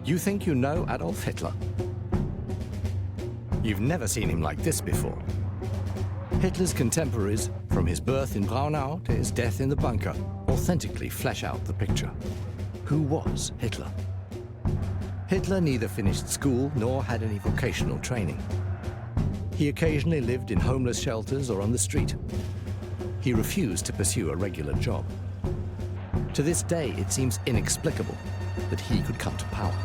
You think you know Adolf Hitler? You've never seen him like this before. Hitler's contemporaries, from his birth in Braunau to his death in the bunker, authentically flesh out the picture. Who was Hitler? Hitler neither finished school nor had any vocational training. He occasionally lived in homeless shelters or on the street. He refused to pursue a regular job. To this day, it seems inexplicable that he could come to power.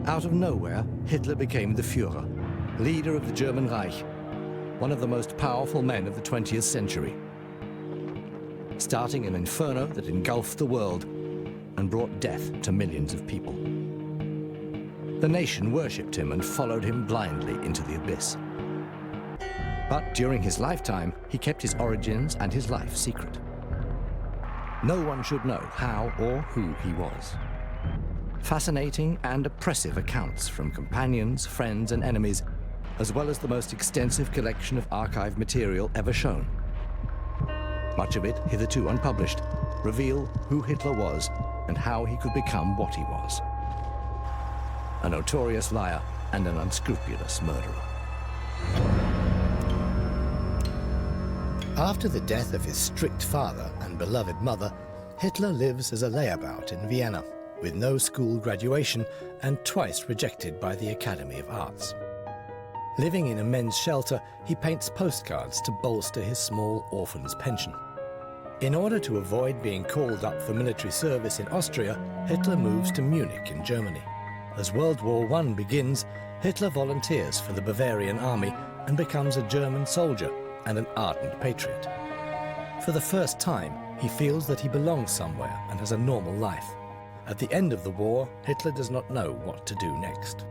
Out of nowhere, Hitler became the Führer, leader of the German Reich, one of the most powerful men of the 20th century, starting an inferno that engulfed the world and brought death to millions of people. The nation worshipped him and followed him blindly into the abyss. But during his lifetime, he kept his origins and his life secret. No one should know how or who he was. Fascinating and oppressive accounts from companions, friends, and enemies, as well as the most extensive collection of archive material ever shown. Much of it, hitherto unpublished, reveal who Hitler was and how he could become what he was. A notorious liar and an unscrupulous murderer. After the death of his strict father and beloved mother, Hitler lives as a layabout in Vienna, with no school graduation and twice rejected by the Academy of Arts. Living in a men's shelter, he paints postcards to bolster his small orphan's pension. In order to avoid being called up for military service in Austria, Hitler moves to Munich in Germany. As World War I begins, Hitler volunteers for the Bavarian army and becomes a German soldier and an ardent patriot. For the first time, he feels that he belongs somewhere and has a normal life. At the end of the war, Hitler does not know what to do next.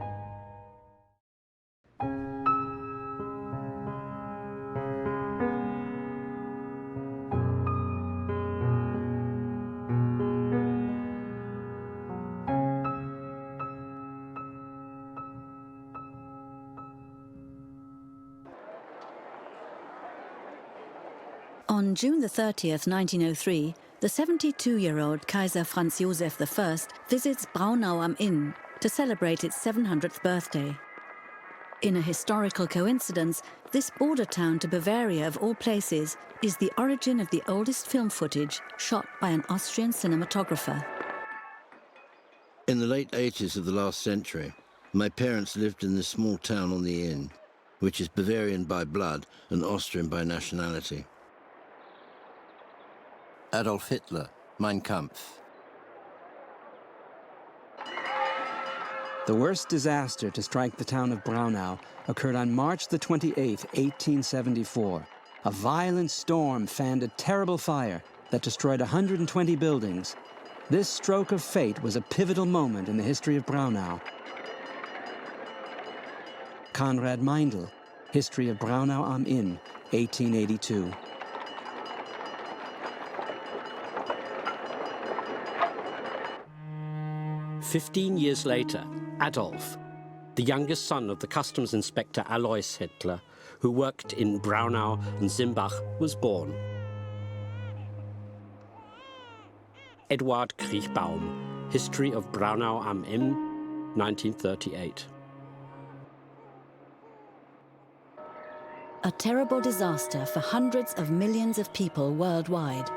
On June the 30th, 1903, the 72-year-old Kaiser Franz Josef I visits Braunau am Inn to celebrate its 700th birthday. In a historical coincidence, this border town to Bavaria of all places is the origin of the oldest film footage shot by an Austrian cinematographer. In the late 80s of the last century, my parents lived in this small town on the Inn, which is Bavarian by blood and Austrian by nationality. Adolf Hitler, Mein Kampf. The worst disaster to strike the town of Braunau occurred on March the 28th, 1874. A violent storm fanned a terrible fire that destroyed 120 buildings. This stroke of fate was a pivotal moment in the history of Braunau. Konrad Meindl, History of Braunau am Inn, 1882. "15 years later, Adolf, the youngest son of the customs inspector Alois Hitler, who worked in Braunau and Simbach, was born. Eduard Kriechbaum, History of Braunau am Inn, 1938. A terrible disaster for hundreds of millions of people worldwide.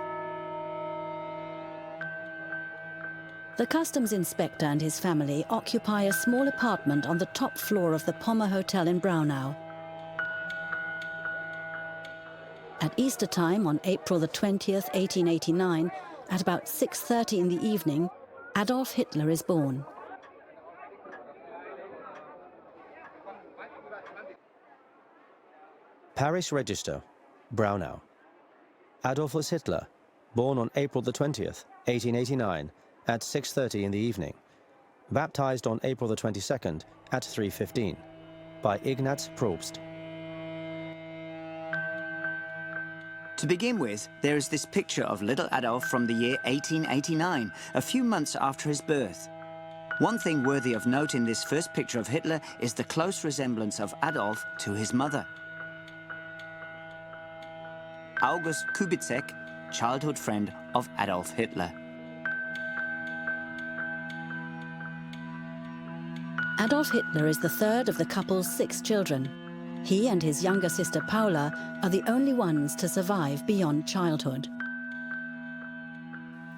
The customs inspector and his family occupy a small apartment on the top floor of the Pommer Hotel in Braunau. At Easter time on April the 20th, 1889, at about 6:30 in the evening, Adolf Hitler is born. Parish Register, Braunau. Adolphus Hitler, born on April the 20th, 1889, at 6:30 in the evening. Baptized on April the 22nd at 3:15 by Ignaz Probst. To begin with, there is this picture of little Adolf from the year 1889, a few months after his birth. One thing worthy of note in this first picture of Hitler is the close resemblance of Adolf to his mother. August Kubizek, childhood friend of Adolf Hitler. Adolf Hitler is the third of the couple's 6 children. He and his younger sister Paula are the only ones to survive beyond childhood.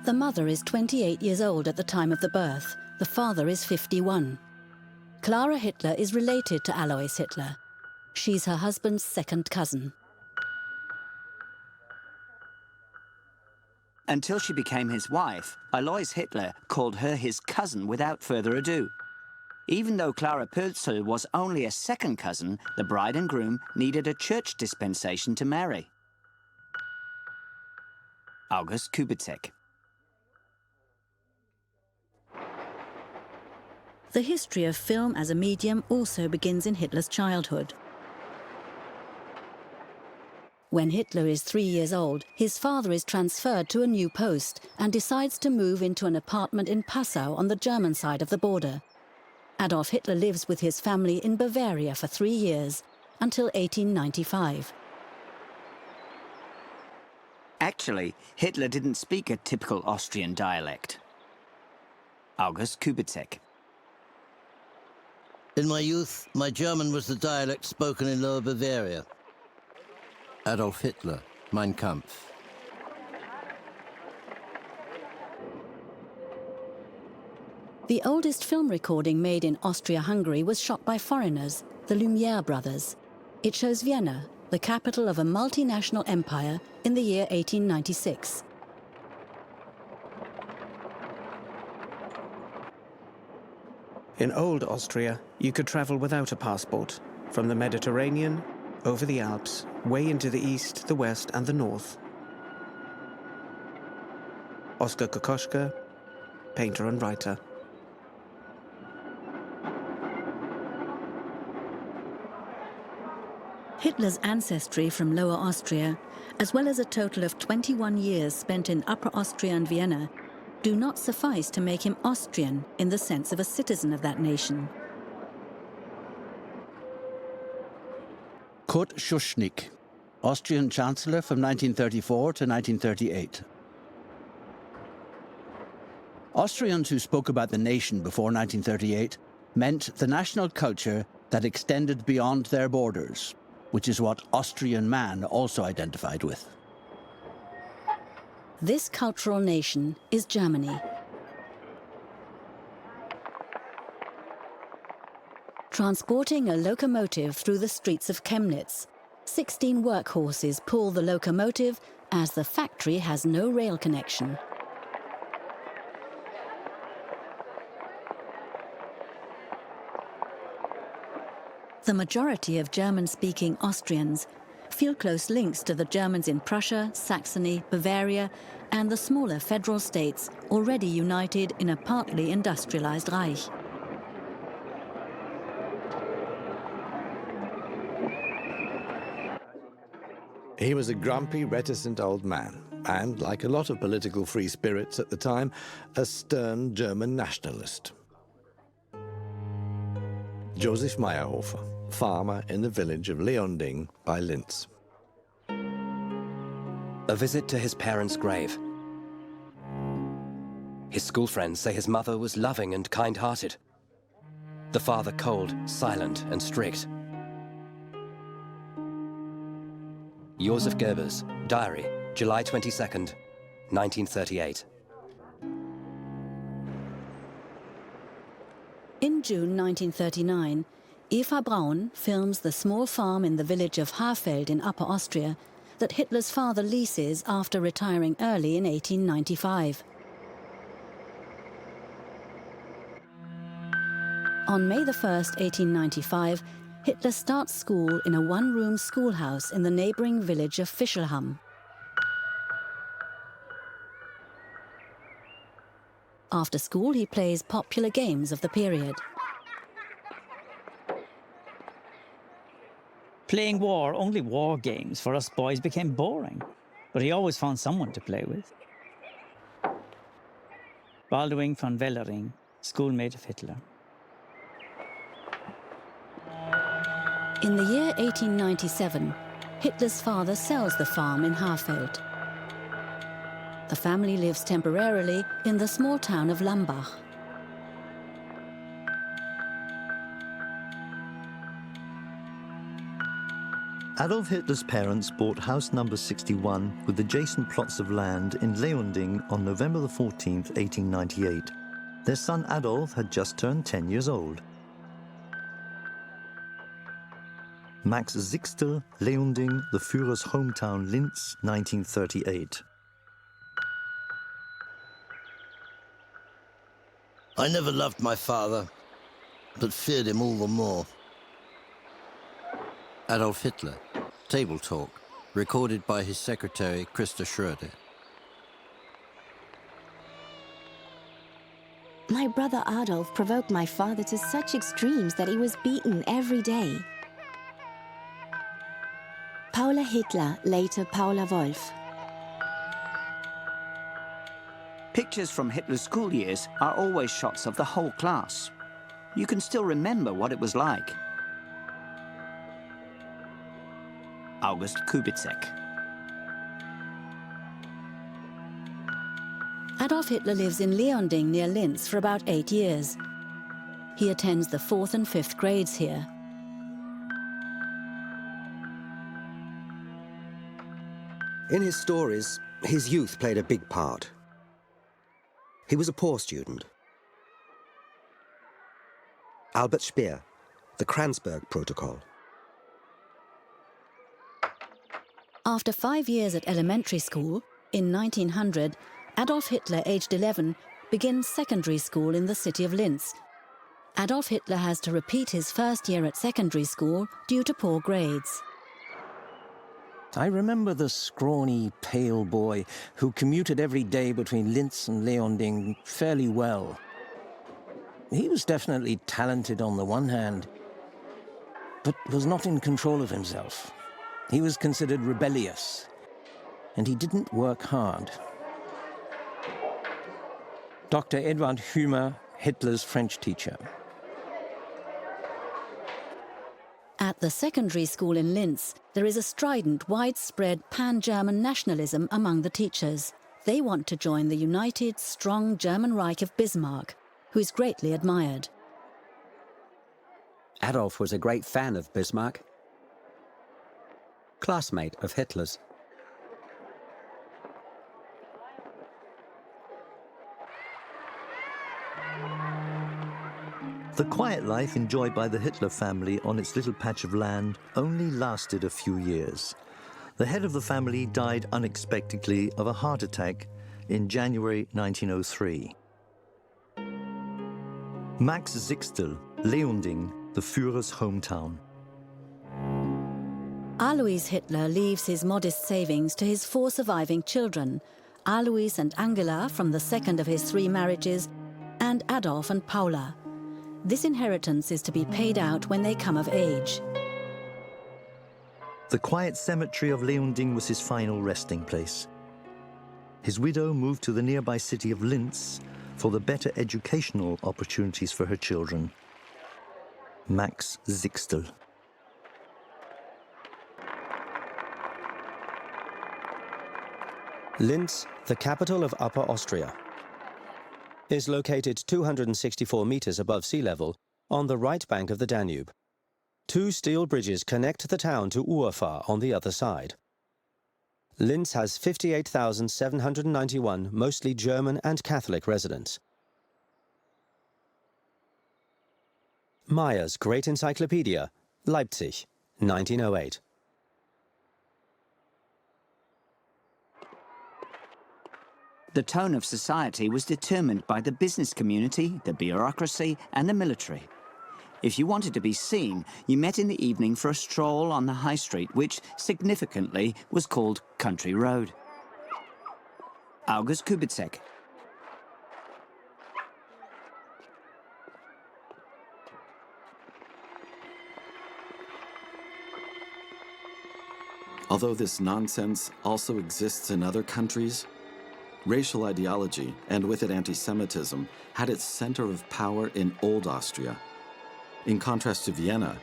The mother is 28 years old at the time of the birth. The father is 51. Clara Hitler is related to Alois Hitler. She's her husband's second cousin. Until she became his wife, Alois Hitler called her his cousin without further ado. Even though Clara Pölzl was only a second cousin, the bride and groom needed a church dispensation to marry. August Kubitschek. The history of film as a medium also begins in Hitler's childhood. When Hitler is 3 years old, his father is transferred to a new post and decides to move into an apartment in Passau on the German side of the border. Adolf Hitler lives with his family in Bavaria for 3 years, until 1895. Actually, Hitler didn't speak a typical Austrian dialect. August Kubitschek. In my youth, my German was the dialect spoken in Lower Bavaria. Adolf Hitler, Mein Kampf. The oldest film recording made in Austria-Hungary was shot by foreigners, the Lumiere brothers. It shows Vienna, the capital of a multinational empire, in the year 1896. In old Austria, you could travel without a passport, from the Mediterranean, over the Alps, way into the east, the west, and the north. Oskar Kokoschka, painter and writer. Hitler's ancestry from Lower Austria, as well as a total of 21 years spent in Upper Austria and Vienna, do not suffice to make him Austrian in the sense of a citizen of that nation. Kurt Schuschnigg, Austrian Chancellor from 1934 to 1938. Austrians who spoke about the nation before 1938 meant the national culture that extended beyond their borders, which is what Austrian man also identified with. This cultural nation is Germany. Transporting a locomotive through the streets of Chemnitz, 16 workhorses pull the locomotive as the factory has no rail connection. The majority of German-speaking Austrians feel close links to the Germans in Prussia, Saxony, Bavaria, and the smaller federal states already united in a partly industrialized Reich. He was a grumpy, reticent old man, and, like a lot of political free spirits at the time, a stern German nationalist. Joseph Meyerhofer, farmer in the village of Leonding by Linz. A visit to his parents' grave. His school friends say his mother was loving and kind-hearted. The father cold, silent, and strict. Josef Goebbels, diary, July 22nd, 1938. In June 1939, Eva Braun films the small farm in the village of Haarfeld in Upper Austria that Hitler's father leases after retiring early in 1895. On May 1, 1895, Hitler starts school in a one-room schoolhouse in the neighboring village of Fischelham. After school, he plays popular games of the period. Playing only war games for us boys became boring, but he always found someone to play with. Balduin von Wellering, schoolmate of Hitler. In the year 1897, Hitler's father sells the farm in Haarfeld. The family lives temporarily in the small town of Lambach. Adolf Hitler's parents bought house number 61 with adjacent plots of land in Leonding on November the 14th, 1898. Their son Adolf had just turned 10 years old. Max Sixtel, Leonding, the Führer's hometown Linz, 1938. I never loved my father, but feared him all the more. Adolf Hitler, Table Talk, recorded by his secretary, Christa Schroeder. My brother Adolf provoked my father to such extremes that he was beaten every day. Paula Hitler, later Paula Wolf. Pictures from Hitler's school years are always shots of the whole class. You can still remember what it was like. August Kubitschek. Adolf Hitler lives in Leonding near Linz for about 8 years. He attends the 4th and 5th grades here. In his stories, his youth played a big part. He was a poor student. Albert Speer, the Kranzberg Protocol. After 5 years at elementary school, in 1900, Adolf Hitler, aged 11, begins secondary school in the city of Linz. Adolf Hitler has to repeat his first year at secondary school due to poor grades. I remember the scrawny, pale boy who commuted every day between Linz and Leonding fairly well. He was definitely talented on the one hand, but was not in control of himself. He was considered rebellious, and he didn't work hard. Dr. Eduard Hümer, Hitler's French teacher. At the secondary school in Linz, there is a strident, widespread pan-German nationalism among the teachers. They want to join the united, strong German Reich of Bismarck, who is greatly admired. Adolf was a great fan of Bismarck, classmate of Hitler's. The quiet life enjoyed by the Hitler family on its little patch of land only lasted a few years. The head of the family died unexpectedly of a heart attack in January 1903. Max Sixtel, Leonding, the Führer's hometown. Alois Hitler leaves his modest savings to his 4 surviving children, Alois and Angela from the second of his 3 marriages, and Adolf and Paula. This inheritance is to be paid out when they come of age. The quiet cemetery of Leonding was his final resting place. His widow moved to the nearby city of Linz for the better educational opportunities for her children. Max Sixtel. Linz, the capital of Upper Austria, is located 264 meters above sea level on the right bank of the Danube. 2 steel bridges connect the town to Uefa on the other side. Linz has 58,791 mostly German and Catholic residents. Meyer's Great Encyclopedia, Leipzig, 1908. The tone of society was determined by the business community, the bureaucracy, and the military. If you wanted to be seen, you met in the evening for a stroll on the high street, which significantly was called Country Road. August Kubitschek. Although this nonsense also exists in other countries, racial ideology, and with it anti-Semitism, had its center of power in Old Austria. In contrast to Vienna,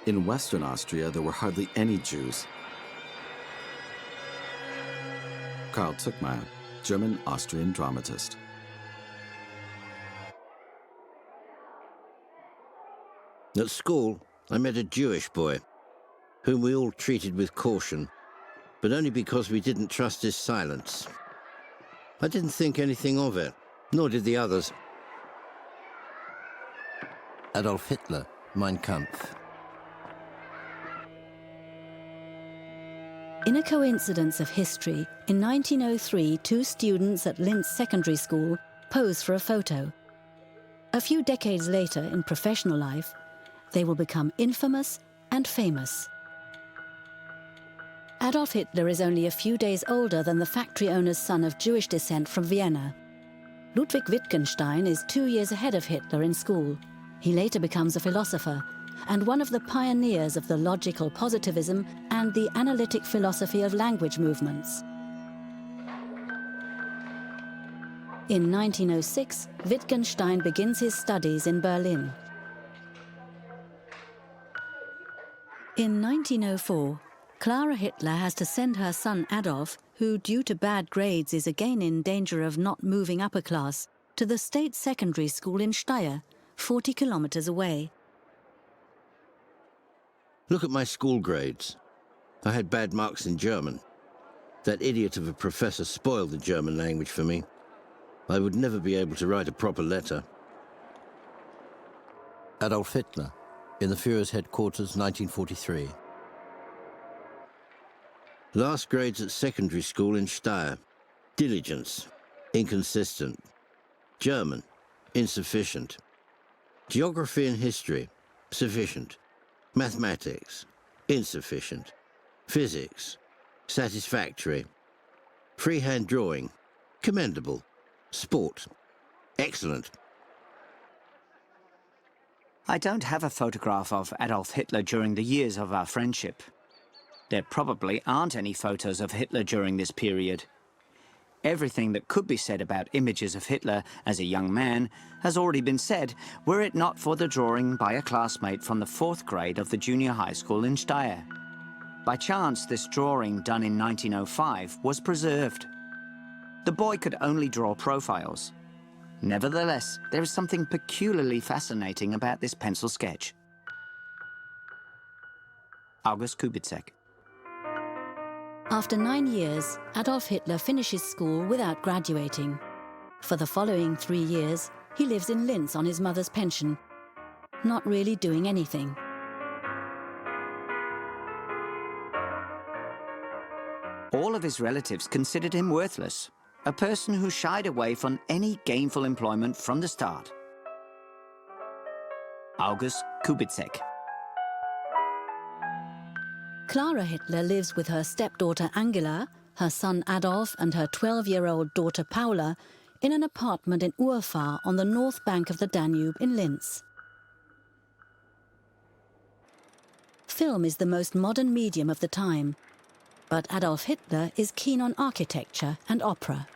in Western Austria there were hardly any Jews. Karl Zuckmayer, German-Austrian dramatist. At school, I met a Jewish boy. whom we all treated with caution, but only because we didn't trust his silence. I didn't think anything of it, nor did the others. Adolf Hitler, Mein Kampf. In a coincidence of history, in 1903, two students at Linz Secondary School pose for a photo. A few decades later, in professional life, they will become infamous and famous. Adolf Hitler is only a few days older than the factory owner's son of Jewish descent from Vienna. Ludwig Wittgenstein is 2 years ahead of Hitler in school. He later becomes a philosopher and one of the pioneers of the logical positivism and the analytic philosophy of language movements. In 1906, Wittgenstein begins his studies in Berlin. In 1904, Clara Hitler has to send her son Adolf, who due to bad grades is again in danger of not moving upper class, to the state secondary school in Steyr, 40 kilometers away. Look at my school grades. I had bad marks in German. That idiot of a professor spoiled the German language for me. I would never be able to write a proper letter. Adolf Hitler, in the Führer's headquarters, 1943. Last grades at secondary school in Steyr. Diligence, inconsistent. German, insufficient. Geography and history, sufficient. Mathematics, insufficient. Physics, satisfactory. Freehand drawing, commendable. Sport, excellent. I don't have a photograph of Adolf Hitler during the years of our friendship. There probably aren't any photos of Hitler during this period. Everything that could be said about images of Hitler as a young man has already been said, were it not for the drawing by a classmate from the 4th grade of the junior high school in Steyr. By chance, this drawing, done in 1905, was preserved. The boy could only draw profiles. Nevertheless, there is something peculiarly fascinating about this pencil sketch. August Kubitschek. After 9 years, Adolf Hitler finishes school without graduating. For the following 3 years, he lives in Linz on his mother's pension, not really doing anything. All of his relatives considered him worthless, a person who shied away from any gainful employment from the start. August Kubitschek. Clara Hitler lives with her stepdaughter Angela, her son Adolf and her 12-year-old daughter Paula in an apartment in Urfahr on the north bank of the Danube in Linz. Film is the most modern medium of the time, but Adolf Hitler is keen on architecture and opera.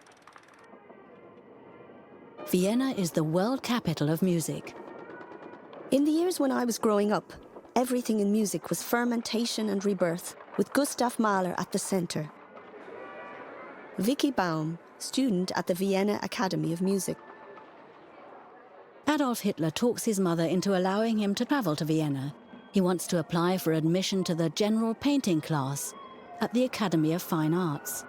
Vienna is the world capital of music. In the years when I was growing up, everything in music was fermentation and rebirth, with Gustav Mahler at the center. Vicky Baum, student at the Vienna Academy of Music. Adolf Hitler talks his mother into allowing him to travel to Vienna. He wants to apply for admission to the general painting class at the Academy of Fine Arts.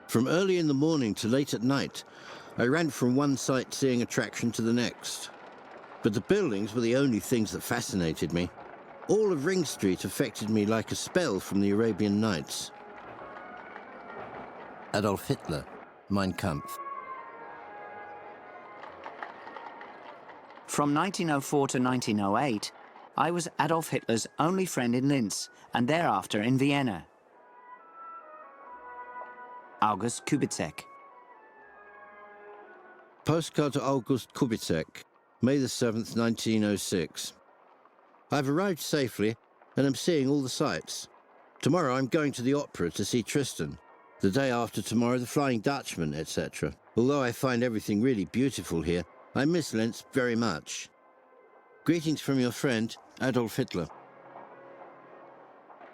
From early in the morning to late at night, I ran from one sightseeing attraction to the next. But the buildings were the only things that fascinated me. All of Ring Street affected me like a spell from the Arabian Nights. Adolf Hitler, Mein Kampf. From 1904 to 1908, I was Adolf Hitler's only friend in Linz, and thereafter in Vienna. August Kubitschek. Postcard to August Kubitschek, May the 7th, 1906. I've arrived safely and am seeing all the sights. Tomorrow I'm going to the opera to see Tristan. The day after tomorrow, the Flying Dutchman, etc. Although I find everything really beautiful here, I miss Linz very much. Greetings from your friend, Adolf Hitler.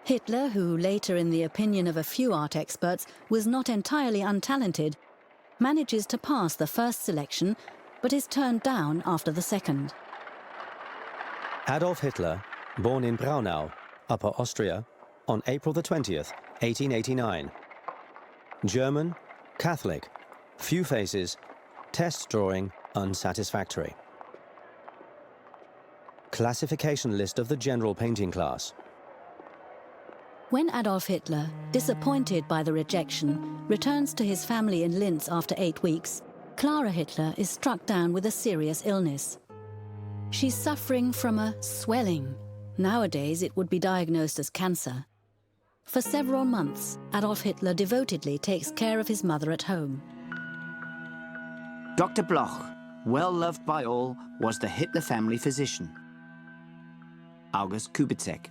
Hitler, who later, in the opinion of a few art experts, was not entirely untalented, manages to pass the first selection, but is turned down after the second. Adolf Hitler, born in Braunau, Upper Austria, on April the 20th, 1889. German, Catholic, few faces, test drawing unsatisfactory. Classification list of the general painting class. When Adolf Hitler, disappointed by the rejection, returns to his family in Linz after 8 weeks, Clara Hitler is struck down with a serious illness. She's suffering from a swelling. Nowadays, it would be diagnosed as cancer. For several months, Adolf Hitler devotedly takes care of his mother at home. Dr. Bloch, well loved by all, was the Hitler family physician. August Kubitschek.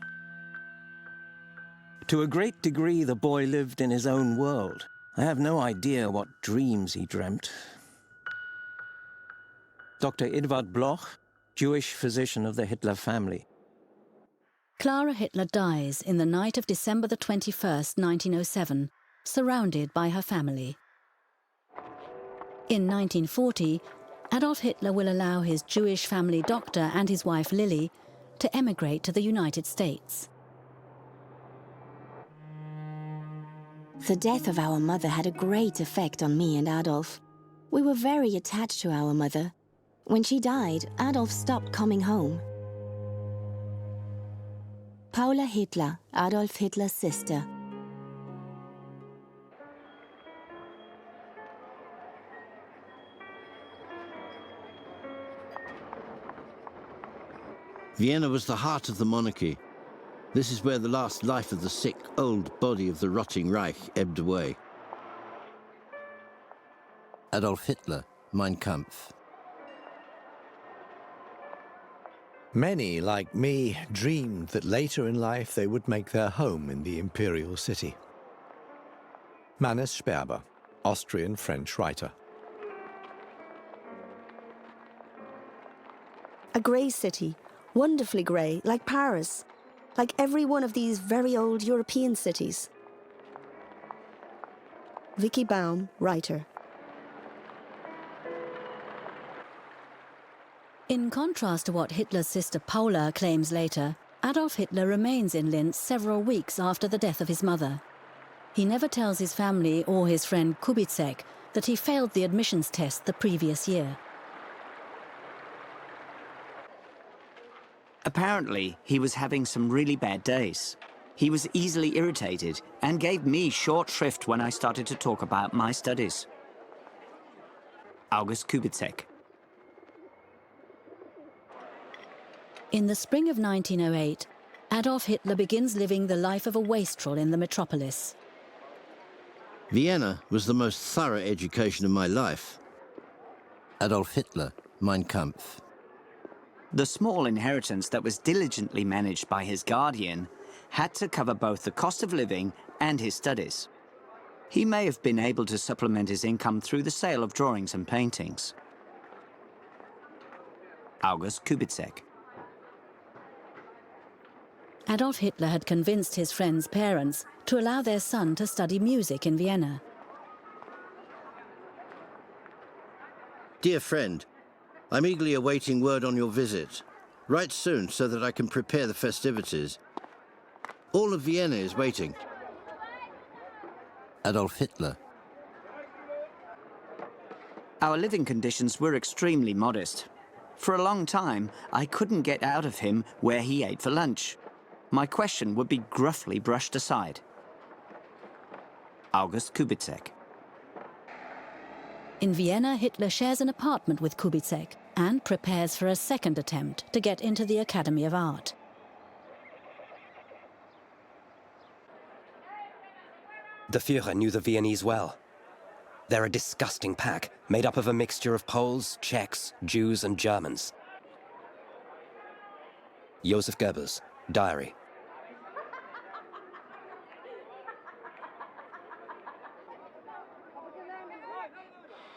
To a great degree, the boy lived in his own world. I have no idea what dreams he dreamt. Dr. Edward Bloch, Jewish physician of the Hitler family. Clara Hitler dies in the night of December the 21st, 1907, surrounded by her family. In 1940, Adolf Hitler will allow his Jewish family doctor and his wife Lily to emigrate to the United States. The death of our mother had a great effect on me and Adolf. We were very attached to our mother. When she died, Adolf stopped coming home. Paula Hitler, Adolf Hitler's sister. Vienna was the heart of the monarchy. This is where the last life of the sick, old body of the rotting Reich ebbed away. Adolf Hitler, Mein Kampf. Many, like me, dreamed that later in life they would make their home in the imperial city. Mannes Sperber, Austrian-French writer. A grey city, wonderfully grey, like Paris, like every one of these very old European cities. Vicky Baum, writer. In contrast to what Hitler's sister Paula claims later, Adolf Hitler remains in Linz several weeks after the death of his mother. He never tells his family or his friend Kubitschek that he failed the admissions test the previous year. Apparently, he was having some really bad days. He was easily irritated and gave me short shrift when I started to talk about my studies. August Kubitschek. In the spring of 1908, Adolf Hitler begins living the life of a wastrel in the metropolis. Vienna was the most thorough education of my life. Adolf Hitler, Mein Kampf. The small inheritance that was diligently managed by his guardian had to cover both the cost of living and his studies. He may have been able to supplement his income through the sale of drawings and paintings. August Kubitschek. Adolf Hitler had convinced his friend's parents to allow their son to study music in Vienna. Dear friend, I'm eagerly awaiting word on your visit. Write soon so that I can prepare the festivities. All of Vienna is waiting. Adolf Hitler. Our living conditions were extremely modest. For a long time, I couldn't get out of him where he ate for lunch. My question would be gruffly brushed aside. August Kubitschek. In Vienna, Hitler shares an apartment with Kubitschek and prepares for a second attempt to get into the Academy of Art. The Führer knew the Viennese well. They're a disgusting pack, made up of a mixture of Poles, Czechs, Jews, and Germans. Joseph Goebbels, diary.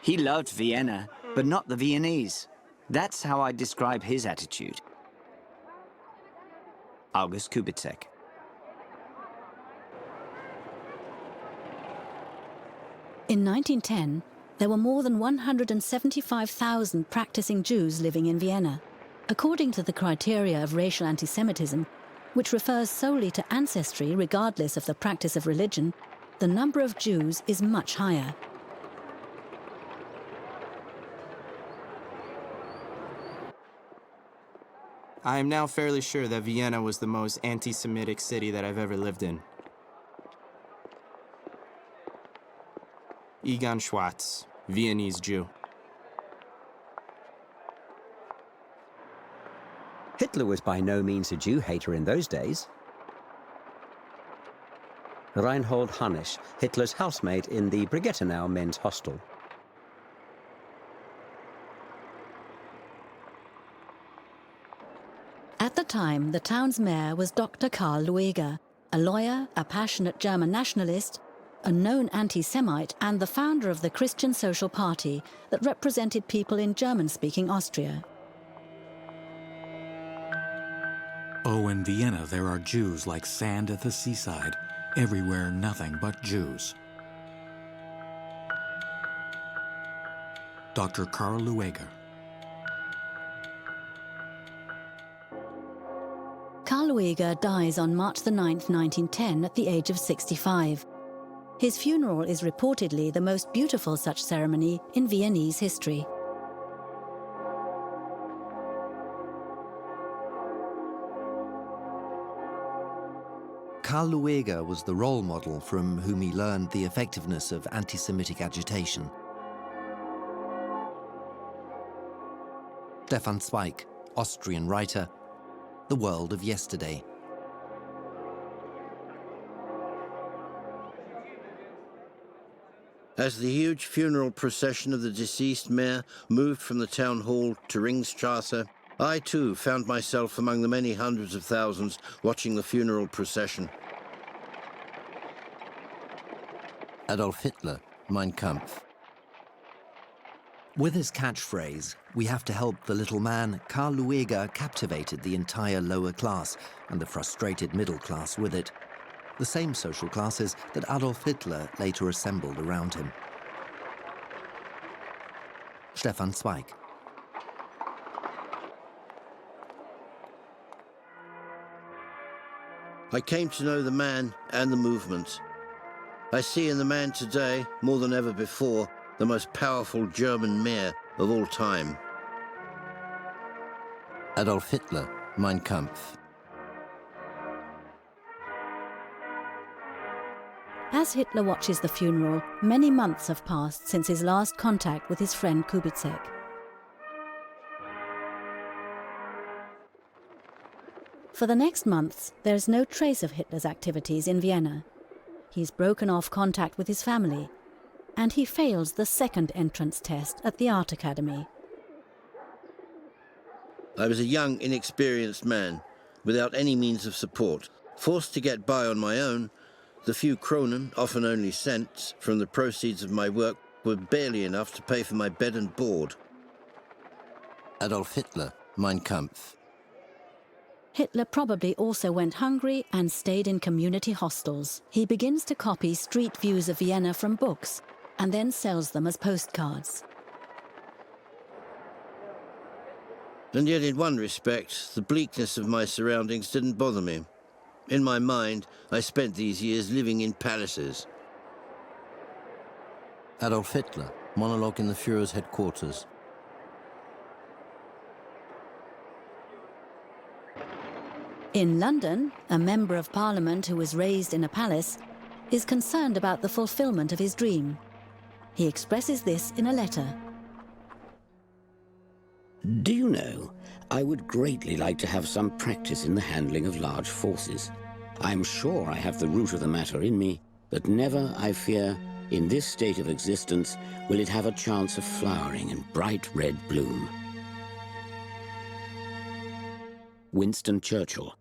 He loved Vienna, but not the Viennese. That's how I describe his attitude. August Kubitschek. In 1910, there were more than 175,000 practicing Jews living in Vienna. According to the criteria of racial anti-Semitism, which refers solely to ancestry regardless of the practice of religion, the number of Jews is much higher. I am now fairly sure that Vienna was the most anti-Semitic city that I've ever lived in. Egon Schwartz, Viennese Jew. Hitler was by no means a Jew hater in those days. Reinhold Hannisch, Hitler's housemate in the Brigittenau men's hostel. At the time, the town's mayor was Dr. Karl Lueger, a lawyer, a passionate German nationalist, a known anti-Semite, and the founder of the Christian Social Party that represented people in German-speaking Austria. Oh, in Vienna there are Jews like sand at the seaside. Everywhere nothing but Jews. Dr. Karl Lueger. Karl Lueger dies on March the 9th, 1910 at the age of 65. His funeral is reportedly the most beautiful such ceremony in Viennese history. Karl Lueger was the role model from whom he learned the effectiveness of anti-Semitic agitation. Stefan Zweig, Austrian writer, The World of Yesterday. As the huge funeral procession of the deceased mayor moved from the town hall to Ringstrasse, I too found myself among the many hundreds of thousands watching the funeral procession. Adolf Hitler, Mein Kampf. With his catchphrase, "We have to help the little man," Karl Lueger captivated the entire lower class and the frustrated middle class with it. The same social classes that Adolf Hitler later assembled around him. Stefan Zweig. I came to know the man and the movement. I see in the man today, more than ever before, the most powerful German mayor of all time. Adolf Hitler, Mein Kampf. As Hitler watches the funeral, many months have passed since his last contact with his friend Kubitschek. For the next months, there is no trace of Hitler's activities in Vienna. He's broken off contact with his family, and he fails the second entrance test at the Art Academy. I was a young, inexperienced man, without any means of support, forced to get by on my own. The few kronen, often only cents, from the proceeds of my work were barely enough to pay for my bed and board. Adolf Hitler, Mein Kampf. Hitler probably also went hungry and stayed in community hostels. He begins to copy street views of Vienna from books and then sells them as postcards. And yet, in one respect, the bleakness of my surroundings didn't bother me. In my mind, I spent these years living in palaces. Adolf Hitler, monologue in the Führer's headquarters. In London, a member of parliament who was raised in a palace is concerned about the fulfillment of his dream. He expresses this in a letter. Do you know, I would greatly like to have some practice in the handling of large forces. I'm sure I have the root of the matter in me, but never, I fear, in this state of existence, will it have a chance of flowering in bright red bloom. Winston Churchill.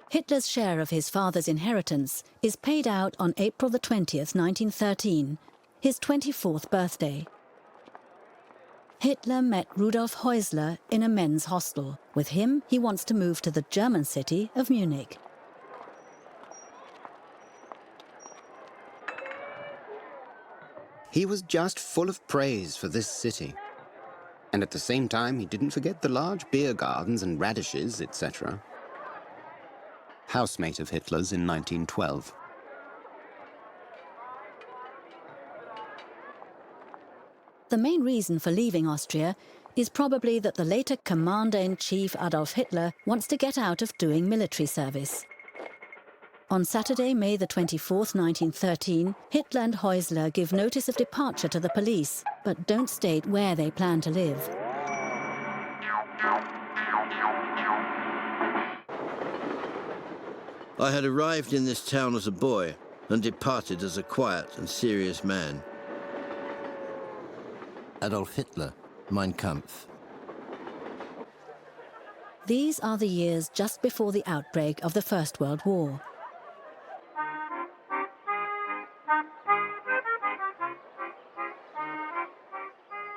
Hitler's share of his father's inheritance is paid out on April the 20th, 1913, his 24th birthday. Hitler met Rudolf Häusler in a men's hostel. With him, he wants to move to the German city of Munich. He was just full of praise for this city. And at the same time, he didn't forget the large beer gardens and radishes, etc. Housemate of Hitler's in 1912. The main reason for leaving Austria is probably that the later Commander-in-Chief Adolf Hitler wants to get out of doing military service. On Saturday, May the 24th, 1913, Hitler and Häusler give notice of departure to the police, but don't state where they plan to live. I had arrived in this town as a boy and departed as a quiet and serious man. Adolf Hitler, Mein Kampf. These are the years just before the outbreak of the First World War.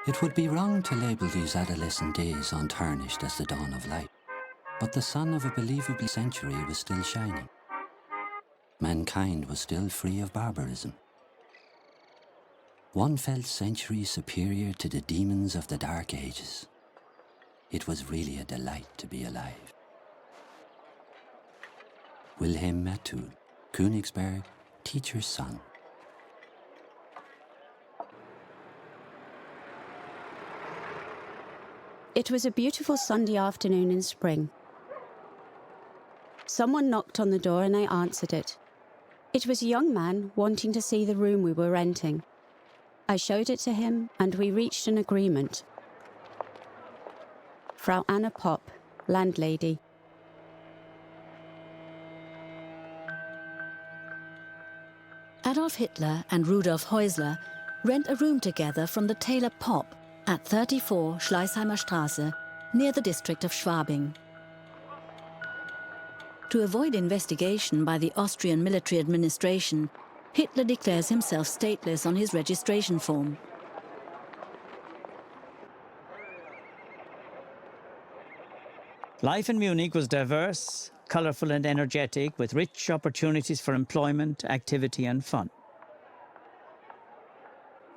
It would be wrong to label these adolescent days untarnished as the dawn of light, but the sun of a believable century was still shining. Mankind was still free of barbarism. One felt centuries superior to the demons of the Dark Ages. It was really a delight to be alive. Wilhelm Matthul, Königsberg, teacher's son. It was a beautiful Sunday afternoon in spring. Someone knocked on the door and I answered it. It was a young man wanting to see the room we were renting. I showed it to him and we reached an agreement. Frau Anna Popp, landlady. Adolf Hitler and Rudolf Häusler rent a room together from the tailor Popp at 34 Schleißheimer Straße, near the district of Schwabing. To avoid investigation by the Austrian military administration, Hitler declares himself stateless on his registration form. Life in Munich was diverse, colourful and energetic, with rich opportunities for employment, activity and fun.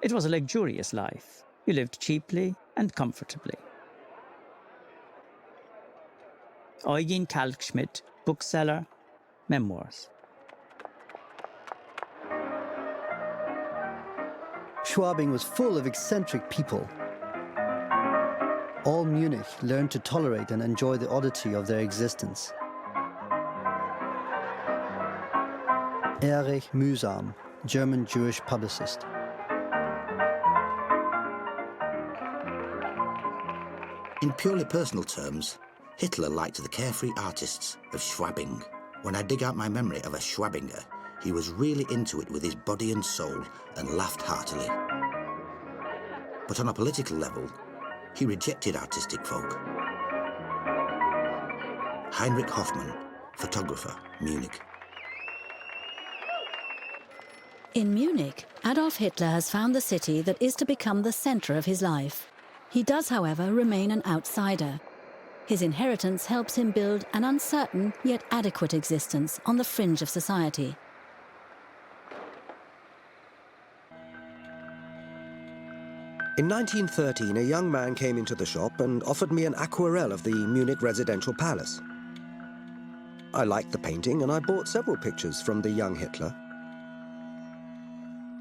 It was a luxurious life. You lived cheaply and comfortably. Eugen Kalkschmidt, bookseller, memoirs. Schwabing was full of eccentric people. All Munich learned to tolerate and enjoy the oddity of their existence. Erich Mühsam, German Jewish publicist. In purely personal terms, Hitler liked the carefree artists of Schwabing. When I dig out my memory of a Schwabinger, he was really into it with his body and soul and laughed heartily. But on a political level, he rejected artistic folk. Heinrich Hoffmann, photographer, Munich. In Munich, Adolf Hitler has found the city that is to become the centre of his life. He does, however, remain an outsider. His inheritance helps him build an uncertain yet adequate existence on the fringe of society. In 1913, a young man came into the shop and offered me an aquarelle of the Munich residential palace. I liked the painting and I bought several pictures from the young Hitler.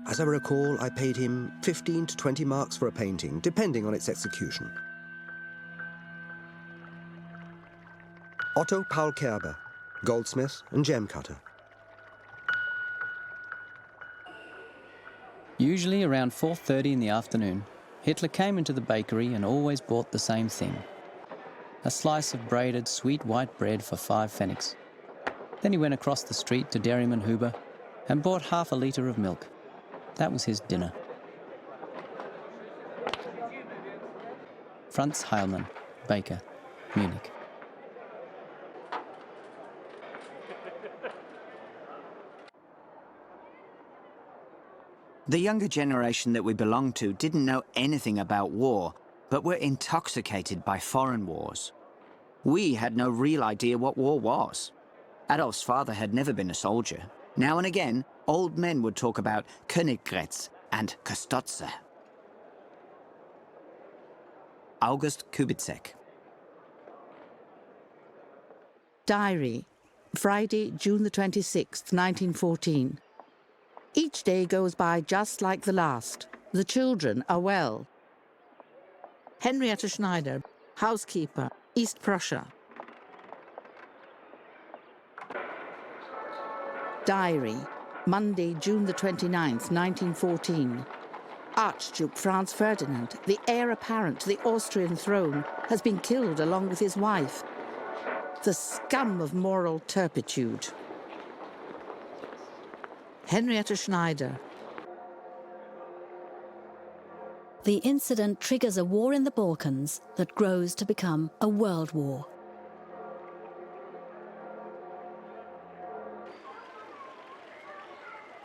As I recall, I paid him 15 to 20 marks for a painting, depending on its execution. Otto Paul Kerber, goldsmith and gem cutter. Usually around 4:30 in the afternoon, Hitler came into the bakery and always bought the same thing. A slice of braided sweet white bread for 5 pfennigs. Then he went across the street to Dairyman Huber and bought half a litre of milk. That was his dinner. Franz Heilmann, baker, Munich. The younger generation that we belonged to didn't know anything about war, but were intoxicated by foreign wars. We had no real idea what war was. Adolf's father had never been a soldier. Now and again, old men would talk about Königgrätz and Kostotze. August Kubitschek. Diary, Friday, June the 26th, 1914. Each day goes by just like the last. The children are well. Henrietta Schneider, housekeeper, East Prussia. Diary, Monday, June the 29th, 1914. Archduke Franz Ferdinand, the heir apparent to the Austrian throne, has been killed along with his wife. The scum of moral turpitude. Henrietta Schneider. The incident triggers a war in the Balkans that grows to become a world war.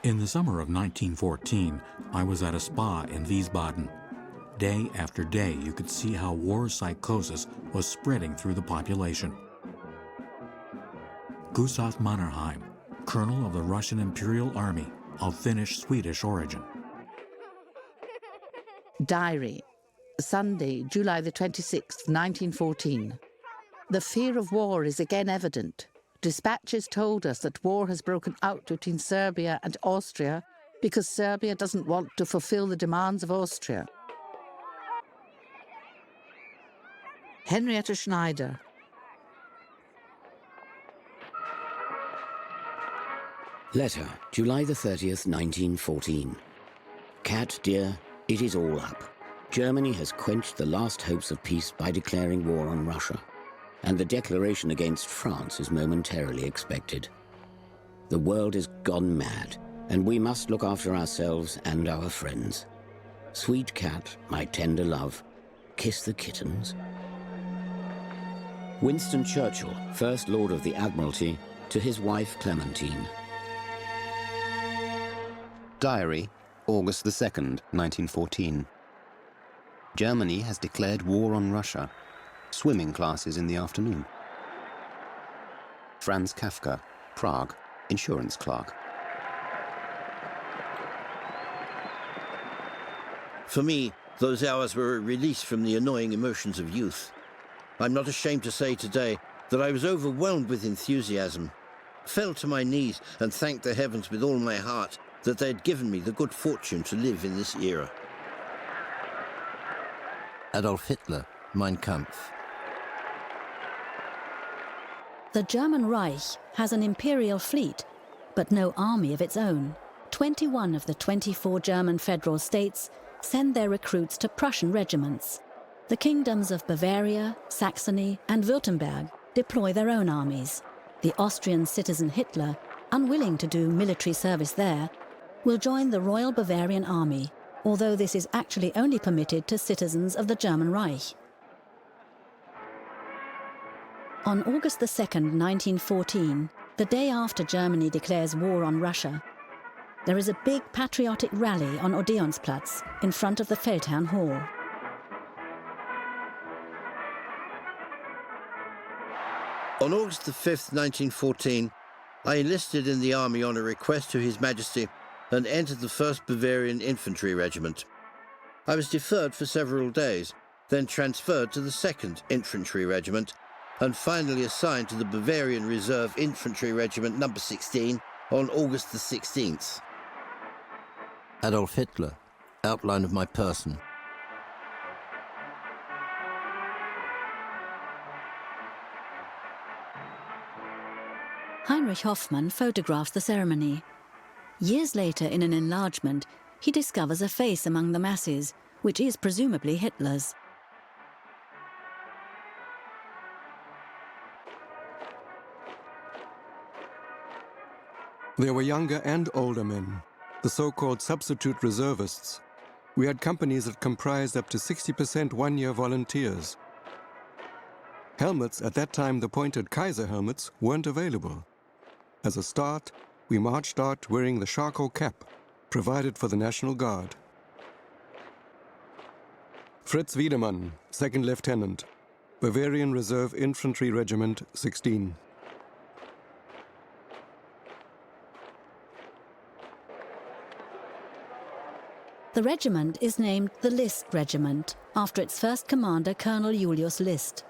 In the summer of 1914, I was at a spa in Wiesbaden. Day after day, you could see how war psychosis was spreading through the population. Gustav Mannerheim, colonel of the Russian Imperial Army of Finnish-Swedish origin. Diary, Sunday, July the 26th, 1914. The fear of war is again evident. Dispatches told us that war has broken out between Serbia and Austria because Serbia doesn't want to fulfill the demands of Austria. Henrietta Schneider. Letter, July the 30th, 1914. Cat, dear, it is all up. Germany has quenched the last hopes of peace by declaring war on Russia, and the declaration against France is momentarily expected. The world is gone mad, and we must look after ourselves and our friends. Sweet cat, my tender love, kiss the kittens. Winston Churchill, First Lord of the Admiralty, to his wife Clementine. Diary, August the 2nd, 1914. Germany has declared war on Russia. Swimming classes in the afternoon. Franz Kafka, Prague, insurance clerk. For me, those hours were a release from the annoying emotions of youth. I'm not ashamed to say today that I was overwhelmed with enthusiasm, fell to my knees and thanked the heavens with all my heart that they had given me the good fortune to live in this era. Adolf Hitler, Mein Kampf. The German Reich has an imperial fleet, but no army of its own. 21 of the 24 German federal states send their recruits to Prussian regiments. The kingdoms of Bavaria, Saxony, and Württemberg deploy their own armies. The Austrian citizen Hitler, unwilling to do military service there, will join the Royal Bavarian Army, although this is actually only permitted to citizens of the German Reich. On August 2nd, 1914, the day after Germany declares war on Russia, there is a big patriotic rally on Odeonsplatz in front of the Feldherrn Hall. On August the 5th, 1914, I enlisted in the army on a request to His Majesty and entered the 1st Bavarian Infantry Regiment. I was deferred for several days, then transferred to the 2nd Infantry Regiment, and finally assigned to the Bavarian Reserve Infantry Regiment No. 16 on August the 16th. Adolf Hitler, outline of my person. Heinrich Hoffmann photographs the ceremony. Years later, in an enlargement, he discovers a face among the masses, which is presumably Hitler's. There were younger and older men, the so-called substitute reservists. We had companies that comprised up to 60% one-year volunteers. Helmets, at that time the pointed Kaiser helmets, weren't available. As a start, we marched out wearing the charcoal cap, provided for the National Guard. Fritz Wiedemann, 2nd Lieutenant, Bavarian Reserve Infantry Regiment 16. The regiment is named the List Regiment, after its first commander, Colonel Julius List.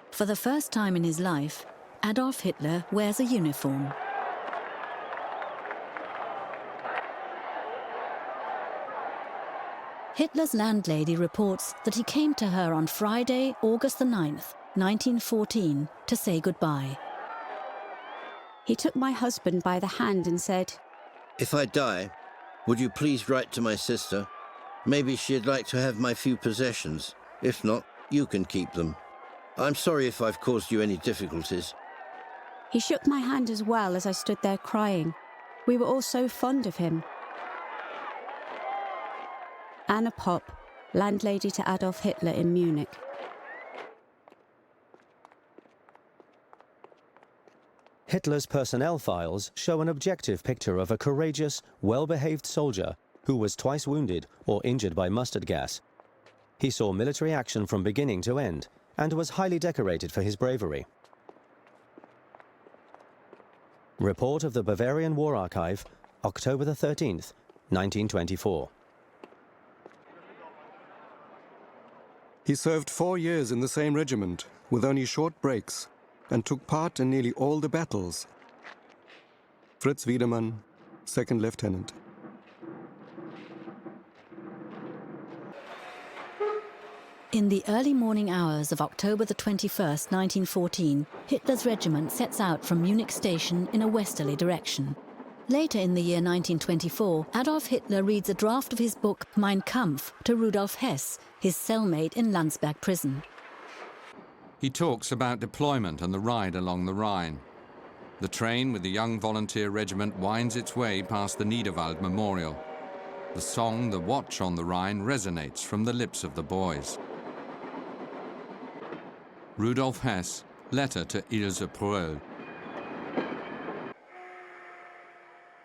For the first time in his life, Adolf Hitler wears a uniform. Hitler's landlady reports that he came to her on Friday, August the 9th, 1914, to say goodbye. He took my husband by the hand and said, "If I die, would you please write to my sister? Maybe she'd like to have my few possessions. If not, you can keep them. I'm sorry if I've caused you any difficulties." He shook my hand as well as I stood there crying. We were all so fond of him. Anna Popp, landlady to Adolf Hitler in Munich. Hitler's personnel files show an objective picture of a courageous, well-behaved soldier who was twice wounded or injured by mustard gas. He saw military action from beginning to end and was highly decorated for his bravery. Report of the Bavarian War Archive, October the 13th, 1924. He served 4 years in the same regiment, with only short breaks, and took part in nearly all the battles. Fritz Wiedemann, 2nd Lieutenant. In the early morning hours of October the 21st, 1914, Hitler's regiment sets out from Munich station in a westerly direction. Later in the year 1924, Adolf Hitler reads a draft of his book Mein Kampf to Rudolf Hess, his cellmate in Lansburg prison. He talks about deployment and the ride along the Rhine. The train with the young volunteer regiment winds its way past the Niederwald Memorial. The song The Watch on the Rhine resonates from the lips of the boys. Rudolf Hess, letter to Ilse Pröll.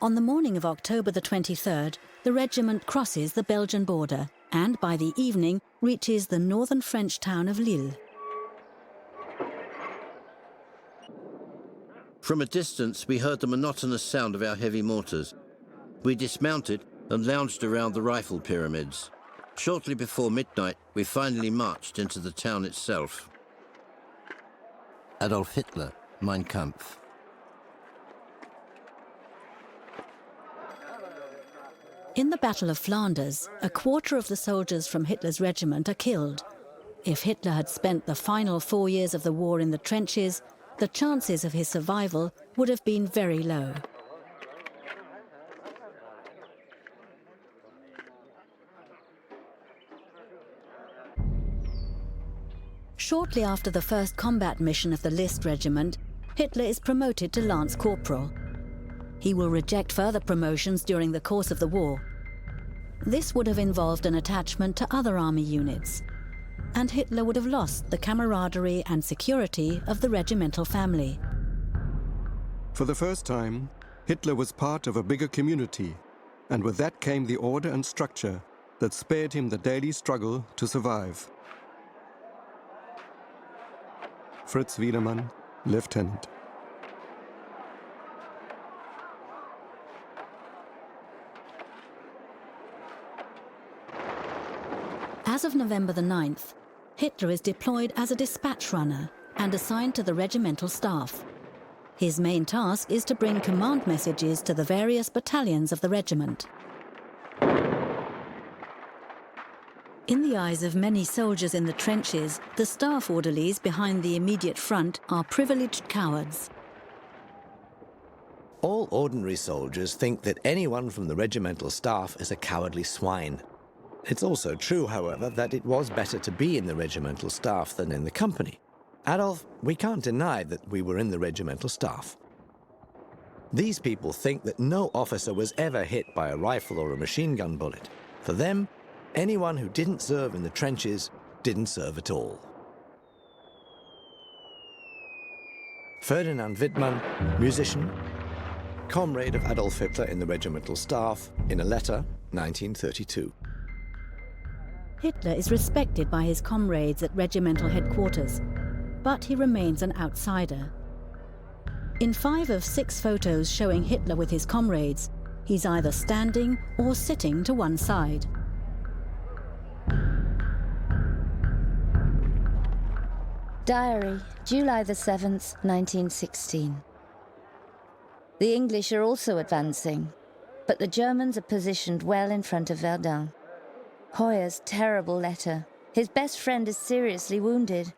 On the morning of October the 23rd, the regiment crosses the Belgian border and by the evening reaches the northern French town of Lille. From a distance, we heard the monotonous sound of our heavy mortars. We dismounted and lounged around the rifle pyramids. Shortly before midnight, we finally marched into the town itself. Adolf Hitler, Mein Kampf. In the Battle of Flanders, a quarter of the soldiers from Hitler's regiment are killed. If Hitler had spent the final 4 years of the war in the trenches, the chances of his survival would have been very low. Shortly after the first combat mission of the List Regiment, Hitler is promoted to Lance Corporal. He will reject further promotions during the course of the war. This would have involved an attachment to other army units, and Hitler would have lost the camaraderie and security of the regimental family. For the first time, Hitler was part of a bigger community, and with that came the order and structure that spared him the daily struggle to survive. Fritz Wiedemann, Lieutenant. As of November the 9th, Hitler is deployed as a dispatch runner and assigned to the regimental staff. His main task is to bring command messages to the various battalions of the regiment. In the eyes of many soldiers in the trenches, the staff orderlies behind the immediate front are privileged cowards. All ordinary soldiers think that anyone from the regimental staff is a cowardly swine. It's also true, however, that it was better to be in the regimental staff than in the company. Adolf, we can't deny that we were in the regimental staff. These people think that no officer was ever hit by a rifle or a machine gun bullet. For them, anyone who didn't serve in the trenches didn't serve at all. Ferdinand Wittmann, musician, comrade of Adolf Hitler in the regimental staff, in a letter, 1932. Hitler is respected by his comrades at regimental headquarters, but he remains an outsider. In 5 of 6 photos showing Hitler with his comrades, he's either standing or sitting to one side. Diary, July the 7th, 1916. The English are also advancing, but the Germans are positioned well in front of Verdun. Hoyer's terrible letter. His best friend is seriously wounded.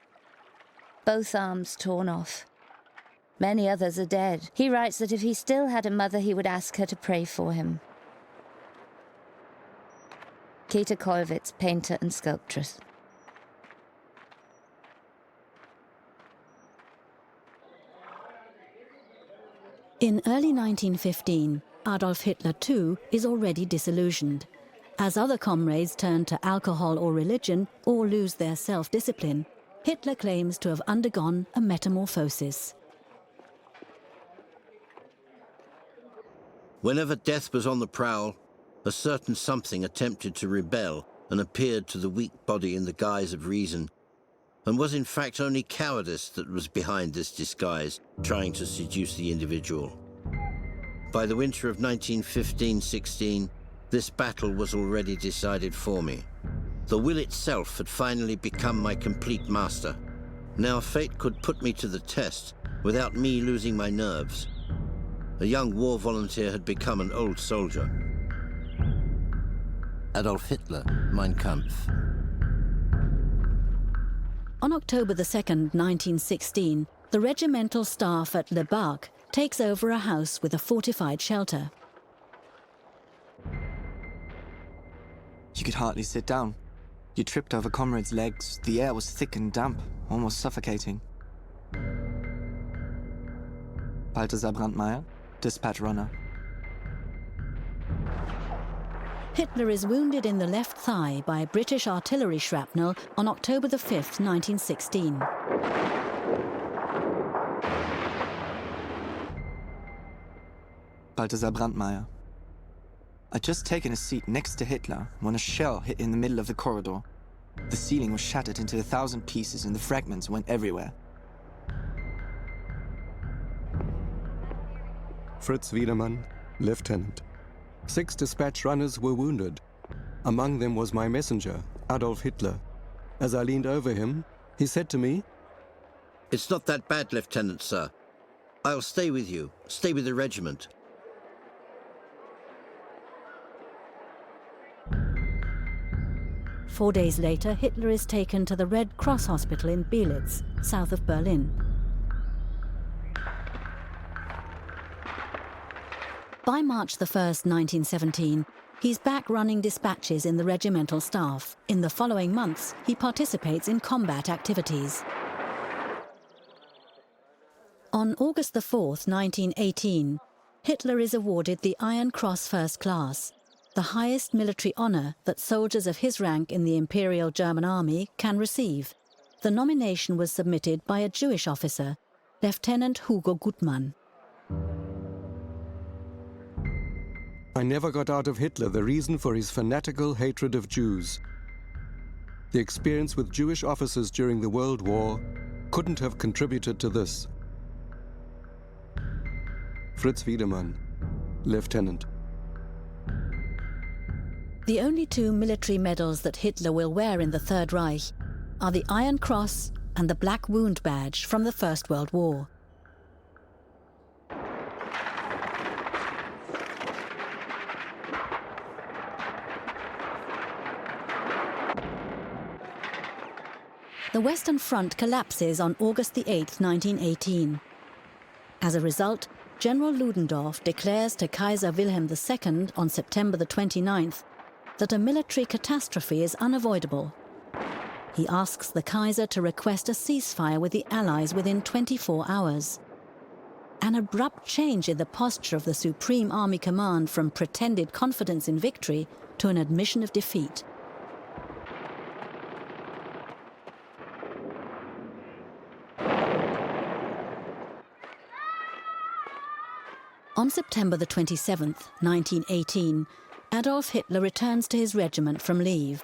Both arms torn off. Many others are dead. He writes that if he still had a mother, he would ask her to pray for him. Kita Kollwitz, painter and sculptress. In early 1915, Adolf Hitler too is already disillusioned. As other comrades turn to alcohol or religion or lose their self-discipline, Hitler claims to have undergone a metamorphosis. Whenever death was on the prowl, a certain something attempted to rebel and appeared to the weak body in the guise of reason, and was in fact only cowardice that was behind this disguise, trying to seduce the individual. By the winter of 1915-16, this battle was already decided for me. The will itself had finally become my complete master. Now fate could put me to the test without me losing my nerves. A young war volunteer had become an old soldier. Adolf Hitler, Mein Kampf. On October the 2nd, 1916, the regimental staff at Le Bac takes over a house with a fortified shelter. You could hardly sit down. You tripped over comrades' legs. The air was thick and damp, almost suffocating. Balthasar Brandmeier, dispatch runner. Hitler is wounded in the left thigh by British artillery shrapnel on October the 5th, 1916. Balthasar Brandmeier. I'd just taken a seat next to Hitler when a shell hit in the middle of the corridor. The ceiling was shattered into 1,000 pieces and the fragments went everywhere. Fritz Wiedemann, Lieutenant. 6 dispatch runners were wounded. Among them was my messenger, Adolf Hitler. As I leaned over him, he said to me, "It's not that bad, Lieutenant, sir. I'll stay with you, stay with the regiment." Four days later, Hitler is taken to the Red Cross Hospital in Belitz, south of Berlin. By March the 1st, 1917, he's back running dispatches in the regimental staff. In the following months, he participates in combat activities. On August the 4th, 1918, Hitler is awarded the Iron Cross First Class, the highest military honour that soldiers of his rank in the Imperial German Army can receive. The nomination was submitted by a Jewish officer, Lieutenant Hugo Gutmann. I never got out of Hitler the reason for his fanatical hatred of Jews. The experience with Jewish officers during the World War couldn't have contributed to this. Fritz Wiedemann, Lieutenant. The only 2 military medals that Hitler will wear in the Third Reich are the Iron Cross and the Black Wound Badge from the First World War. The Western Front collapses on August the 8th, 1918. As a result, General Ludendorff declares to Kaiser Wilhelm II on September the 29th that a military catastrophe is unavoidable. He asks the Kaiser to request a ceasefire with the Allies within 24 hours. An abrupt change in the posture of the Supreme Army Command from pretended confidence in victory to an admission of defeat. On September the 27th, 1918, Adolf Hitler returns to his regiment from leave.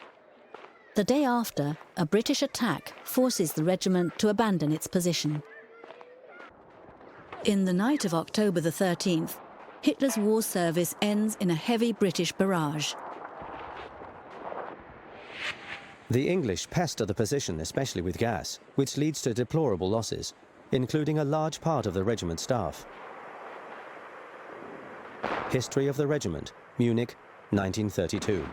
The day after, a British attack forces the regiment to abandon its position. In the night of October the 13th, Hitler's war service ends in a heavy British barrage. The English pester the position, especially with gas, which leads to deplorable losses, including a large part of the regiment staff. History of the regiment, Munich, 1932.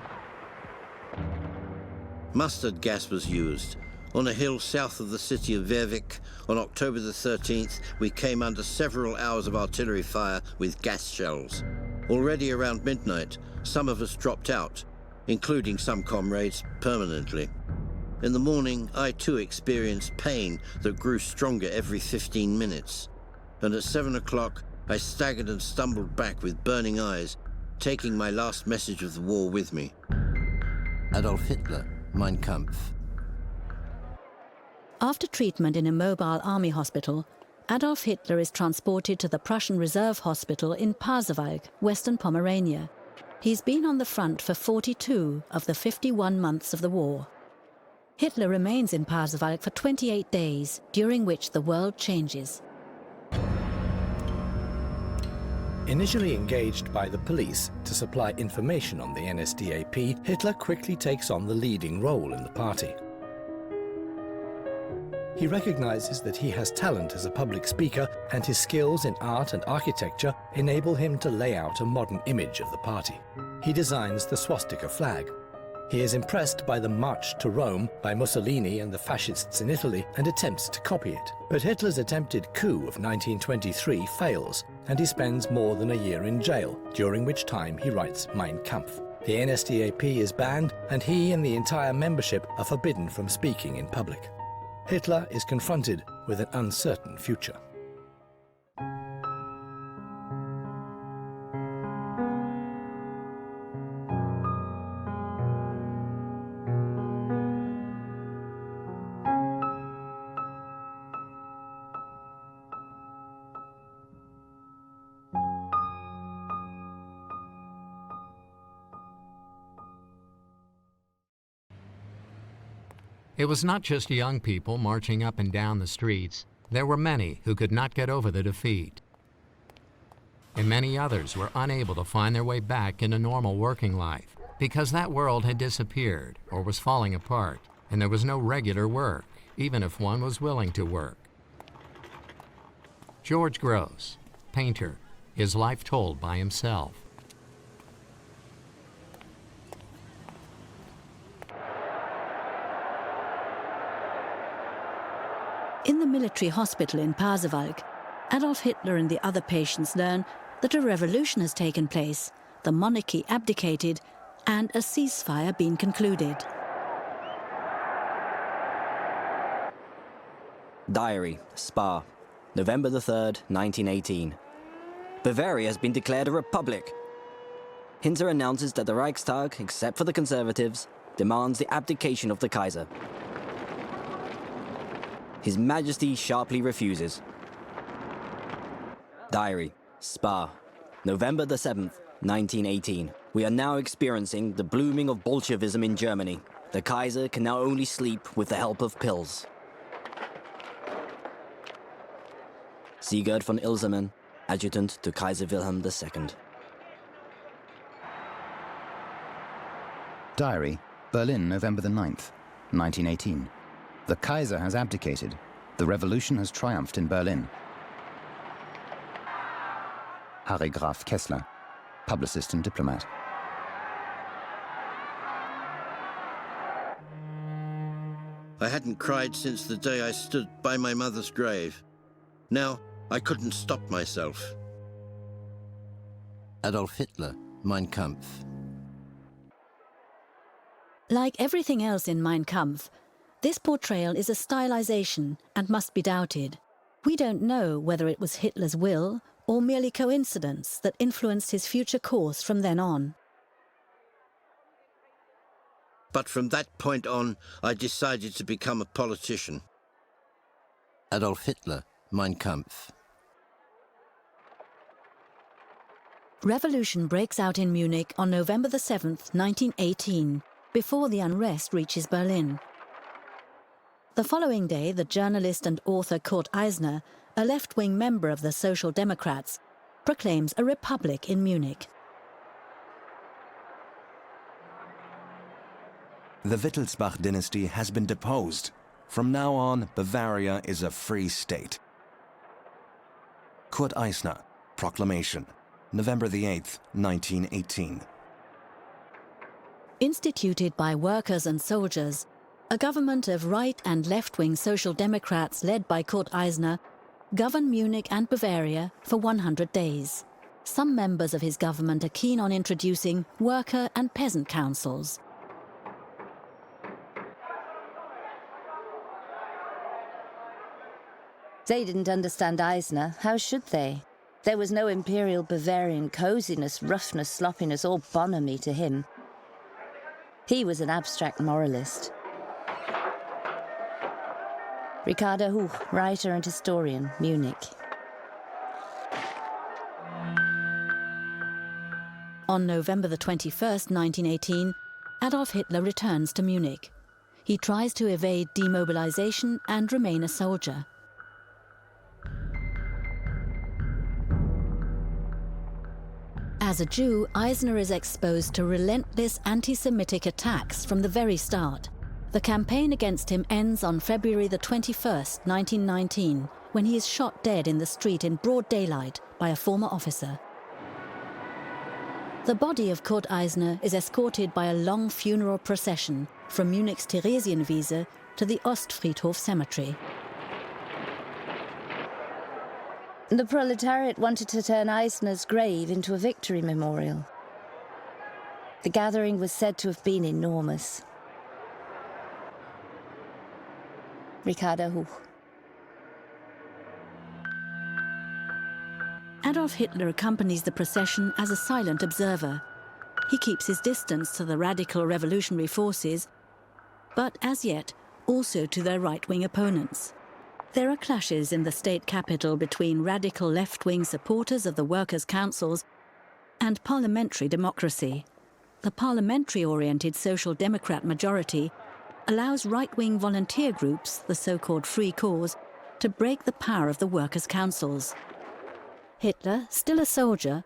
Mustard gas was used. On a hill south of the city of Vervik, on October the 13th, we came under several hours of artillery fire with gas shells. Already around midnight, some of us dropped out, including some comrades permanently. In the morning, I too experienced pain that grew stronger every 15 minutes. And at 7 o'clock, I staggered and stumbled back with burning eyes, taking my last message of the war with me. Adolf Hitler, Mein Kampf. After treatment in a mobile army hospital, Adolf Hitler is transported to the Prussian Reserve Hospital in Pasewalk, Western Pomerania. He's been on the front for 42 of the 51 months of the war. Hitler remains in Pasewalk for 28 days, during which the world changes. Initially engaged by the police to supply information on the NSDAP, Hitler quickly takes on the leading role in the party. He recognizes that he has talent as a public speaker, and his skills in art and architecture enable him to lay out a modern image of the party. He designs the swastika flag. He is impressed by the March to Rome by Mussolini and the fascists in Italy and attempts to copy it. But Hitler's attempted coup of 1923 fails, and he spends more than a year in jail, during which time he writes Mein Kampf. The NSDAP is banned, and he and the entire membership are forbidden from speaking in public. Hitler is confronted with an uncertain future. It was not just young people marching up and down the streets. There were many who could not get over the defeat. And many others were unable to find their way back into normal working life because that world had disappeared or was falling apart, and there was no regular work, even if one was willing to work. George Gross, painter, his life told by himself. In the military hospital in Pasewalk, Adolf Hitler and the other patients learn that a revolution has taken place, the monarchy abdicated, and a ceasefire been concluded. Diary, Spa, November the 3rd, 1918. Bavaria has been declared a republic. Hinter announces that the Reichstag, except for the conservatives, demands the abdication of the Kaiser. His Majesty sharply refuses. Diary, Spa, November the 7th, 1918. We are now experiencing the blooming of Bolshevism in Germany. The Kaiser can now only sleep with the help of pills. Sigurd von Ilsermann, adjutant to Kaiser Wilhelm II. Diary, Berlin, November the 9th, 1918. The Kaiser has abdicated. The revolution has triumphed in Berlin. Harry Graf Kessler, publicist and diplomat. I hadn't cried since the day I stood by my mother's grave. Now, I couldn't stop myself. Adolf Hitler, Mein Kampf. Like everything else in Mein Kampf, this portrayal is a stylization and must be doubted. We don't know whether it was Hitler's will or merely coincidence that influenced his future course from then on. But from that point on, I decided to become a politician. Adolf Hitler, Mein Kampf. Revolution breaks out in Munich on November the 7th, 1918, before the unrest reaches Berlin. The following day, the journalist and author Kurt Eisner, a left-wing member of the Social Democrats, proclaims a republic in Munich. The Wittelsbach dynasty has been deposed. From now on, Bavaria is a free state. Kurt Eisner, Proclamation, November the 8th, 1918. Instituted by workers and soldiers, a government of right and left-wing social democrats led by Kurt Eisner governed Munich and Bavaria for 100 days. Some members of his government are keen on introducing worker and peasant councils. They didn't understand Eisner. How should they? There was no imperial Bavarian coziness, roughness, sloppiness, or bonhomie to him. He was an abstract moralist. Ricardo Huch, writer and historian, Munich. On November the 21st, 1918, Adolf Hitler returns to Munich. He tries to evade demobilization and remain a soldier. As a Jew, Eisner is exposed to relentless anti-Semitic attacks from the very start. The campaign against him ends on February the 21st, 1919, when he is shot dead in the street in broad daylight by a former officer. The body of Kurt Eisner is escorted by a long funeral procession from Munich's Theresienwiese to the Ostfriedhof cemetery. The proletariat wanted to turn Eisner's grave into a victory memorial. The gathering was said to have been enormous. Ricardo Huch. Adolf Hitler accompanies the procession as a silent observer. He keeps his distance to the radical revolutionary forces, but as yet also to their right-wing opponents. There are clashes in the state capital between radical left-wing supporters of the workers' councils and parliamentary democracy. The parliamentary-oriented Social Democrat majority allows right-wing volunteer groups, the so-called Free Corps, to break the power of the workers' councils. Hitler, still a soldier,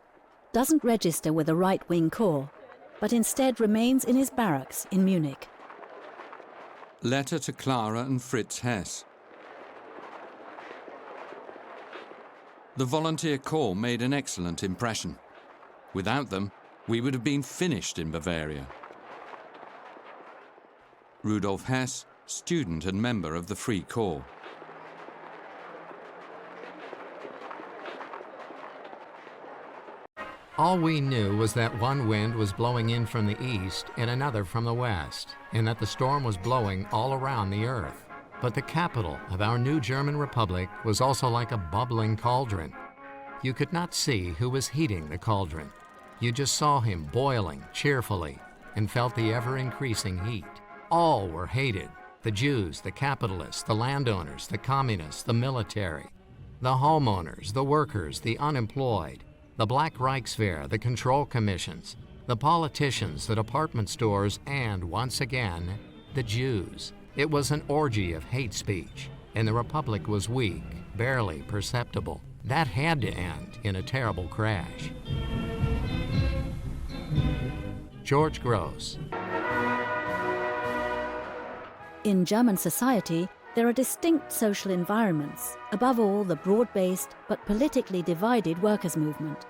doesn't register with a right-wing corps, but instead remains in his barracks in Munich. Letter to Clara and Fritz Hess. The volunteer corps made an excellent impression. Without them, we would have been finished in Bavaria. Rudolf Hess, student and member of the Free Corps. All we knew was that one wind was blowing in from the east and another from the west, and that the storm was blowing all around the earth. But the capital of our new German Republic was also like a bubbling cauldron. You could not see who was heating the cauldron. You just saw him boiling cheerfully and felt the ever-increasing heat. All were hated: the Jews, the capitalists, the landowners, the communists, the military, the homeowners, the workers, the unemployed, the Black Reichswehr, the control commissions, the politicians, the department stores, and, once again, the Jews. It was an orgy of hate speech, and the Republic was weak, barely perceptible. That had to end in a terrible crash. George Gross. In German society, there are distinct social environments, above all the broad-based but politically divided workers' movement.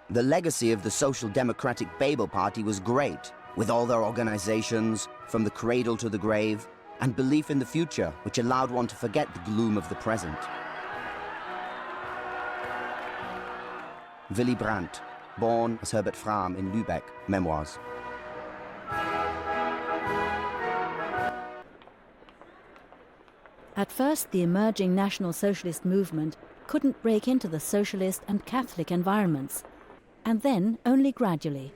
The legacy of the Social Democratic Babel Party was great, with all their organizations, from the cradle to the grave, and belief in the future, which allowed one to forget the gloom of the present. Willy Brandt, born as Herbert Frahm in Lübeck, Memoirs. At first, the emerging National Socialist movement couldn't break into the socialist and Catholic environments, and then only gradually.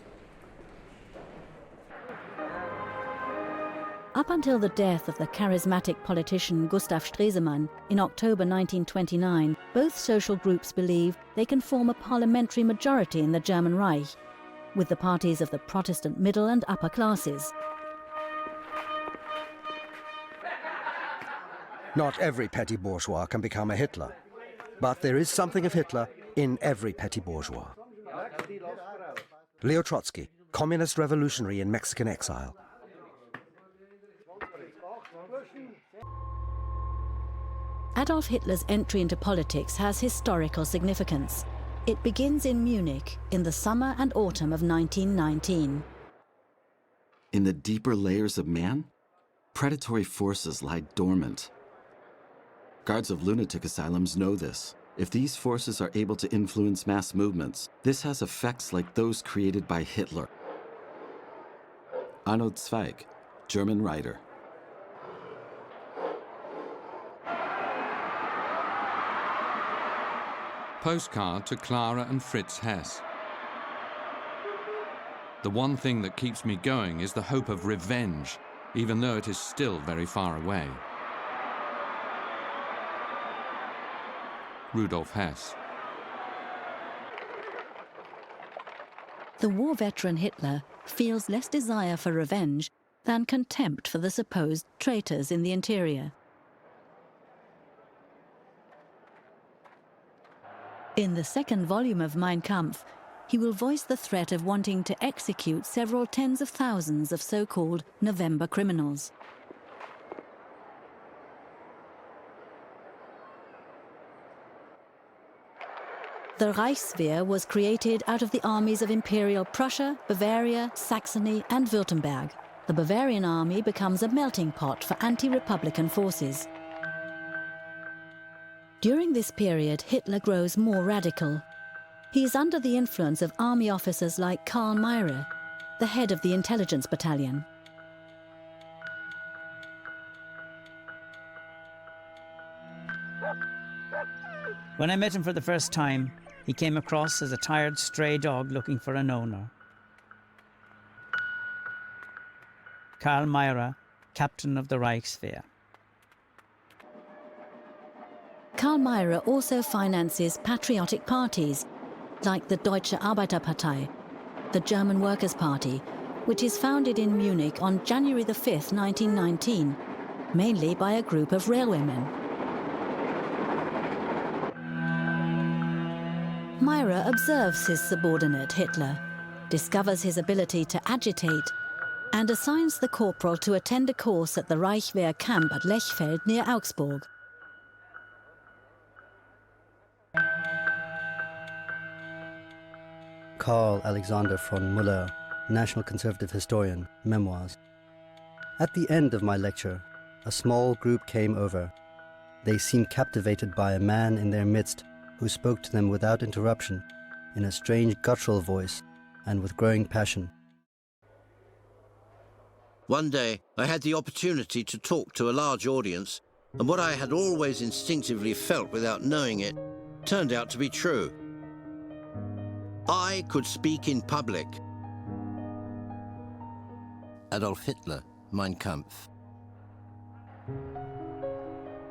Up until the death of the charismatic politician Gustav Stresemann in October 1929, both social groups believe they can form a parliamentary majority in the German Reich, with the parties of the Protestant middle and upper classes. Not every petty bourgeois can become a Hitler. But there is something of Hitler in every petty bourgeois. Leo Trotsky, communist revolutionary in Mexican exile. Adolf Hitler's entry into politics has historical significance. It begins in Munich in the summer and autumn of 1919. In the deeper layers of man, predatory forces lie dormant. Guards of lunatic asylums know this. If these forces are able to influence mass movements, this has effects like those created by Hitler. Arnold Zweig, German writer. Postcard to Clara and Fritz Hess. The one thing that keeps me going is the hope of revenge, even though it is still very far away. Rudolf Hess. The war veteran Hitler feels less desire for revenge than contempt for the supposed traitors in the interior. In the second volume of Mein Kampf, he will voice the threat of wanting to execute several tens of thousands of so-called November criminals. The Reichswehr was created out of the armies of Imperial Prussia, Bavaria, Saxony and Württemberg. The Bavarian army becomes a melting pot for anti-republican forces. During this period, Hitler grows more radical. He is under the influence of army officers like Karl Mayr, the head of the intelligence battalion. When I met him for the first time, he came across as a tired stray dog looking for an owner. Karl Mayr, captain of the Reichswehr. Karl Mayr also finances patriotic parties, like the Deutsche Arbeiterpartei, the German Workers' Party, which is founded in Munich on January the 5th, 1919, mainly by a group of railwaymen. Mayr observes his subordinate, Hitler, discovers his ability to agitate, and assigns the corporal to attend a course at the Reichswehr camp at Lechfeld near Augsburg. Karl Alexander von Müller, National Conservative Historian, Memoirs. At the end of my lecture, a small group came over. They seemed captivated by a man in their midst who spoke to them without interruption, in a strange guttural voice and with growing passion. One day, I had the opportunity to talk to a large audience, and what I had always instinctively felt without knowing it turned out to be true. I could speak in public. Adolf Hitler, Mein Kampf.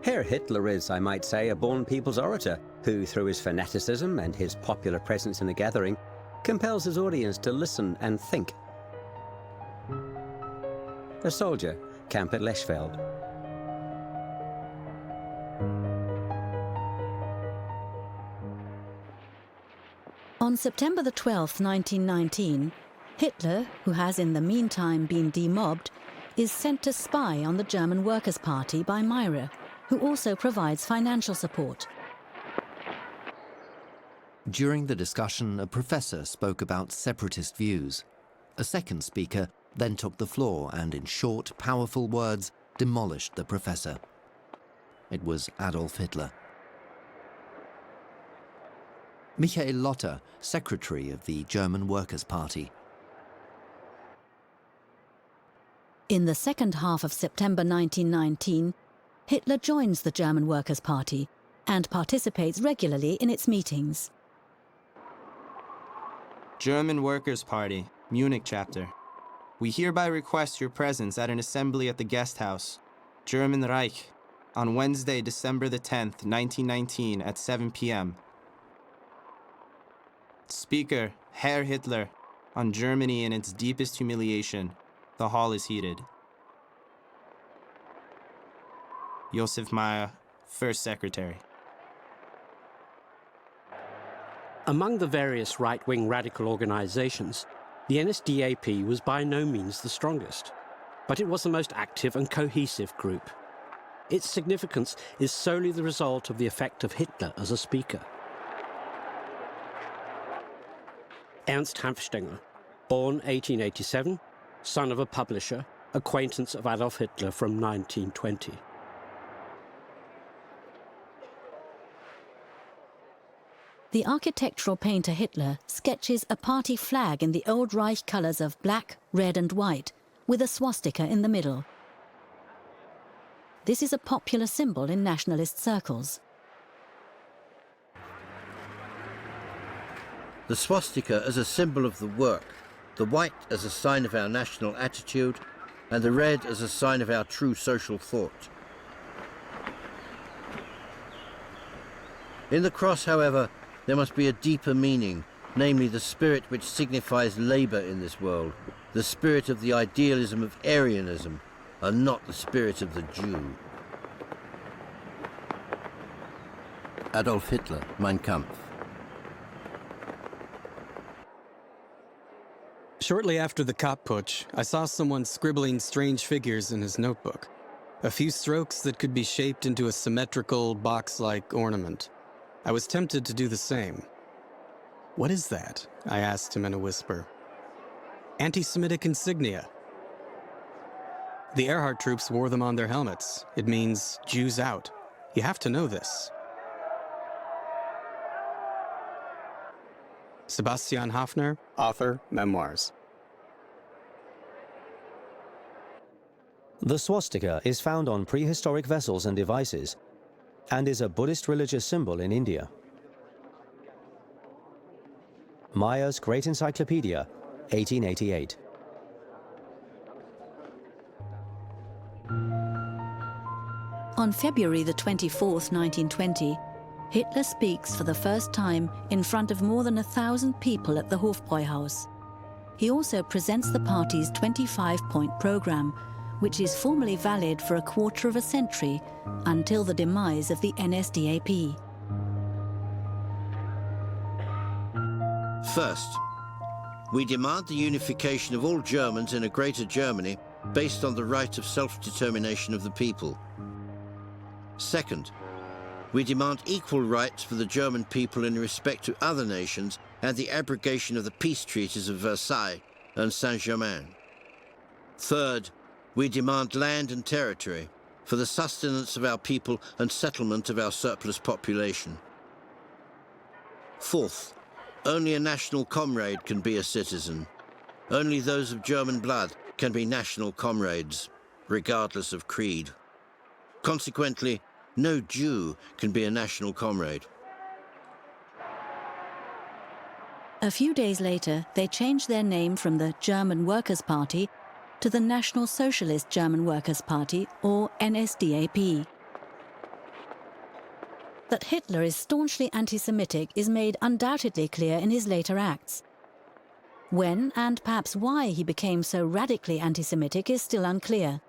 Herr Hitler is, I might say, a born people's orator who, through his fanaticism and his popular presence in the gathering, compels his audience to listen and think. A soldier, camp at Lechfeld. On September the 12th, 1919, Hitler, who has in the meantime been demobbed, is sent to spy on the German Workers' Party by Mayr, who also provides financial support. During the discussion, a professor spoke about separatist views. A second speaker then took the floor and, in short, powerful words, demolished the professor. It was Adolf Hitler. Michael Lotter, secretary of the German Workers' Party. In the second half of September 1919, Hitler joins the German Workers' Party and participates regularly in its meetings. German Workers' Party, Munich chapter. We hereby request your presence at an assembly at the guest house, German Reich, on Wednesday, December the 10th, 1919 at 7 p.m. Speaker, Herr Hitler, on Germany in its deepest humiliation. The hall is heated. Josef Mayr, First Secretary. Among the various right-wing radical organizations, the NSDAP was by no means the strongest, but it was the most active and cohesive group. Its significance is solely the result of the effect of Hitler as a speaker. Ernst Hanfstaengl, born 1887, son of a publisher, acquaintance of Adolf Hitler from 1920. The architectural painter Hitler sketches a party flag in the Old Reich colours of black, red and white, with a swastika in the middle. This is a popular symbol in nationalist circles. The swastika as a symbol of the work, the white as a sign of our national attitude, and the red as a sign of our true social thought. In the cross, however, there must be a deeper meaning, namely the spirit which signifies labour in this world, the spirit of the idealism of Aryanism, and not the spirit of the Jew. Adolf Hitler, Mein Kampf. Shortly after the Kampf Putsch, I saw someone scribbling strange figures in his notebook. A few strokes that could be shaped into a symmetrical, box-like ornament. I was tempted to do the same. "What is that?" I asked him in a whisper. "Anti-Semitic insignia." The Erhard troops wore them on their helmets. It means Jews out. You have to know this. Sebastian Hafner, author, memoirs. The swastika is found on prehistoric vessels and devices and is a Buddhist religious symbol in India. Meyer's Great Encyclopedia, 1888. On February the 24th, 1920, Hitler speaks for the first time in front of more than 1,000 people at the Hofbräuhaus. He also presents the party's 25-point program, which is formally valid for a quarter of a century until the demise of the NSDAP. First, we demand the unification of all Germans in a greater Germany based on the right of self-determination of the people. Second, we demand equal rights for the German people in respect to other nations and the abrogation of the peace treaties of Versailles and Saint-Germain. Third, we demand land and territory for the sustenance of our people and settlement of our surplus population. Fourth, only a national comrade can be a citizen. Only those of German blood can be national comrades, regardless of creed. Consequently, no Jew can be a national comrade. A few days later, they changed their name from the German Workers' Party to the National Socialist German Workers' Party, or NSDAP. That Hitler is staunchly anti-Semitic is made undoubtedly clear in his later acts. When and perhaps why he became so radically anti-Semitic is still unclear.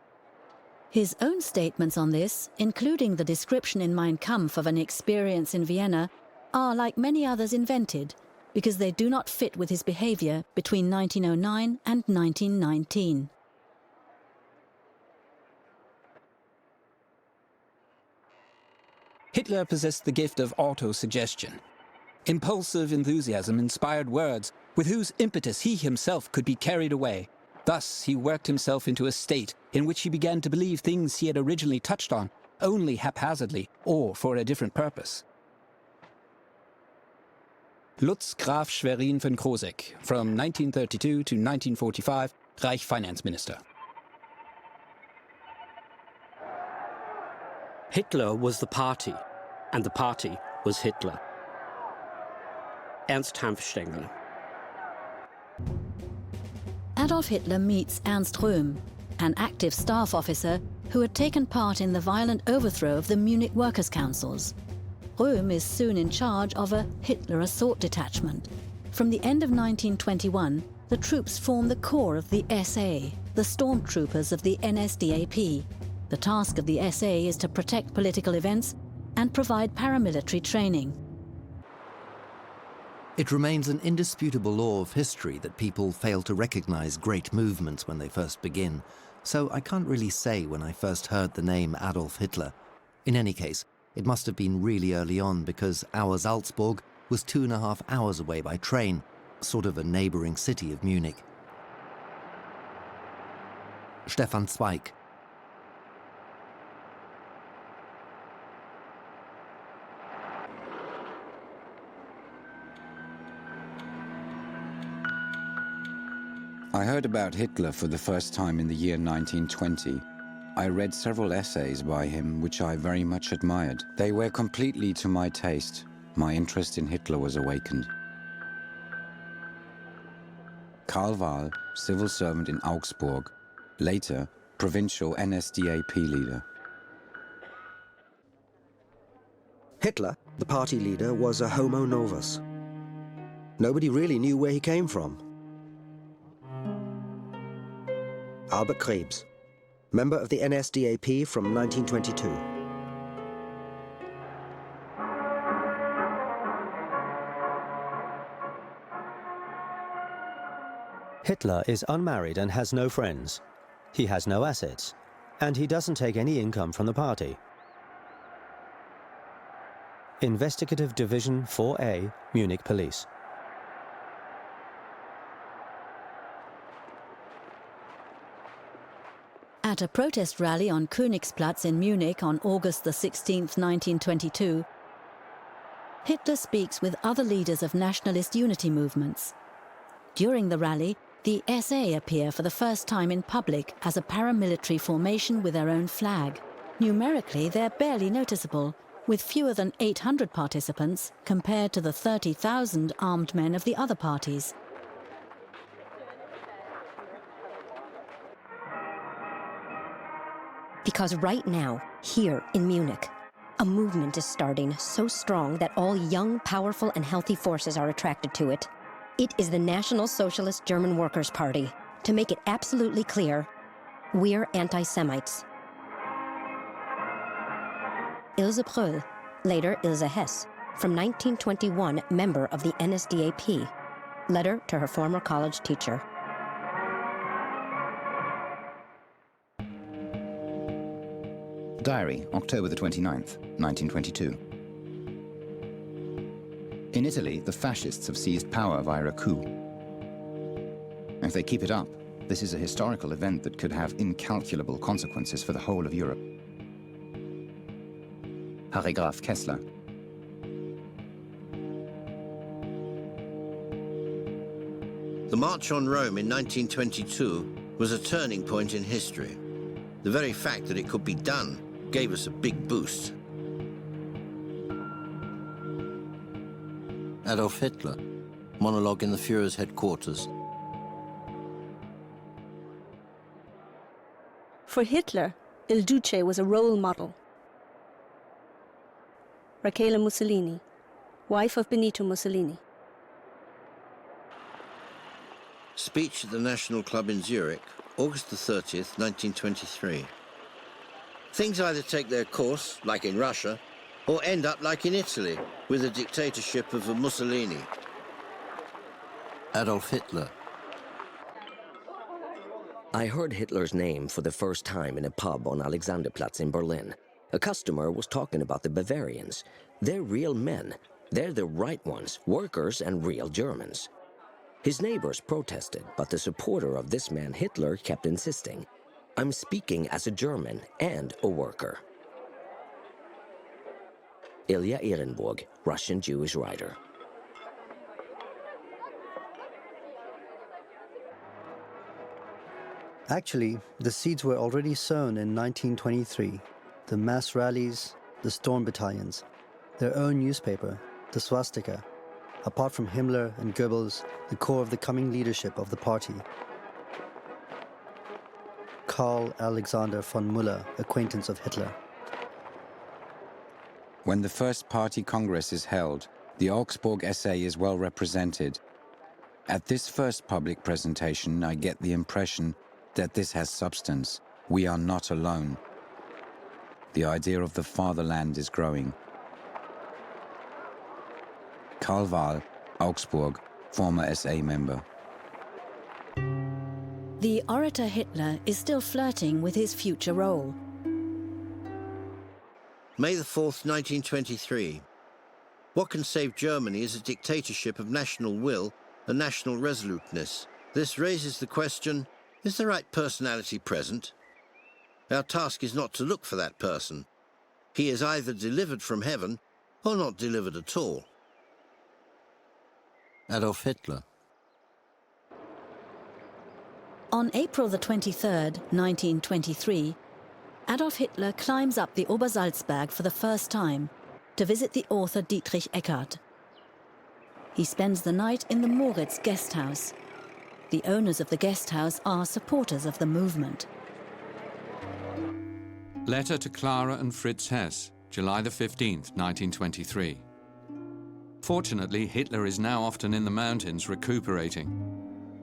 His own statements on this, including the description in Mein Kampf of an experience in Vienna, are, like many others, invented because they do not fit with his behavior between 1909 and 1919. Hitler possessed the gift of auto-suggestion. Impulsive enthusiasm inspired words with whose impetus he himself could be carried away. Thus, he worked himself into a state in which he began to believe things he had originally touched on only haphazardly or for a different purpose. Lutz Graf Schwerin von Krosigk, from 1932 to 1945, Reich Finance Minister. Hitler was the party, and the party was Hitler. Ernst Hanfstaengl. Adolf Hitler meets Ernst Röhm, an active staff officer who had taken part in the violent overthrow of the Munich Workers' Councils. Röhm is soon in charge of a Hitler Assault Detachment. From the end of 1921, the troops form the core of the SA, the stormtroopers of the NSDAP. The task of the SA is to protect political events and provide paramilitary training. It remains an indisputable law of history that people fail to recognize great movements when they first begin, so I can't really say when I first heard the name Adolf Hitler. In any case, it must have been really early on because our Salzburg was 2.5 hours away by train, sort of a neighboring city of Munich. Stefan Zweig. I heard about Hitler for the first time in the year 1920. I read several essays by him, which I very much admired. They were completely to my taste. My interest in Hitler was awakened. Karl Wahl, civil servant in Augsburg, later provincial NSDAP leader. Hitler, the party leader, was a homo novus. Nobody really knew where he came from. Albert Krebs, member of the NSDAP from 1922. Hitler is unmarried and has no friends. He has no assets, and he doesn't take any income from the party. Investigative Division 4A, Munich Police. At a protest rally on Königsplatz in Munich on August the 16th, 1922, Hitler speaks with other leaders of nationalist unity movements. During the rally, the SA appear for the first time in public as a paramilitary formation with their own flag. Numerically, they're barely noticeable, with fewer than 800 participants compared to the 30,000 armed men of the other parties. Because right now, here in Munich, a movement is starting so strong that all young, powerful, and healthy forces are attracted to it. It is the National Socialist German Workers' Party. To make it absolutely clear, we're anti-Semites. Ilse Pröll, later Ilse Hess, from 1921 member of the NSDAP. Letter to her former college teacher. Diary, October the 29th, 1922. In Italy, the fascists have seized power via a coup. If they keep it up, this is a historical event that could have incalculable consequences for the whole of Europe. Harry Graf Kessler. The March on Rome in 1922 was a turning point in history. The very fact that it could be done gave us a big boost. Adolf Hitler, monologue in the Führer's headquarters. For Hitler, Il Duce was a role model. Rachele Mussolini, wife of Benito Mussolini. Speech at the National Club in Zurich, August the 30th, 1923. Things either take their course, like in Russia, or end up like in Italy, with the dictatorship of a Mussolini. Adolf Hitler. I heard Hitler's name for the first time in a pub on Alexanderplatz in Berlin. A customer was talking about the Bavarians. They're real men. They're the right ones, workers and real Germans. His neighbors protested, but the supporter of this man Hitler kept insisting, "I'm speaking as a German and a worker." Ilya Ehrenburg, Russian Jewish writer. Actually, the seeds were already sown in 1923. The mass rallies, the storm battalions, their own newspaper, the swastika. Apart from Himmler and Goebbels, the core of the coming leadership of the party. Karl Alexander von Müller, acquaintance of Hitler. When the first party congress is held, the Augsburg SA is well represented. At this first public presentation, I get the impression that this has substance. We are not alone. The idea of the fatherland is growing. Karl Wahl, Augsburg, former SA member. The orator Hitler is still flirting with his future role. May the 4th, 1923. What can save Germany is a dictatorship of national will and national resoluteness. This raises the question, is the right personality present? Our task is not to look for that person. He is either delivered from heaven or not delivered at all. Adolf Hitler. On April the 23rd, 1923, Adolf Hitler climbs up the Obersalzberg for the first time to visit the author Dietrich Eckart. He spends the night in the Moritz guest house. The owners of the guest house are supporters of the movement. Letter to Clara and Fritz Hess, July the 15th, 1923. Fortunately, Hitler is now often in the mountains recuperating.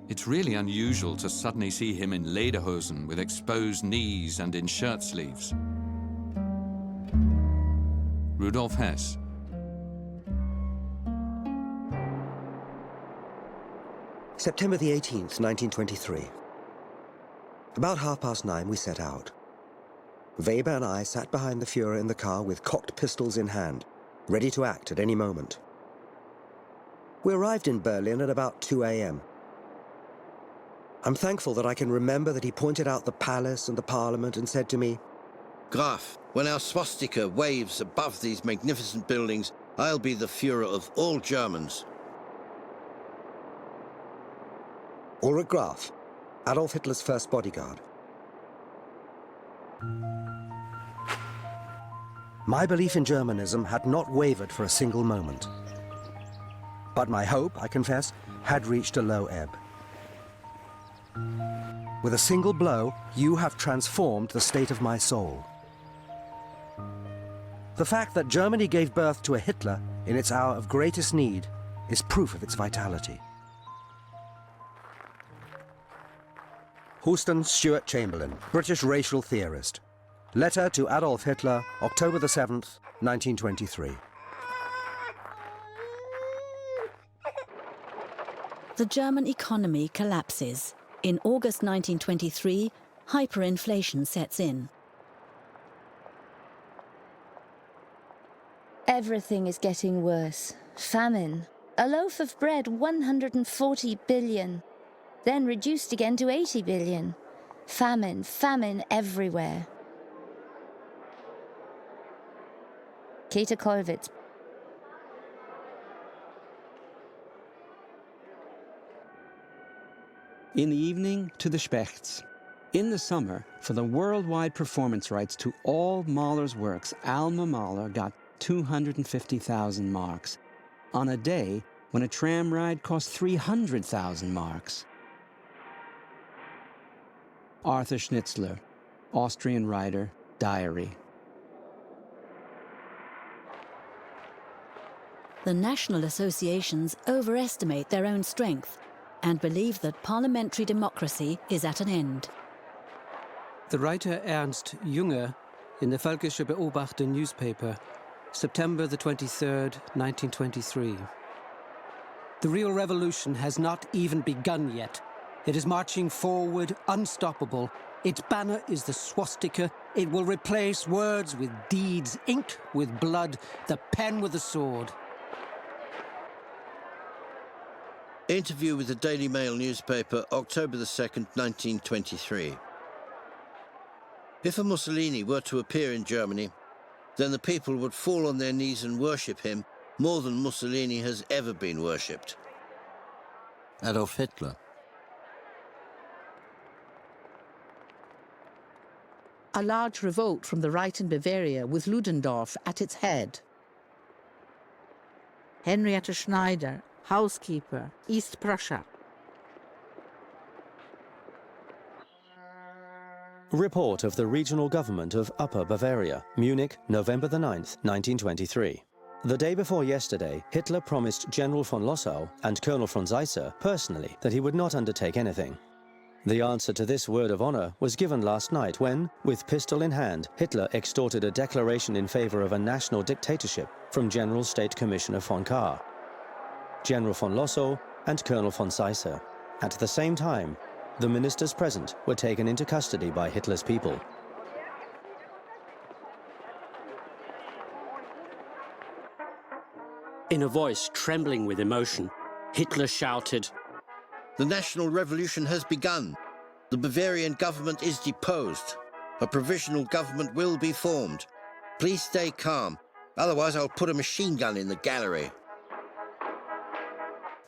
It's really unusual to suddenly see him in lederhosen with exposed knees and in shirt sleeves. Rudolf Hess. September the 18th, 1923. About 9:30 we set out. Weber and I sat behind the Führer in the car with cocked pistols in hand, ready to act at any moment. We arrived in Berlin at about 2 a.m. I'm thankful that I can remember that he pointed out the palace and the parliament and said to me, Graf, when our swastika waves above these magnificent buildings, I'll be the Führer of all Germans. Ulrich Graf, Adolf Hitler's first bodyguard. My belief in Germanism had not wavered for a single moment. But my hope, I confess, had reached a low ebb. With a single blow, you have transformed the state of my soul. The fact that Germany gave birth to a Hitler in its hour of greatest need is proof of its vitality. Houston Stuart Chamberlain, British racial theorist. Letter to Adolf Hitler, October the 7th, 1923. The German economy collapses. In August 1923, hyperinflation sets in. Everything is getting worse. Famine. A loaf of bread, 140 billion. Then reduced again to 80 billion. Famine, famine everywhere. Käthe Kollwitz. In the evening, to the Spechts. In the summer, for the worldwide performance rights to all Mahler's works, Alma Mahler got 250,000 marks, on a day when a tram ride cost 300,000 marks. Arthur Schnitzler, Austrian writer, diary. The national associations overestimate their own strength and believe that parliamentary democracy is at an end. The writer Ernst Jünger in the Völkische Beobachter newspaper, September the 23rd, 1923. The real revolution has not even begun yet. It is marching forward, unstoppable. Its banner is the swastika. It will replace words with deeds, ink with blood, the pen with the sword. Interview with the Daily Mail newspaper, October the 2nd, 1923. If a Mussolini were to appear in Germany, then the people would fall on their knees and worship him more than Mussolini has ever been worshipped. Adolf Hitler. A large revolt from the right in Bavaria with Ludendorff at its head. Henriette Schneider, housekeeper, East Prussia. Report of the regional government of Upper Bavaria, Munich, November the 9th, 1923. The day before yesterday, Hitler promised General von Lossow and Colonel von Seisser personally that he would not undertake anything. The answer to this word of honor was given last night when, with pistol in hand, Hitler extorted a declaration in favor of a national dictatorship from General State Commissioner von Kahr. General von Lossow, and Colonel von Seisser. At the same time, the ministers present were taken into custody by Hitler's people. In a voice trembling with emotion, Hitler shouted, "The national revolution has begun. The Bavarian government is deposed. A provisional government will be formed. Please stay calm, otherwise I'll put a machine gun in the gallery."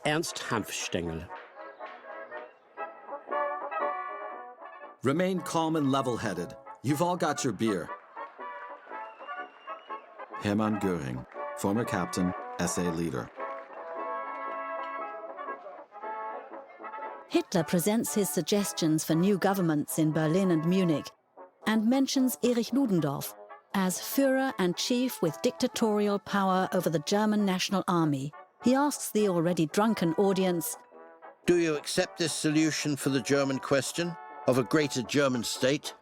Ernst Hanfstengel. Remain calm and level-headed. You've all got your beer. Hermann Göring, former captain, SA leader. Hitler presents his suggestions for new governments in Berlin and Munich and mentions Erich Ludendorff as Führer and chief with dictatorial power over the German National Army. He asks the already drunken audience, "Do you accept this solution for the German question of a greater German state?"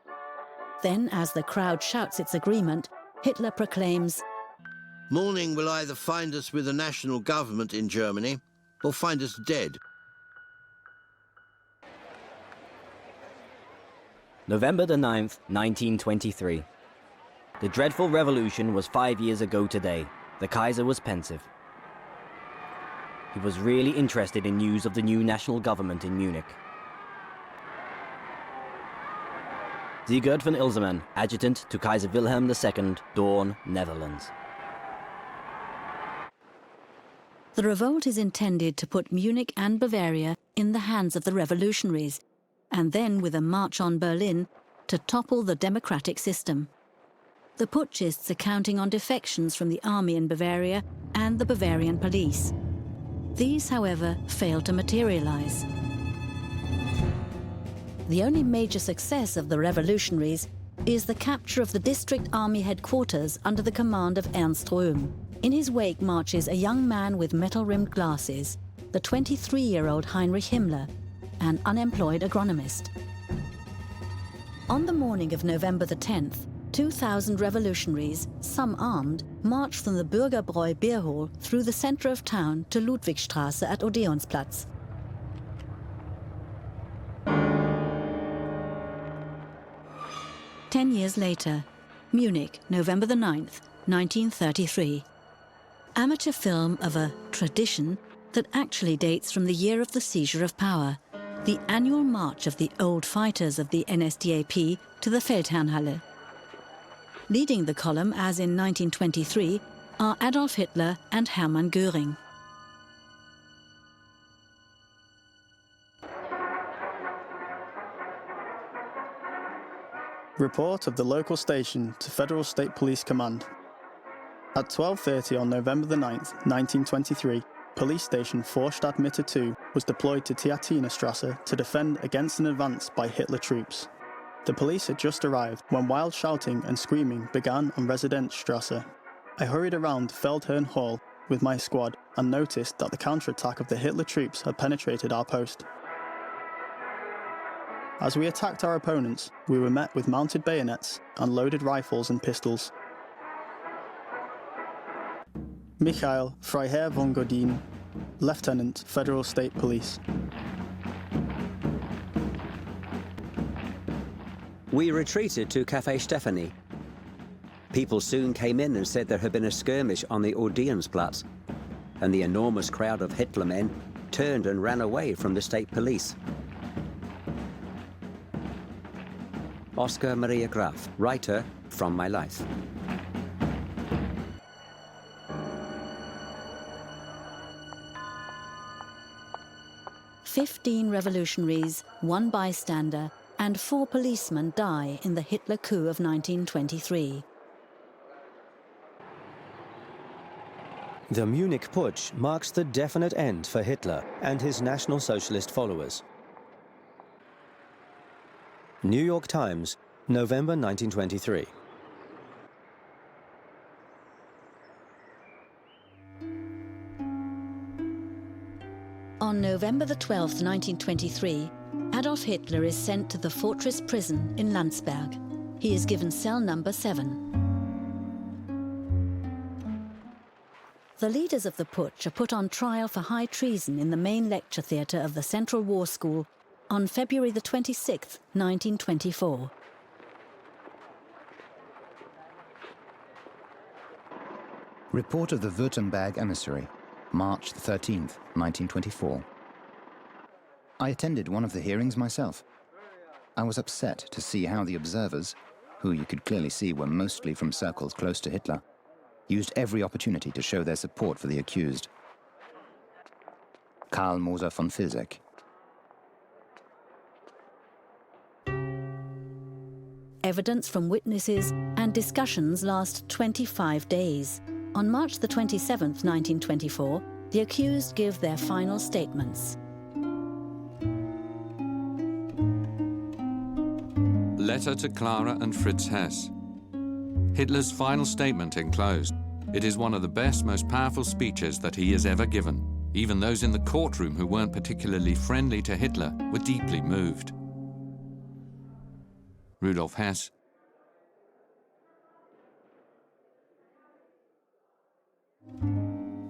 Then, as the crowd shouts its agreement, Hitler proclaims, "Morning will either find us with a national government in Germany or find us dead." November the 9th, 1923. The dreadful revolution was 5 years ago today. The Kaiser was pensive. He was really interested in news of the new national government in Munich. Sigurd von Ilsemann, adjutant to Kaiser Wilhelm II, Doorn, Netherlands. the revolt is intended to put Munich and Bavaria in the hands of the revolutionaries, and then, with a march on Berlin, to topple the democratic system. The putschists are counting on defections from the army in Bavaria and the Bavarian police. These, however, fail to materialize. The only major success of the revolutionaries is the capture of the district army headquarters under the command of Ernst Röhm. In his wake marches a young man with metal-rimmed glasses, the 23-year-old Heinrich Himmler, an unemployed agronomist. On the morning of November the 10th, 2,000 revolutionaries, some armed, marched from the Bürgerbräu beer hall through the center of town to Ludwigstraße at Odeonsplatz. Ten years later, Munich, November the 9th, 1933. Amateur film of a tradition that actually dates from the year of the seizure of power, the annual march of the old fighters of the NSDAP to the Feldherrnhalle. Leading the column, as in 1923, are Adolf Hitler and Hermann Göring. Report of the local station to Federal State Police Command. At 12:30 on November the 9th, 1923, Police Station Vorstadtmitte 2 was deployed to Theatinerstrasse to defend against an advance by Hitler troops. The police had just arrived when wild shouting and screaming began on Residenzstrasse. I hurried around Feldherrn Hall with my squad and noticed that the counterattack of the Hitler troops had penetrated our post. As we attacked our opponents, we were met with mounted bayonets and loaded rifles and pistols. Michael Freiherr von Godin, Lieutenant, Federal State Police. We retreated to Café Stephanie. People soon came in and said there had been a skirmish on the Odeonsplatz, and the enormous crowd of Hitler men turned and ran away from the state police. Oskar Maria Graf, writer from my life. "15 revolutionaries, 1 bystander, and 4 policemen die in the Hitler coup of 1923. The Munich Putsch marks the definite end for Hitler and his National Socialist followers. New York Times, November 1923. On November the 12th, 1923, Adolf Hitler is sent to the fortress prison in Landsberg. He is given cell number 7. The leaders of the putsch are put on trial for high treason in the main lecture theatre of the Central War School on February the 26th, 1924. Report of the Württemberg emissary, March 13th, 1924. I attended one of the hearings myself. I was upset to see how the observers, who you could clearly see were mostly from circles close to Hitler, used every opportunity to show their support for the accused. Karl Moser von Filzek. Evidence from witnesses and discussions last 25 days. On March the 27th, 1924, the accused give their final statements. Letter to Clara and Fritz Hess. Hitler's final statement enclosed. It is one of the best, most powerful speeches that he has ever given. Even those in the courtroom who weren't particularly friendly to Hitler were deeply moved. Rudolf Hess.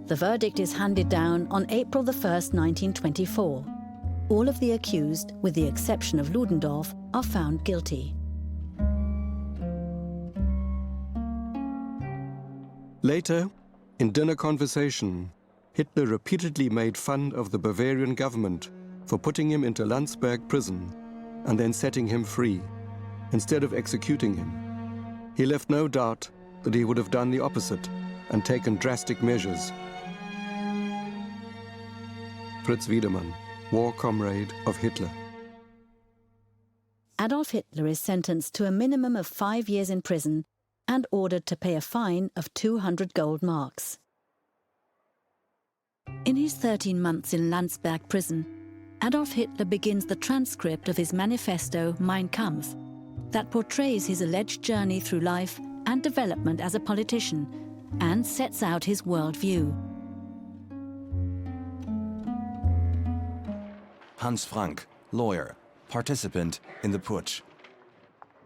The verdict is handed down on April the 1st, 1924. All of the accused, with the exception of Ludendorff, are found guilty. Later, in dinner conversation, Hitler repeatedly made fun of the Bavarian government for putting him into Lansburg prison and then setting him free, instead of executing him. He left no doubt that he would have done the opposite and taken drastic measures. Fritz Wiedemann, war comrade of Hitler. Adolf Hitler is sentenced to a minimum of 5 years in prison and ordered to pay a fine of 200 gold marks. In his 13 months in Landsberg prison, Adolf Hitler begins the transcript of his manifesto Mein Kampf that portrays his alleged journey through life and development as a politician and sets out his worldview. Hans Frank, lawyer, participant in the Putsch.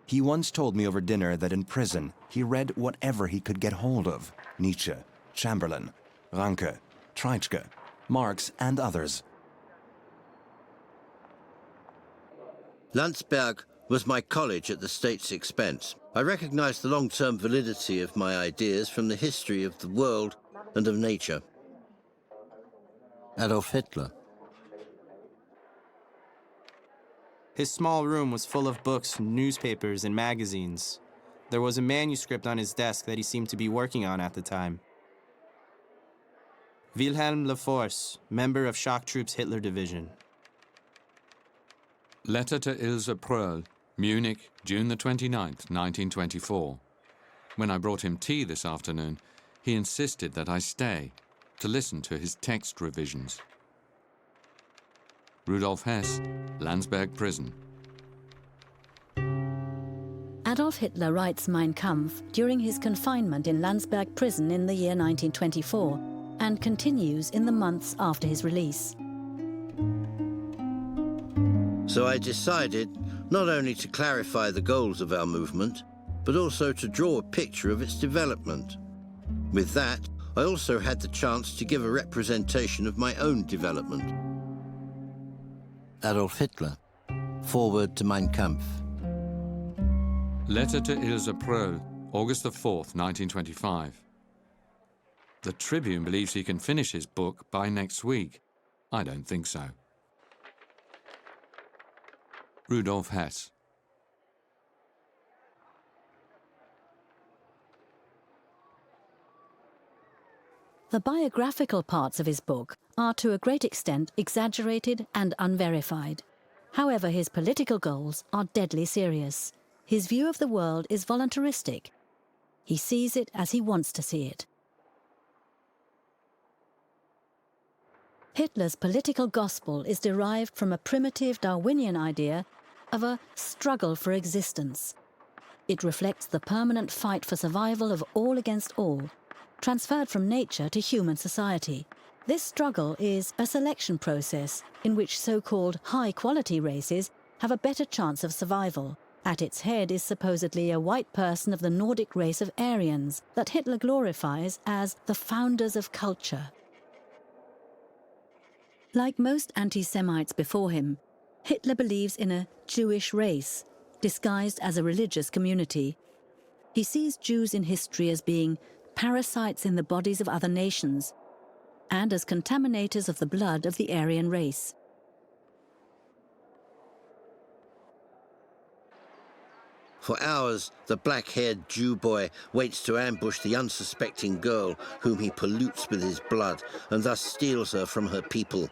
He once told me over dinner that in prison he read whatever he could get hold of: Nietzsche, Chamberlain, Ranke, Treitschke, Marx and others. Landsberg was my college at the state's expense. I recognized the long-term validity of my ideas from the history of the world and of nature. Adolf Hitler. His small room was full of books, newspapers, and magazines. There was a manuscript on his desk that he seemed to be working on at the time. Wilhelm Laforce, member of shock troops Hitler Division. Letter to Ilse Pröll, Munich, June the 29th, 1924. When I brought him tea this afternoon, he insisted that I stay to listen to his text revisions. Rudolf Hess, Landsberg Prison. Adolf Hitler writes Mein Kampf during his confinement in Landsberg prison in the year 1924 and continues in the months after his release. So I decided not only to clarify the goals of our movement, but also to draw a picture of its development. With that, I also had the chance to give a representation of my own development. Adolf Hitler, forward to Mein Kampf. Letter to Ilse Pröll, August the 4th, 1925. The Tribune believes he can finish his book by next week. I don't think so. Rudolf Hess. The biographical parts of his book are to a great extent exaggerated and unverified. However, his political goals are deadly serious. His view of the world is voluntaristic. He sees it as he wants to see it. Hitler's political gospel is derived from a primitive Darwinian idea of a struggle for existence. It reflects the permanent fight for survival of all against all, transferred from nature to human society. This struggle is a selection process in which so-called high-quality races have a better chance of survival, At its head is supposedly a white person of the Nordic race of Aryans that Hitler glorifies as the founders of culture. Like most anti-Semites before him, Hitler believes in a Jewish race, disguised as a religious community. He sees Jews in history as being parasites in the bodies of other nations and as contaminators of the blood of the Aryan race. For hours, the black-haired Jew boy waits to ambush the unsuspecting girl whom he pollutes with his blood and thus steals her from her people.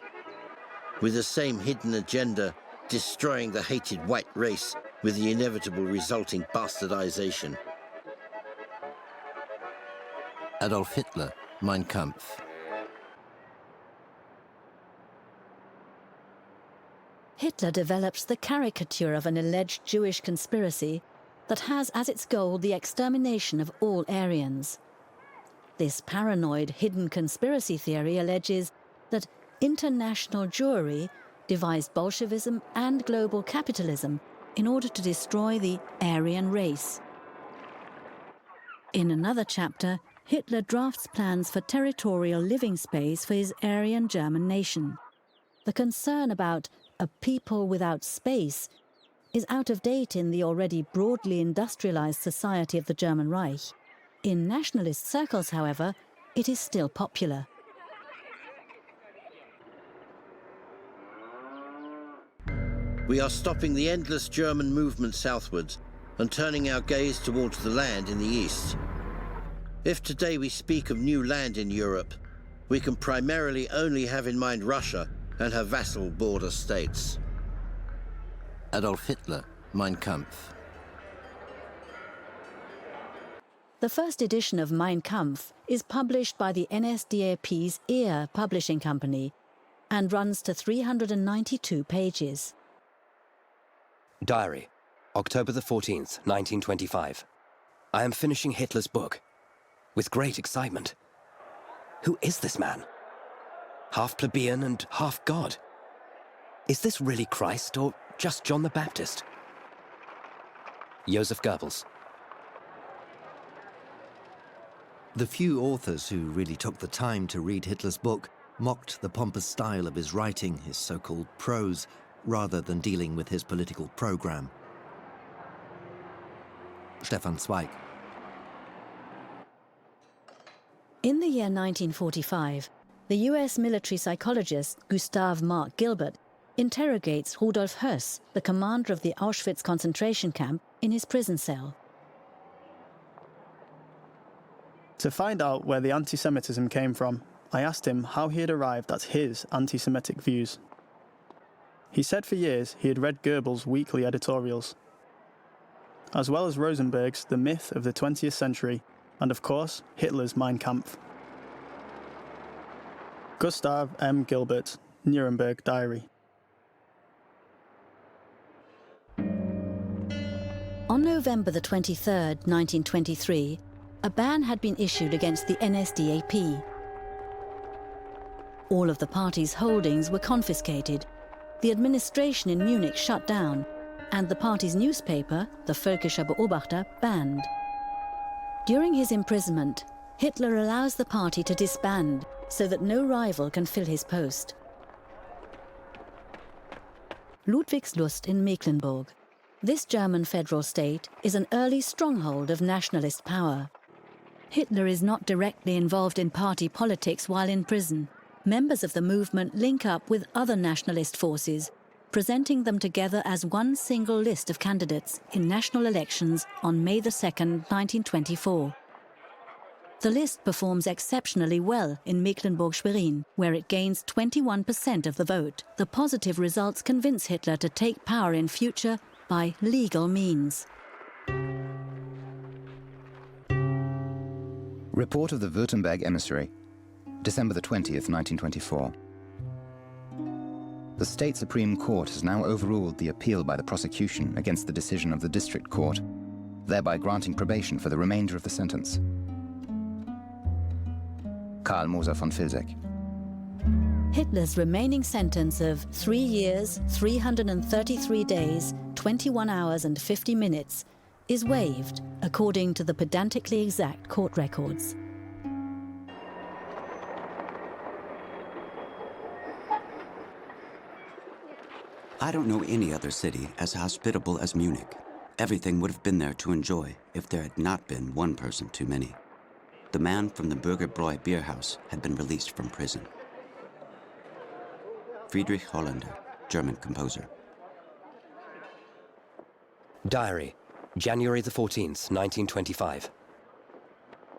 With the same hidden agenda, destroying the hated white race with the inevitable resulting bastardization. Adolf Hitler, Mein Kampf. Hitler develops the caricature of an alleged Jewish conspiracy that has as its goal the extermination of all Aryans. This paranoid hidden conspiracy theory alleges that international Jewry devised Bolshevism and global capitalism in order to destroy the Aryan race. In another chapter, Hitler drafts plans for territorial living space for his Aryan German nation. The concern about a people without space is out of date in the already broadly industrialized society of the German Reich. In nationalist circles, however, it is still popular. We are stopping the endless German movement southwards and turning our gaze towards the land in the east. If today we speak of new land in Europe, we can primarily only have in mind Russia and her vassal border states. Adolf Hitler, Mein Kampf. The first edition of Mein Kampf is published by the NSDAP's EAR publishing company and runs to 392 pages. Diary, October the 14th, 1925. I am finishing Hitler's book. With great excitement. Who is this man? Half plebeian and half god. Is this really Christ or just John the Baptist? Joseph Goebbels. The few authors who really took the time to read Hitler's book mocked the pompous style of his writing, his so-called prose, rather than dealing with his political program. Stefan Zweig. In the year 1945, the US military psychologist Gustav Mark Gilbert interrogates Rudolf Höss, the commander of the Auschwitz concentration camp, in his prison cell. To find out where the anti-Semitism came from, I asked him how he had arrived at his anti-Semitic views. He said for years he had read Goebbels' weekly editorials, as well as Rosenberg's The Myth of the 20th Century, and of course, Hitler's Mein Kampf. Gustav M. Gilbert, Nuremberg Diary. On November the 23rd, 1923, a ban had been issued against the NSDAP. All of the party's holdings were confiscated, the administration in Munich shut down, and the party's newspaper, the Völkischer Beobachter, banned. During his imprisonment, Hitler allows the party to disband so that no rival can fill his post. Ludwigslust in Mecklenburg. This German federal state is an early stronghold of nationalist power. Hitler is not directly involved in party politics while in prison. Members of the movement link up with other nationalist forces, presenting them together as one single list of candidates in national elections on May 2nd, 1924. The list performs exceptionally well in Mecklenburg-Schwerin, where it gains 21% of the vote. The positive results convince Hitler to take power in future by legal means. Report of the Württemberg Emissary, December the 20th, 1924. The State Supreme Court has now overruled the appeal by the prosecution against the decision of the District Court, thereby granting probation for the remainder of the sentence. Karl Moser von Vilseck. Hitler's remaining sentence of 3 years, 333 days, 21 hours and 50 minutes, is waived according to the pedantically exact court records. I don't know any other city as hospitable as Munich. Everything would have been there to enjoy if there had not been one person too many. The man from the Bürgerbräu beer house had been released from prison. Friedrich Hollander, German composer. Diary, January the 14th, 1925.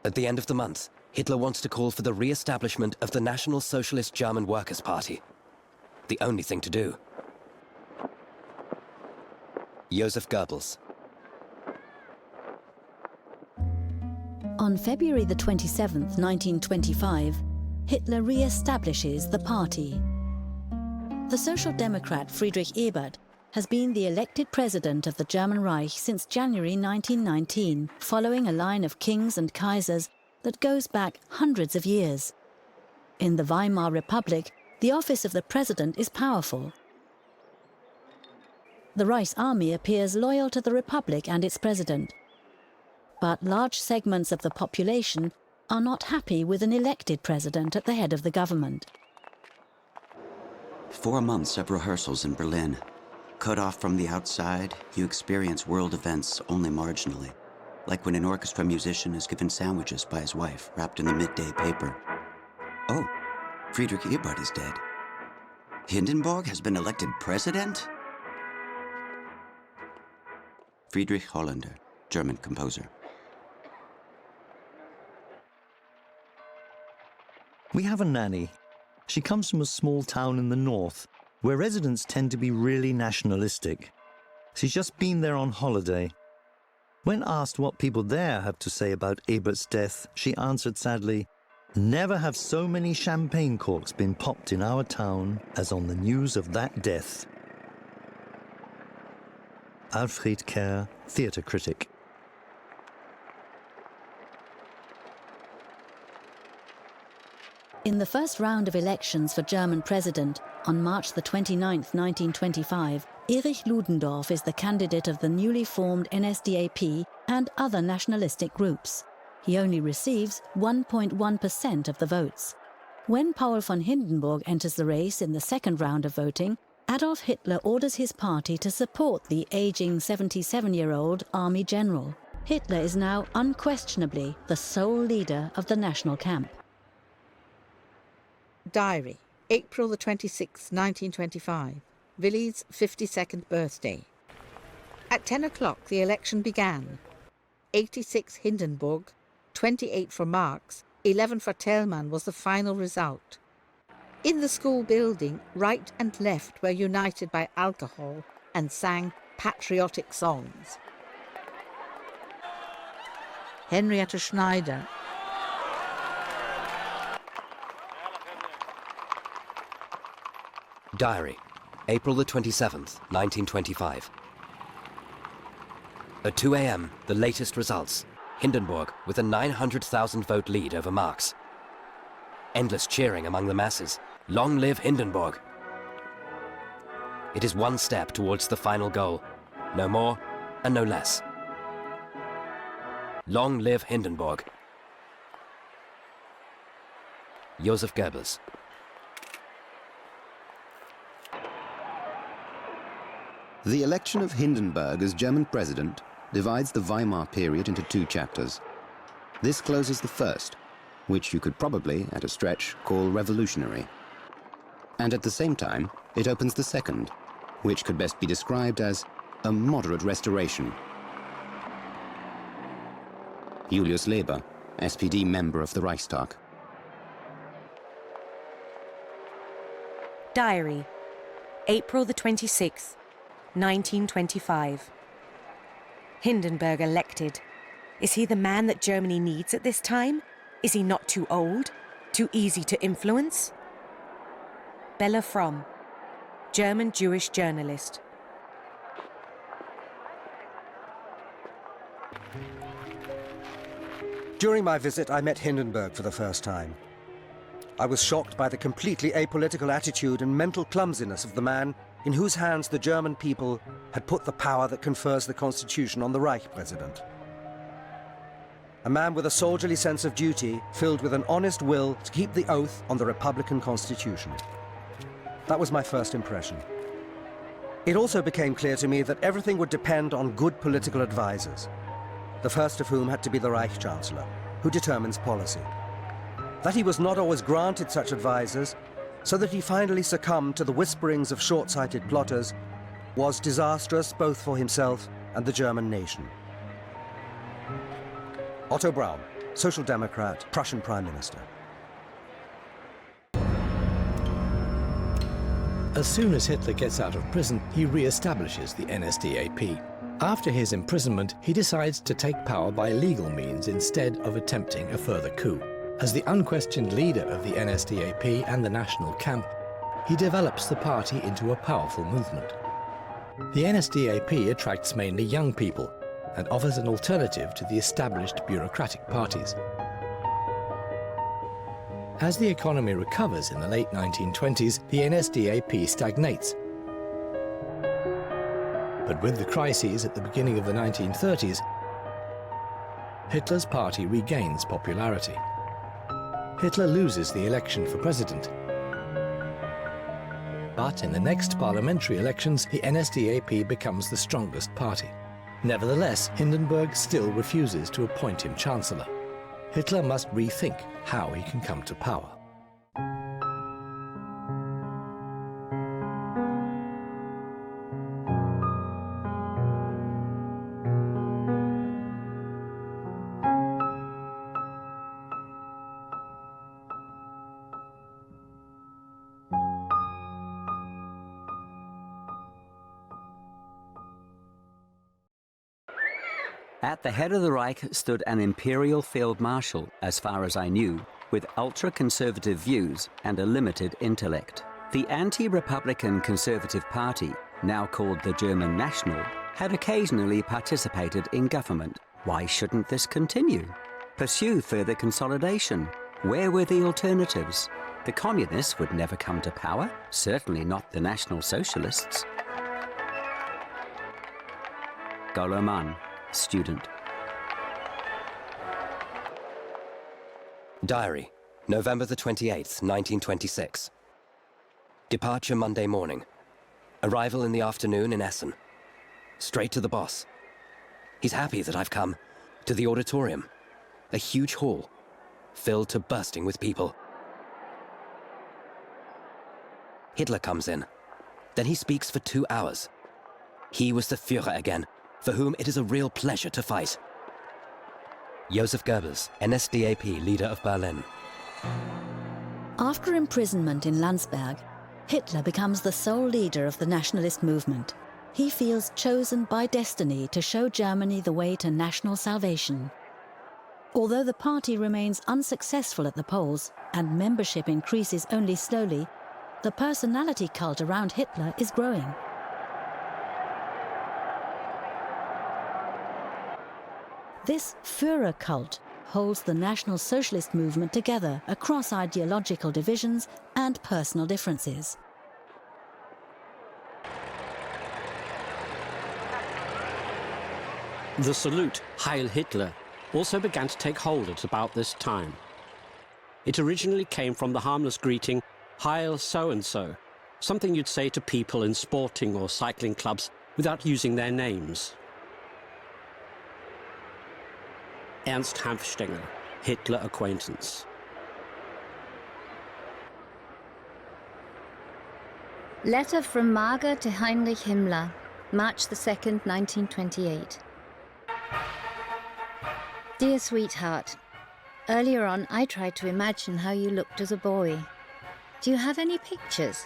At the end of the month, Hitler wants to call for the re-establishment of the National Socialist German Workers' Party. The only thing to do. Joseph Goebbels. On February the 27th, 1925, Hitler re-establishes the party. The Social Democrat Friedrich Ebert has been the elected president of the German Reich since January 1919, following a line of kings and kaisers that goes back hundreds of years. In the Weimar Republic, the office of the president is powerful. The Reichsarmy appears loyal to the Republic and its president. But large segments of the population are not happy with an elected president at the head of the government. 4 months of rehearsals in Berlin. Cut off from the outside, you experience world events only marginally, like when an orchestra musician is given sandwiches by his wife wrapped in the midday paper. Oh, Friedrich Ebert is dead. Hindenburg has been elected president? Friedrich Hollander, German composer. We have a nanny. She comes from a small town in the north, where residents tend to be really nationalistic. She's just been there on holiday. When asked what people there have to say about Ebert's death, she answered sadly, "Never have so many champagne corks been popped in our town as on the news of that death." Alfred Kerr, theatre critic. In the first round of elections for German president, on March the 29th, 1925, Erich Ludendorff is the candidate of the newly formed NSDAP and other nationalistic groups. He only receives 1.1% of the votes. When Paul von Hindenburg enters the race in the second round of voting, Adolf Hitler orders his party to support the aging 77-year-old army general. Hitler is now unquestionably the sole leader of the national camp. Diary, April the 26th, 1925. Willy's 52nd birthday. At 10 o'clock the election began. 86 Hindenburg, 28 for Marx, 11 for Thälmann was the final result. In the school building, right and left were united by alcohol and sang patriotic songs. Henriette Schneider. Diary, April the 27th, 1925. At 2 a.m., the latest results. Hindenburg with a 900,000 vote lead over Marx. Endless cheering among the masses. Long live Hindenburg! It is one step towards the final goal. No more and no less. Long live Hindenburg! Joseph Goebbels. The election of Hindenburg as German president divides the Weimar period into 2 chapters. This closes the first, which you could probably, at a stretch, call revolutionary. And at the same time, it opens the second, which could best be described as a moderate restoration. Julius Leber, SPD member of the Reichstag. Diary, April the 26th, 1925. Hindenburg elected. Is he the man that Germany needs at this time? Is he not too old? Too easy to influence? Bella Fromm, German Jewish journalist. During my visit, I met Hindenburg for the first time. I was shocked by the completely apolitical attitude and mental clumsiness of the man in whose hands the German people had put the power that confers the constitution on the Reich president. A man with a soldierly sense of duty, filled with an honest will to keep the oath on the Republican Constitution. That was my first impression. It also became clear to me that everything would depend on good political advisors, the first of whom had to be the Reich Chancellor, who determines policy. That he was not always granted such advisors, so that he finally succumbed to the whisperings of short-sighted plotters, was disastrous both for himself and the German nation. Otto Braun, Social Democrat, Prussian Prime Minister. As soon as Hitler gets out of prison, he re-establishes the NSDAP. After his imprisonment, he decides to take power by legal means instead of attempting a further coup. As the unquestioned leader of the NSDAP and the national camp, he develops the party into a powerful movement. The NSDAP attracts mainly young people and offers an alternative to the established bureaucratic parties. As the economy recovers in the late 1920s, the NSDAP stagnates. But with the crises at the beginning of the 1930s, Hitler's party regains popularity. Hitler loses the election for president. But in the next parliamentary elections, the NSDAP becomes the strongest party. Nevertheless, Hindenburg still refuses to appoint him Chancellor. Hitler must rethink how he can come to power. At the head of the Reich stood an imperial field marshal, as far as I knew, with ultra-conservative views and a limited intellect. The anti-republican Conservative Party, now called the German National, had occasionally participated in government. Why shouldn't this continue? Pursue further consolidation. Where were the alternatives? The communists would never come to power, certainly not the National Socialists. Goloman, student. Diary, November the 28th, 1926. Departure Monday morning. Arrival in the afternoon in Essen. Straight to the boss. He's happy that I've come. To the auditorium. A huge hall, filled to bursting with people. Hitler comes in. Then he speaks for 2 hours. He was the Führer again, for whom it is a real pleasure to fight. Joseph Goebbels, NSDAP leader of Berlin. After imprisonment in Lansburg, Hitler becomes the sole leader of the nationalist movement. He feels chosen by destiny to show Germany the way to national salvation. Although the party remains unsuccessful at the polls and membership increases only slowly, the personality cult around Hitler is growing. This Führer cult holds the National Socialist movement together across ideological divisions and personal differences. The salute, Heil Hitler, also began to take hold at about this time. It originally came from the harmless greeting, Heil so-and-so, something you'd say to people in sporting or cycling clubs without using their names. Ernst Hanfstaengl, Hitler acquaintance. Letter from Marga to Heinrich Himmler, March the 2nd, 1928. Dear sweetheart, earlier on I tried to imagine how you looked as a boy. Do you have any pictures?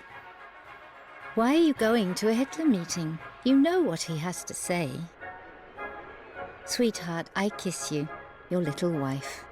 Why are you going to a Hitler meeting? You know what he has to say. Sweetheart, I kiss you, your little wife.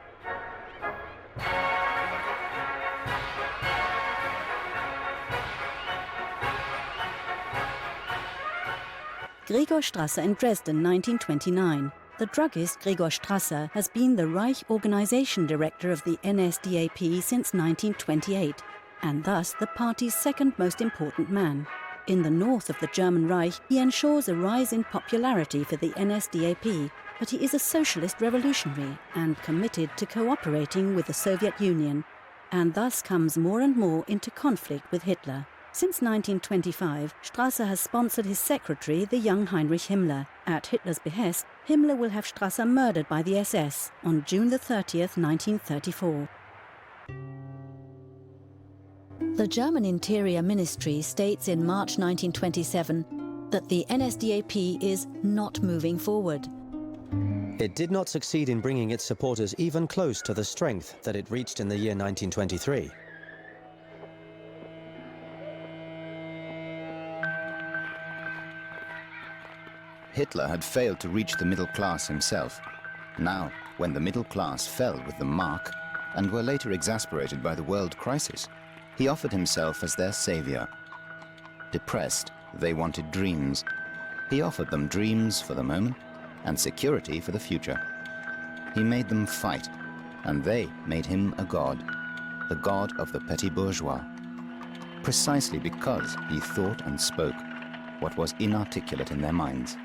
Gregor Strasser in Dresden, 1929. The druggist Gregor Strasser has been the Reich Organization Director of the NSDAP since 1928, and thus the party's second most important man. In the north of the German Reich, he ensures a rise in popularity for the NSDAP, but he is a socialist revolutionary and committed to cooperating with the Soviet Union, and thus comes more and more into conflict with Hitler. Since 1925, Strasser has sponsored his secretary, the young Heinrich Himmler. At Hitler's behest, Himmler will have Strasser murdered by the SS on June 30th, 1934. The German Interior Ministry states in March 1927 that the NSDAP is not moving forward. It did not succeed in bringing its supporters even close to the strength that it reached in the year 1923. Hitler had failed to reach the middle class himself. Now, when the middle class fell with the Mark and were later exasperated by the world crisis, he offered himself as their savior. Depressed, they wanted dreams. He offered them dreams for the moment and security for the future. He made them fight, and they made him a god, the god of the petty bourgeois, precisely because he thought and spoke what was inarticulate in their minds.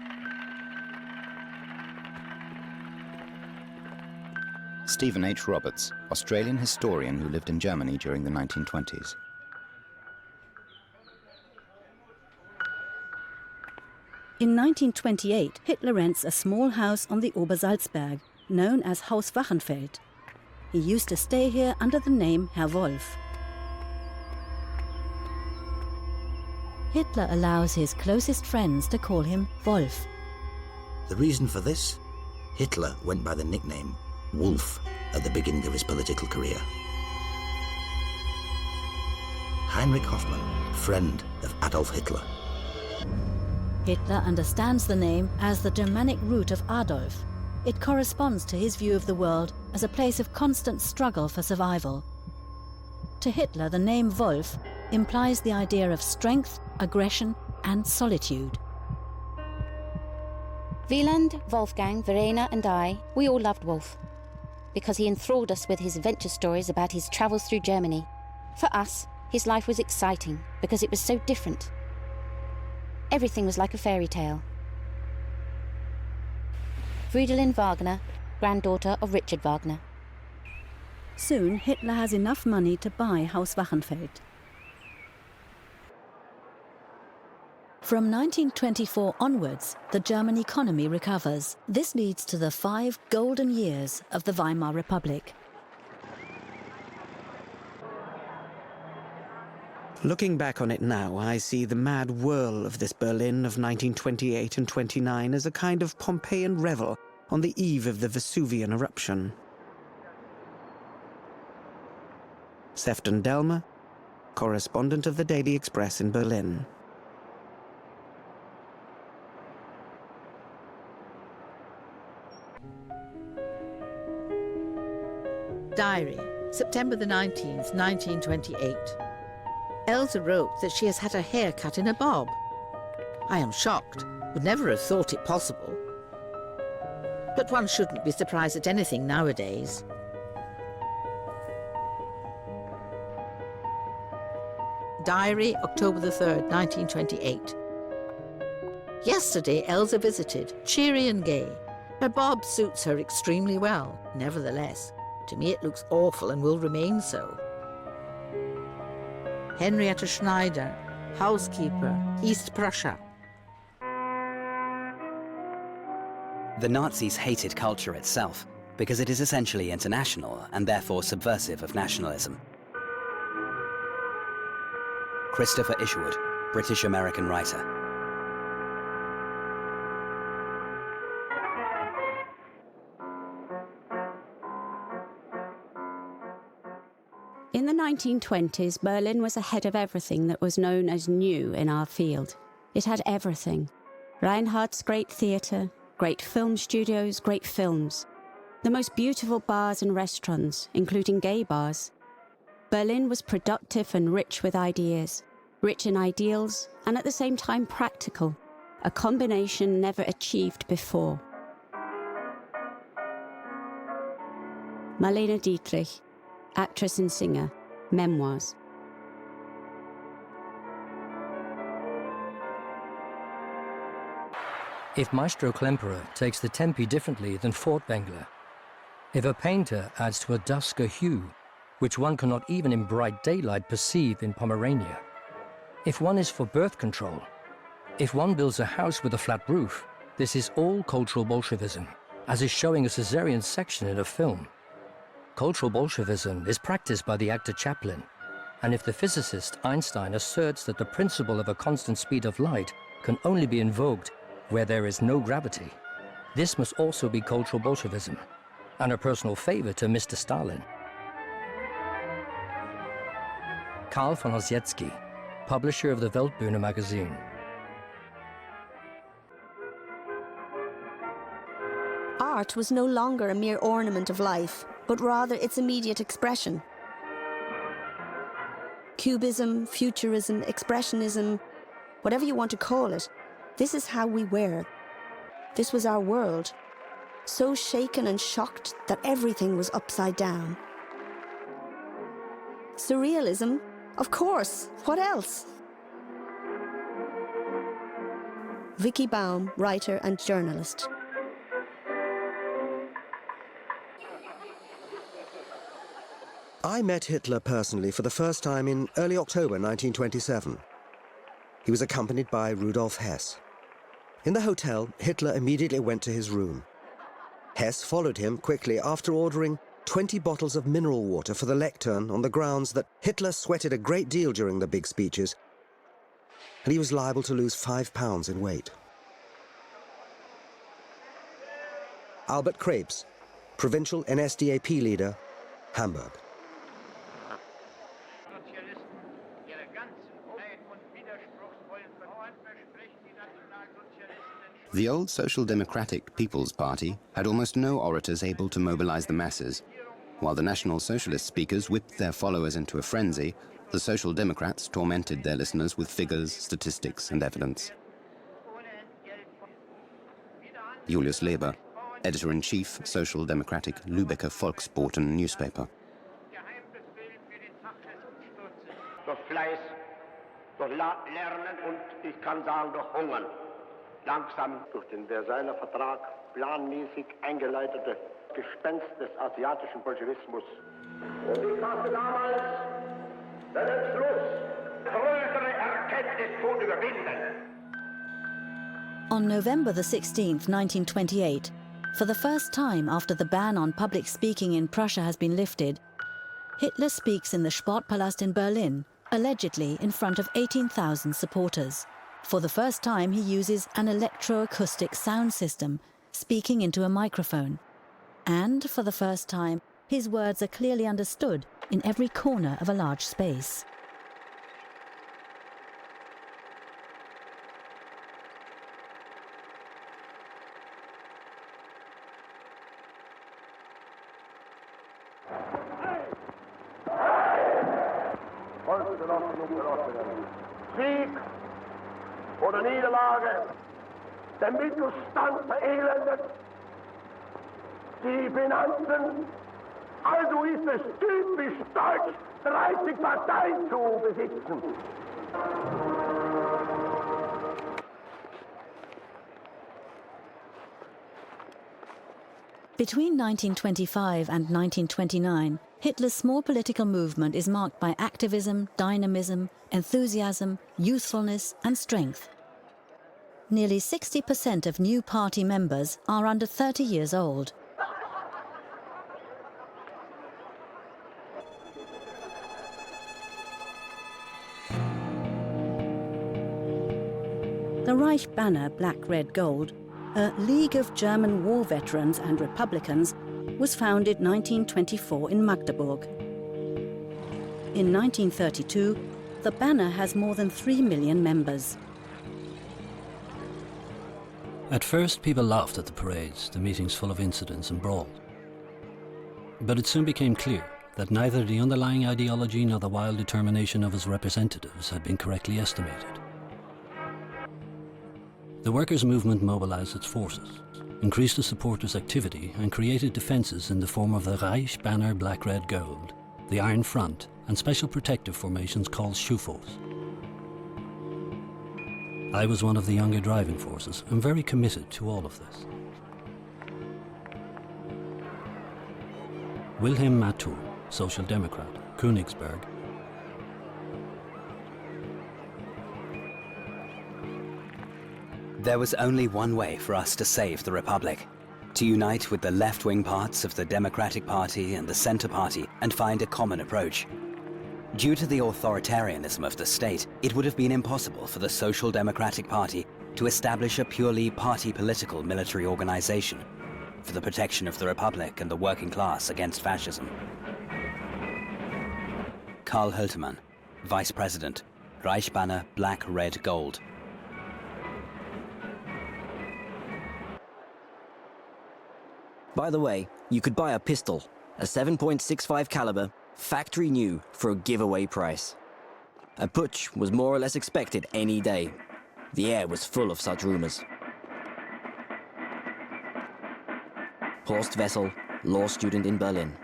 Stephen H. Roberts, Australian historian who lived in Germany during the 1920s. In 1928, Hitler rents a small house on the Obersalzberg, known as Haus Wachenfeld. He used to stay here under the name Herr Wolf. Hitler allows his closest friends to call him Wolf. The reason for this? Hitler went by the nickname Wolf at the beginning of his political career. Heinrich Hoffmann, friend of Adolf Hitler. Hitler understands the name as the Germanic root of Adolf. It corresponds to his view of the world as a place of constant struggle for survival. To Hitler, the name Wolf implies the idea of strength, aggression, and solitude. Wieland, Wolfgang, Verena, and I, we all loved Wolf, because he enthralled us with his adventure stories about his travels through Germany. For us, his life was exciting because it was so different. Everything was like a fairy tale. Fridolin Wagner, granddaughter of Richard Wagner. Soon, Hitler has enough money to buy Haus Wachenfeld. From 1924 onwards, the German economy recovers. This leads to the 5 golden years of the Weimar Republic. Looking back on it now, I see the mad whirl of this Berlin of 1928 and 29 as a kind of Pompeian revel on the eve of the Vesuvian eruption. Sefton Delmer, correspondent of the Daily Express in Berlin. Diary, September the 19th, 1928. Elsa wrote that she has had her hair cut in a bob. I am shocked, would never have thought it possible. But one shouldn't be surprised at anything nowadays. Diary, October the 3rd, 1928. Yesterday, Elsa visited, cheery and gay. Her bob suits her extremely well. Nevertheless, to me it looks awful and will remain so. Henrietta Schneider, housekeeper, East Prussia. The Nazis hated culture itself because it is essentially international and therefore subversive of nationalism. Christopher Isherwood, British-American writer. In the 1920s, Berlin was ahead of everything that was known as new in our field. It had everything. Reinhardt's great theatre, great film studios, great films. The most beautiful bars and restaurants, including gay bars. Berlin was productive and rich with ideas, rich in ideals, and at the same time practical, a combination never achieved before. Marlene Dietrich, actress and singer, memoirs. If Maestro Klemperer takes the tempi differently than Furtwängler, if a painter adds to a dusk a hue, which one cannot even in bright daylight perceive in Pomerania, if one is for birth control, if one builds a house with a flat roof, this is all cultural Bolshevism, as is showing a cesarean section in a film. Cultural Bolshevism is practiced by the actor Chaplin, and if the physicist Einstein asserts that the principle of a constant speed of light can only be invoked where there is no gravity, this must also be cultural Bolshevism, and a personal favor to Mr. Stalin. Karl von Ossietzky, publisher of the Weltbühne magazine. Art was no longer a mere ornament of life, but rather its immediate expression. Cubism, futurism, expressionism, whatever you want to call it, this is how we were. This was our world, so shaken and shocked that everything was upside down. Surrealism? Of course, what else? Vicky Baum, writer and journalist. I met Hitler personally for the first time in early October 1927. He was accompanied by Rudolf Hess. In the hotel, Hitler immediately went to his room. Hess followed him quickly after ordering 20 bottles of mineral water for the lectern on the grounds that Hitler sweated a great deal during the big speeches, and he was liable to lose 5 pounds in weight. Albert Krebs, provincial NSDAP leader, Hamburg. The old Social Democratic People's Party had almost no orators able to mobilize the masses. While the National Socialist speakers whipped their followers into a frenzy, the Social Democrats tormented their listeners with figures, statistics, and evidence. Julius Leber, editor-in-chief, Social Democratic Lübecker Volksboten newspaper. Durch Fleiß, durch Lernen und ich kann sagen durch Hungern. Langsam durch den Versailler Vertrag planmäßig eingeleitete Gespenst des asiatischen Bolschewismus. Und ich hatte damals den Entschluss, größere Erkenntnis zu überwinden. On November the 16th, 1928, for the first time after the ban on public speaking in Prussia has been lifted, Hitler speaks in the Sportpalast in Berlin, allegedly in front of 18,000 supporters. For the first time, he uses an electroacoustic sound system, speaking into a microphone. And for the first time, his words are clearly understood in every corner of a large space. Sieg oder Niederlage, der Mittelstand verelendet, die Finanzen. Also ist es typisch deutsch, 30 Parteien zu besitzen. Between 1925 and 1929, Hitler's small political movement is marked by activism, dynamism, enthusiasm, youthfulness and strength. Nearly 60% of new party members are under 30 years old. The Reich banner, black, red, gold, a League of German war veterans and republicans, was founded 1924 in Magdeburg. In 1932, the banner has more than 3 million members. At first, people laughed at the parades, the meetings full of incidents and brawl. But it soon became clear that neither the underlying ideology nor the wild determination of its representatives had been correctly estimated. The workers' movement mobilized its forces, increased the supporters' activity and created defences in the form of the Reich banner black, red, gold, the Iron Front and special protective formations called Schufos. I was one of the younger driving forces and very committed to all of this. Wilhelm Matthau, Social Democrat, Königsberg. There was only one way for us to save the Republic: to unite with the left-wing parts of the Democratic Party and the Centre Party and find a common approach. Due to the authoritarianism of the state, it would have been impossible for the Social Democratic Party to establish a purely party political military organization for the protection of the Republic and the working class against fascism. Karl Höltermann, Vice President, Reichsbanner Black, Red, Gold. By the way, you could buy a pistol, a 7.65 caliber, factory new, for a giveaway price. A putsch was more or less expected any day. The air was full of such rumors. Horst Wessel, law student in Berlin.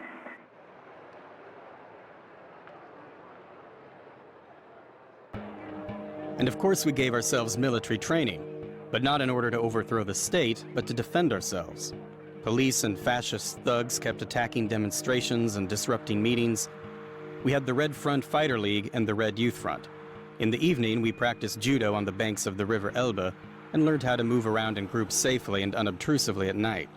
And of course we gave ourselves military training, but not in order to overthrow the state, but to defend ourselves. Police and fascist thugs kept attacking demonstrations and disrupting meetings. We had the Red Front Fighter League and the Red Youth Front. In the evening, we practiced judo on the banks of the River Elbe and learned how to move around in groups safely and unobtrusively at night.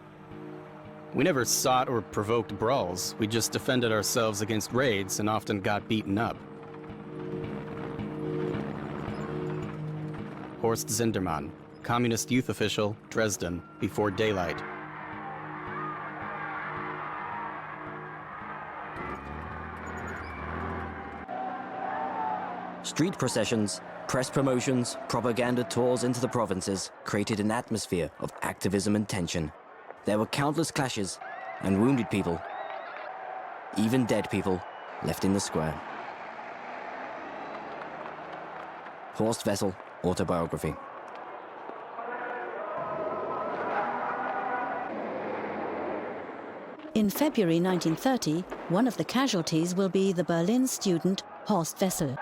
We never sought or provoked brawls. We just defended ourselves against raids and often got beaten up. Horst Zindermann, communist youth official, Dresden, before daylight. Street processions, press promotions, propaganda tours into the provinces created an atmosphere of activism and tension. There were countless clashes and wounded people, even dead people, left in the square. Horst Wessel, autobiography. In February 1930, one of the casualties will be the Berlin student Horst Wessel.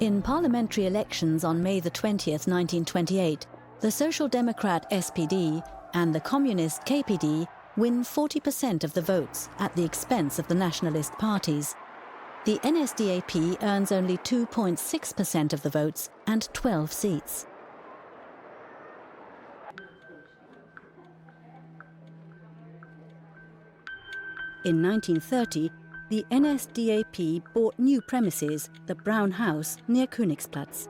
In parliamentary elections on May the 20th, 1928, the Social Democrat SPD and the Communist KPD win 40% of the votes at the expense of the nationalist parties. The NSDAP earns only 2.6% of the votes and 12 seats. In 1930, the NSDAP bought new premises, the Brown House, near Königsplatz.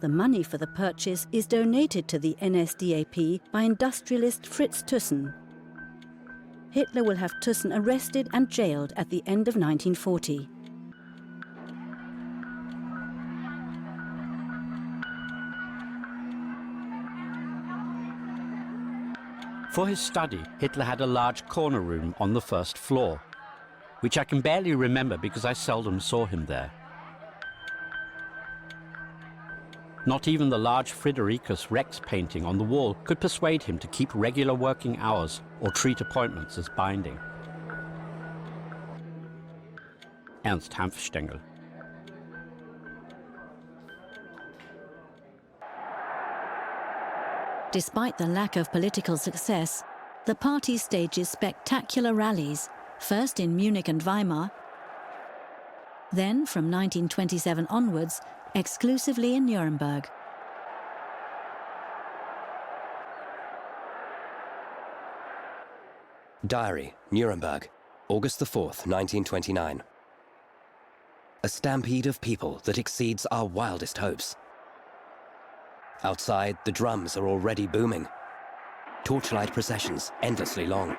The money for the purchase is donated to the NSDAP by industrialist Fritz Thyssen. Hitler will have Thyssen arrested and jailed at the end of 1940. For his study, Hitler had a large corner room on the first floor, which I can barely remember because I seldom saw him there. Not even the large Fridericus Rex painting on the wall could persuade him to keep regular working hours or treat appointments as binding. Ernst Hanfstengel. Despite the lack of political success, the party stages spectacular rallies, first in Munich and Weimar, then from 1927 onwards, exclusively in Nuremberg. Diary, Nuremberg, August the 4th, 1929. A stampede of people that exceeds our wildest hopes. Outside, the drums are already booming. Torchlight processions, endlessly long.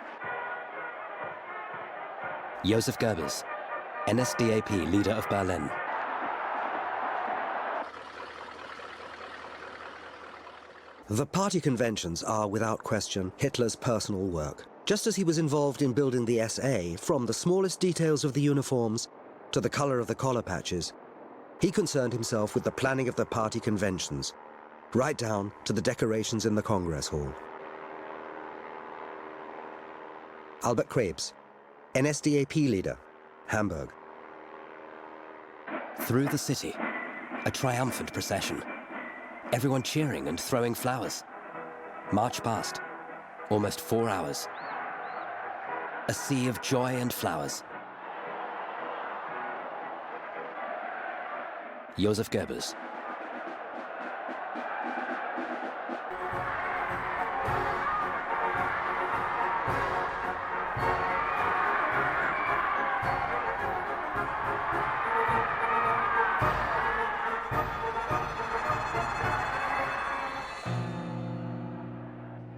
Joseph Goebbels, NSDAP leader of Berlin. The party conventions are, without question, Hitler's personal work. Just as he was involved in building the SA, from the smallest details of the uniforms to the color of the collar patches, he concerned himself with the planning of the party conventions, right down to the decorations in the Congress Hall. Albert Krebs, NSDAP leader, Hamburg. Through the city, a triumphant procession. Everyone cheering and throwing flowers. March past, almost 4 hours. A sea of joy and flowers. Joseph Goebbels.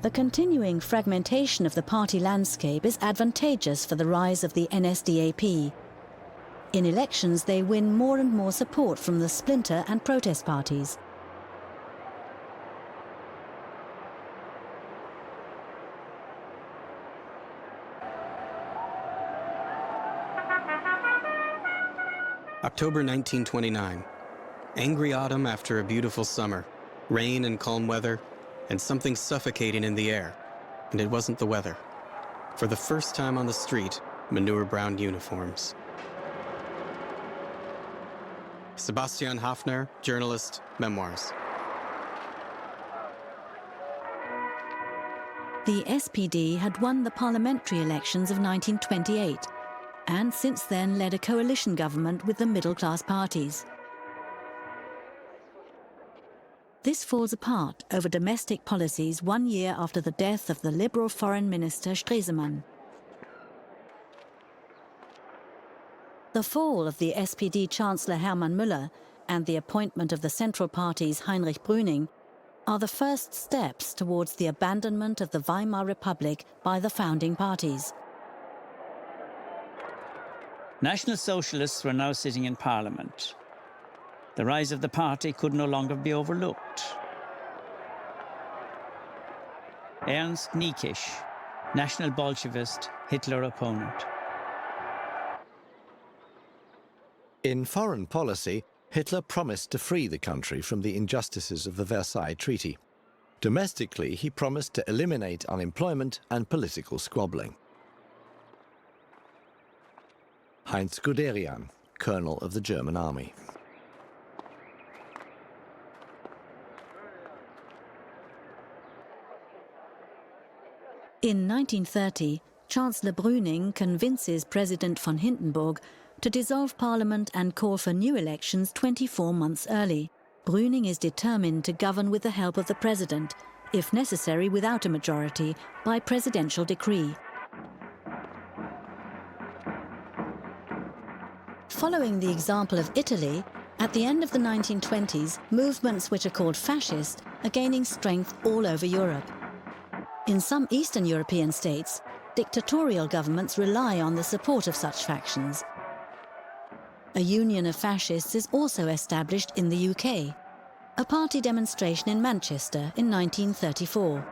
The continuing fragmentation of the party landscape is advantageous for the rise of the NSDAP. In elections, they win more and more support from the splinter and protest parties. October 1929. Angry autumn after a beautiful summer. Rain and calm weather, and something suffocating in the air. And it wasn't the weather. For the first time on the street, manure-brown uniforms. Sebastian Hafner, journalist, memoirs. The SPD had won the parliamentary elections of 1928, and since then led a coalition government with the middle-class parties. This falls apart over domestic policies 1 year after the death of the Liberal Foreign Minister Stresemann. The fall of the SPD Chancellor Hermann Müller and the appointment of the Central Party's Heinrich Brüning are the first steps towards the abandonment of the Weimar Republic by the founding parties. National Socialists were now sitting in Parliament. The rise of the party could no longer be overlooked. Ernst Niekisch, National Bolshevist, Hitler opponent. In foreign policy, Hitler promised to free the country from the injustices of the Versailles Treaty. Domestically, he promised to eliminate unemployment and political squabbling. Heinz Guderian, Colonel of the German Army. In 1930, Chancellor Brüning convinces President von Hindenburg to dissolve Parliament and call for new elections 24 months early. Brüning is determined to govern with the help of the President, if necessary without a majority, by presidential decree. Following the example of Italy, at the end of the 1920s, movements which are called fascist are gaining strength all over Europe. In some Eastern European states, dictatorial governments rely on the support of such factions. A union of fascists is also established in the UK, a party demonstration in Manchester in 1934.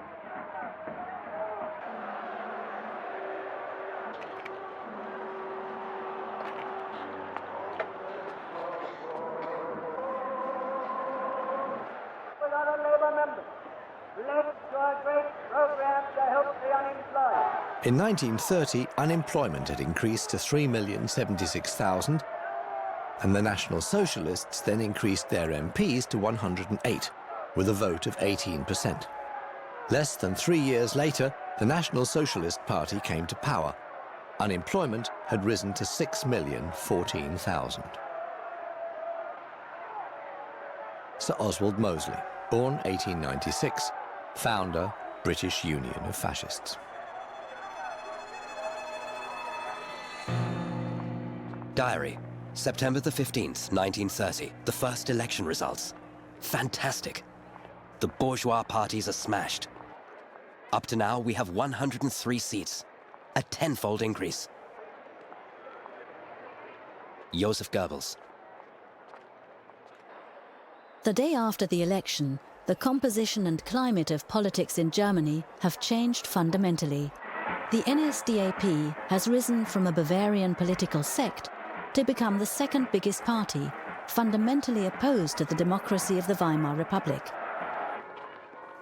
In 1930, unemployment had increased to 3,076,000, and the National Socialists then increased their MPs to 108, with a vote of 18%. Less than 3 years later, the National Socialist Party came to power. Unemployment had risen to 6,014,000. Sir Oswald Mosley, born 1896, founder, British Union of Fascists. Diary, September the 15th, 1930, the first election results. Fantastic. The bourgeois parties are smashed. Up to now, we have 103 seats, a tenfold increase. Joseph Goebbels. The day after the election, the composition and climate of politics in Germany have changed fundamentally. The NSDAP has risen from a Bavarian political sect to become the second biggest party, fundamentally opposed to the democracy of the Weimar Republic.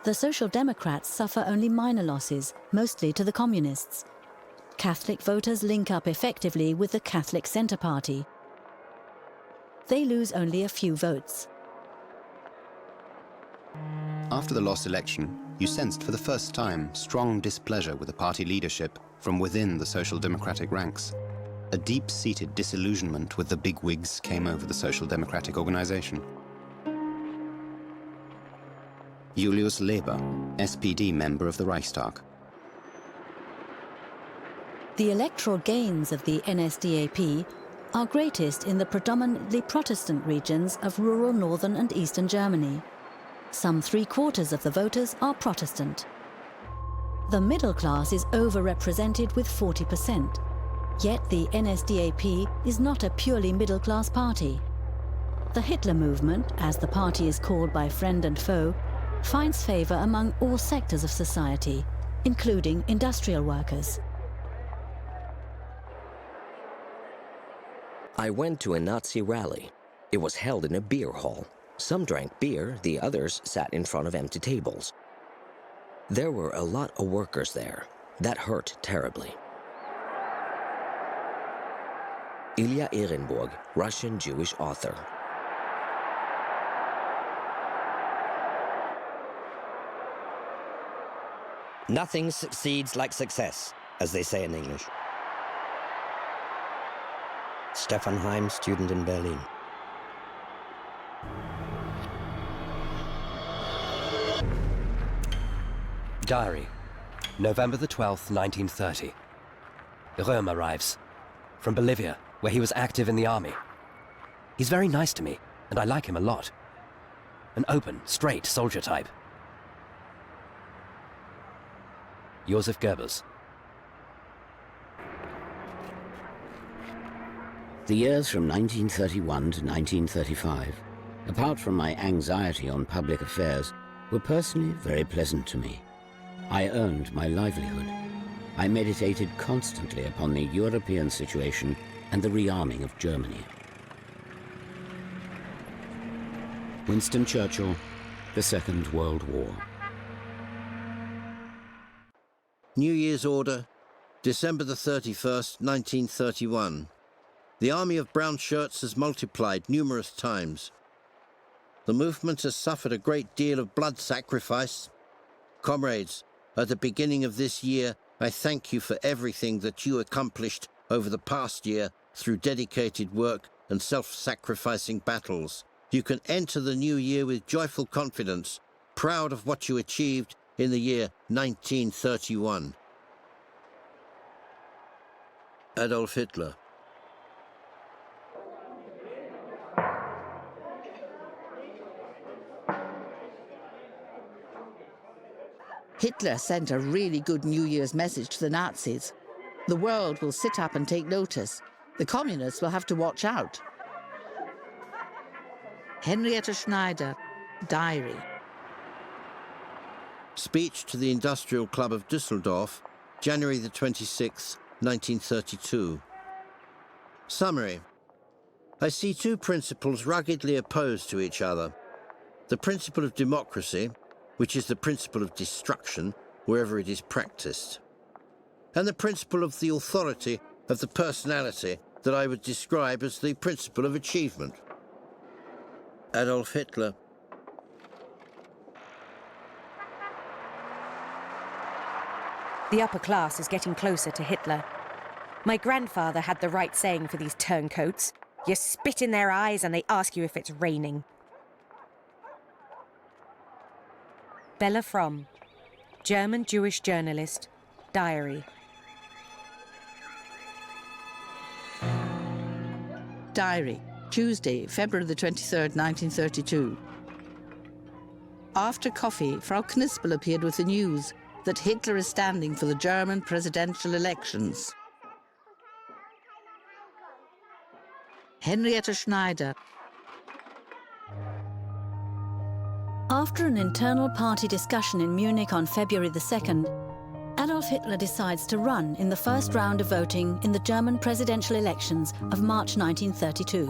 The Social Democrats suffer only minor losses, mostly to the Communists. Catholic voters link up effectively with the Catholic Centre Party. They lose only a few votes. After the lost election, you sensed for the first time strong displeasure with the party leadership from within the Social Democratic ranks. A deep-seated disillusionment with the bigwigs came over the Social Democratic organization. Julius Leber, SPD member of the Reichstag. The electoral gains of the NSDAP are greatest in the predominantly Protestant regions of rural northern and eastern Germany. Some 3/4 of the voters are Protestant. The middle class is overrepresented with 40%. Yet the NSDAP is not a purely middle-class party. The Hitler movement, as the party is called by friend and foe, finds favor among all sectors of society, including industrial workers. I went to a Nazi rally. It was held in a beer hall. Some drank beer, the others sat in front of empty tables. There were a lot of workers there. That hurt terribly. Ilya Ehrenburg, Russian Jewish author. Nothing succeeds like success, as they say in English. Stefan Heim, student in Berlin. Diary, November the 12th, 1930. Röhm arrives, from Bolivia, where he was active in the army. He's very nice to me, and I like him a lot. An open, straight soldier type. Joseph Goebbels. The years from 1931 to 1935, apart from my anxiety on public affairs, were personally very pleasant to me. I earned my livelihood. I meditated constantly upon the European situation and the rearming of Germany. Winston Churchill, the Second World War. New Year's Order, December the 31st, 1931. The army of brown shirts has multiplied numerous times. The movement has suffered a great deal of blood sacrifice. Comrades, at the beginning of this year, I thank you for everything that you accomplished over the past year through dedicated work and self-sacrificing battles. You can enter the new year with joyful confidence, proud of what you achieved in the year 1931. Adolf Hitler. Hitler sent a really good New Year's message to the Nazis. The world will sit up and take notice. The communists will have to watch out. Henrietta Schneider, Diary. Speech to the Industrial Club of Düsseldorf, January the 26th, 1932. Summary. I see two principles ruggedly opposed to each other. The principle of democracy, which is the principle of destruction wherever it is practiced, and the principle of the authority of the personality that I would describe as the principle of achievement. Adolf Hitler. The upper class is getting closer to Hitler. My grandfather had the right saying for these turncoats. You spit in their eyes and they ask you if it's raining. Bella Fromm, German Jewish journalist, Diary. Diary, Tuesday, February the 23rd, 1932. After coffee, Frau Knispel appeared with the news that Hitler is standing for the German presidential elections. Henrietta Schneider. After an internal party discussion in Munich on February the 2nd, Adolf Hitler decides to run in the first round of voting in the German presidential elections of March 1932.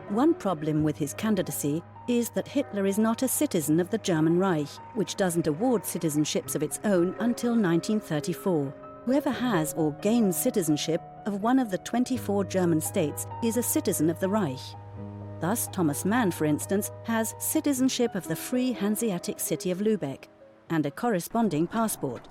One problem with his candidacy is that Hitler is not a citizen of the German Reich, which doesn't award citizenships of its own until 1934. Whoever has or gains citizenship of one of the 24 German states is a citizen of the Reich. Thus, Thomas Mann, for instance, has citizenship of the free Hanseatic city of Lübeck and a corresponding passport.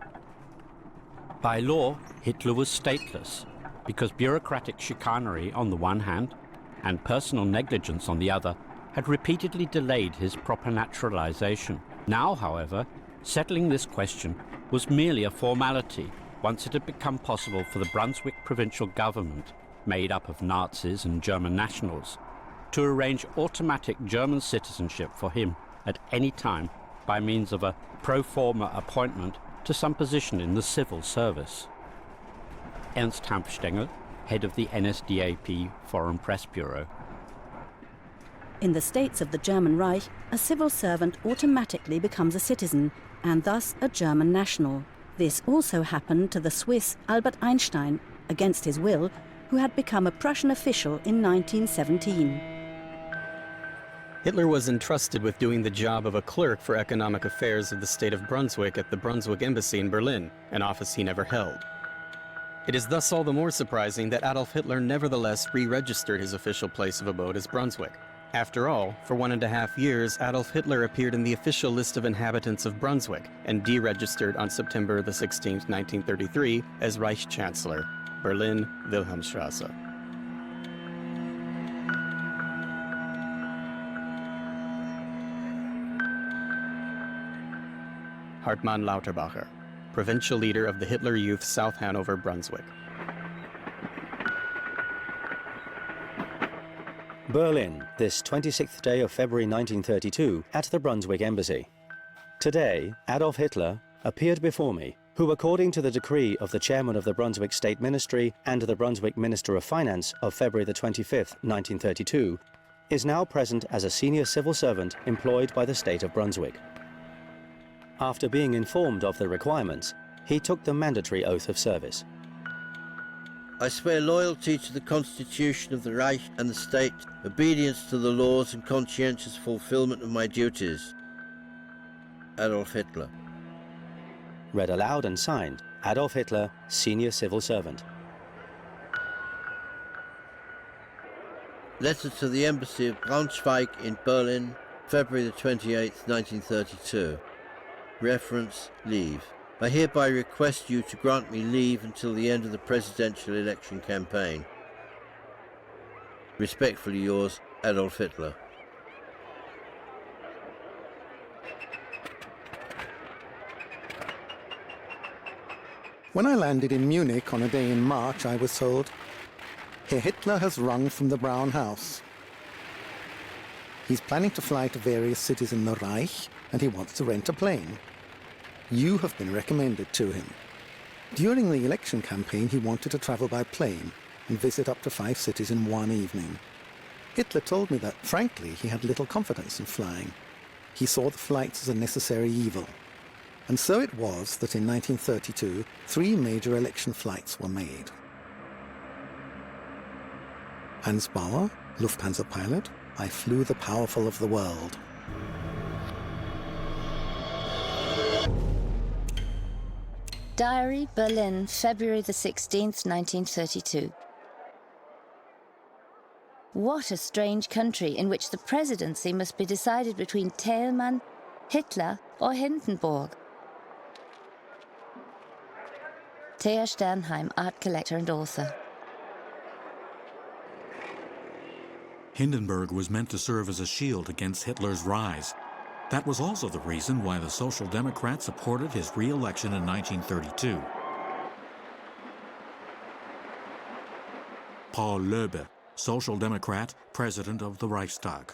By law, Hitler was stateless, because bureaucratic chicanery on the one hand and personal negligence on the other had repeatedly delayed his proper naturalization. Now, however, settling this question was merely a formality once it had become possible for the Brunswick provincial government, made up of Nazis and German nationals, to arrange automatic German citizenship for him at any time by means of a pro forma appointment to some position in the civil service. Ernst Hanfstengel, head of the NSDAP Foreign Press Bureau. In the states of the German Reich, a civil servant automatically becomes a citizen and thus a German national. This also happened to the Swiss Albert Einstein, against his will, who had become a Prussian official in 1917. Hitler was entrusted with doing the job of a clerk for economic affairs of the state of Brunswick at the Brunswick Embassy in Berlin, an office he never held. It is thus all the more surprising that Adolf Hitler nevertheless re-registered his official place of abode as Brunswick. After all, for 1.5 years, Adolf Hitler appeared in the official list of inhabitants of Brunswick and deregistered on September the 16th, 1933 as Reich Chancellor, Berlin, Wilhelmstrasse. Hartmann Lauterbacher, provincial leader of the Hitler Youth South Hanover, Brunswick. Berlin, this 26th day of February 1932, at the Brunswick Embassy. Today, Adolf Hitler appeared before me, who, according to the decree of the chairman of the Brunswick State Ministry and the Brunswick Minister of Finance of February the 25th, 1932, is now present as a senior civil servant employed by the state of Brunswick. After being informed of the requirements, he took the mandatory oath of service. I swear loyalty to the Constitution of the Reich and the state, obedience to the laws and conscientious fulfillment of my duties. Adolf Hitler. Read aloud and signed, Adolf Hitler, senior civil servant. Letter to the Embassy of Braunschweig in Berlin, February the 28th, 1932. Reference, leave. I hereby request you to grant me leave until the end of the presidential election campaign. Respectfully yours, Adolf Hitler. When I landed in Munich on a day in March, I was told, Herr Hitler has rung from the Brown House. He's planning to fly to various cities in the Reich, and he wants to rent a plane. You have been recommended to him. During the election campaign, he wanted to travel by plane and visit up to 5 cities in one evening. Hitler told me that, frankly, he had little confidence in flying. He saw the flights as a necessary evil. And so it was that in 1932, 3 major election flights were made. Hans Bauer, Lufthansa pilot, I flew the powerful of the world. Diary, Berlin, February the 16th, 1932. What a strange country in which the presidency must be decided between Thälmann, Hitler or Hindenburg. Thea Sternheim, art collector and author. Hindenburg was meant to serve as a shield against Hitler's rise. That was also the reason why the Social Democrats supported his re-election in 1932. Paul Löbe, Social Democrat, President of the Reichstag.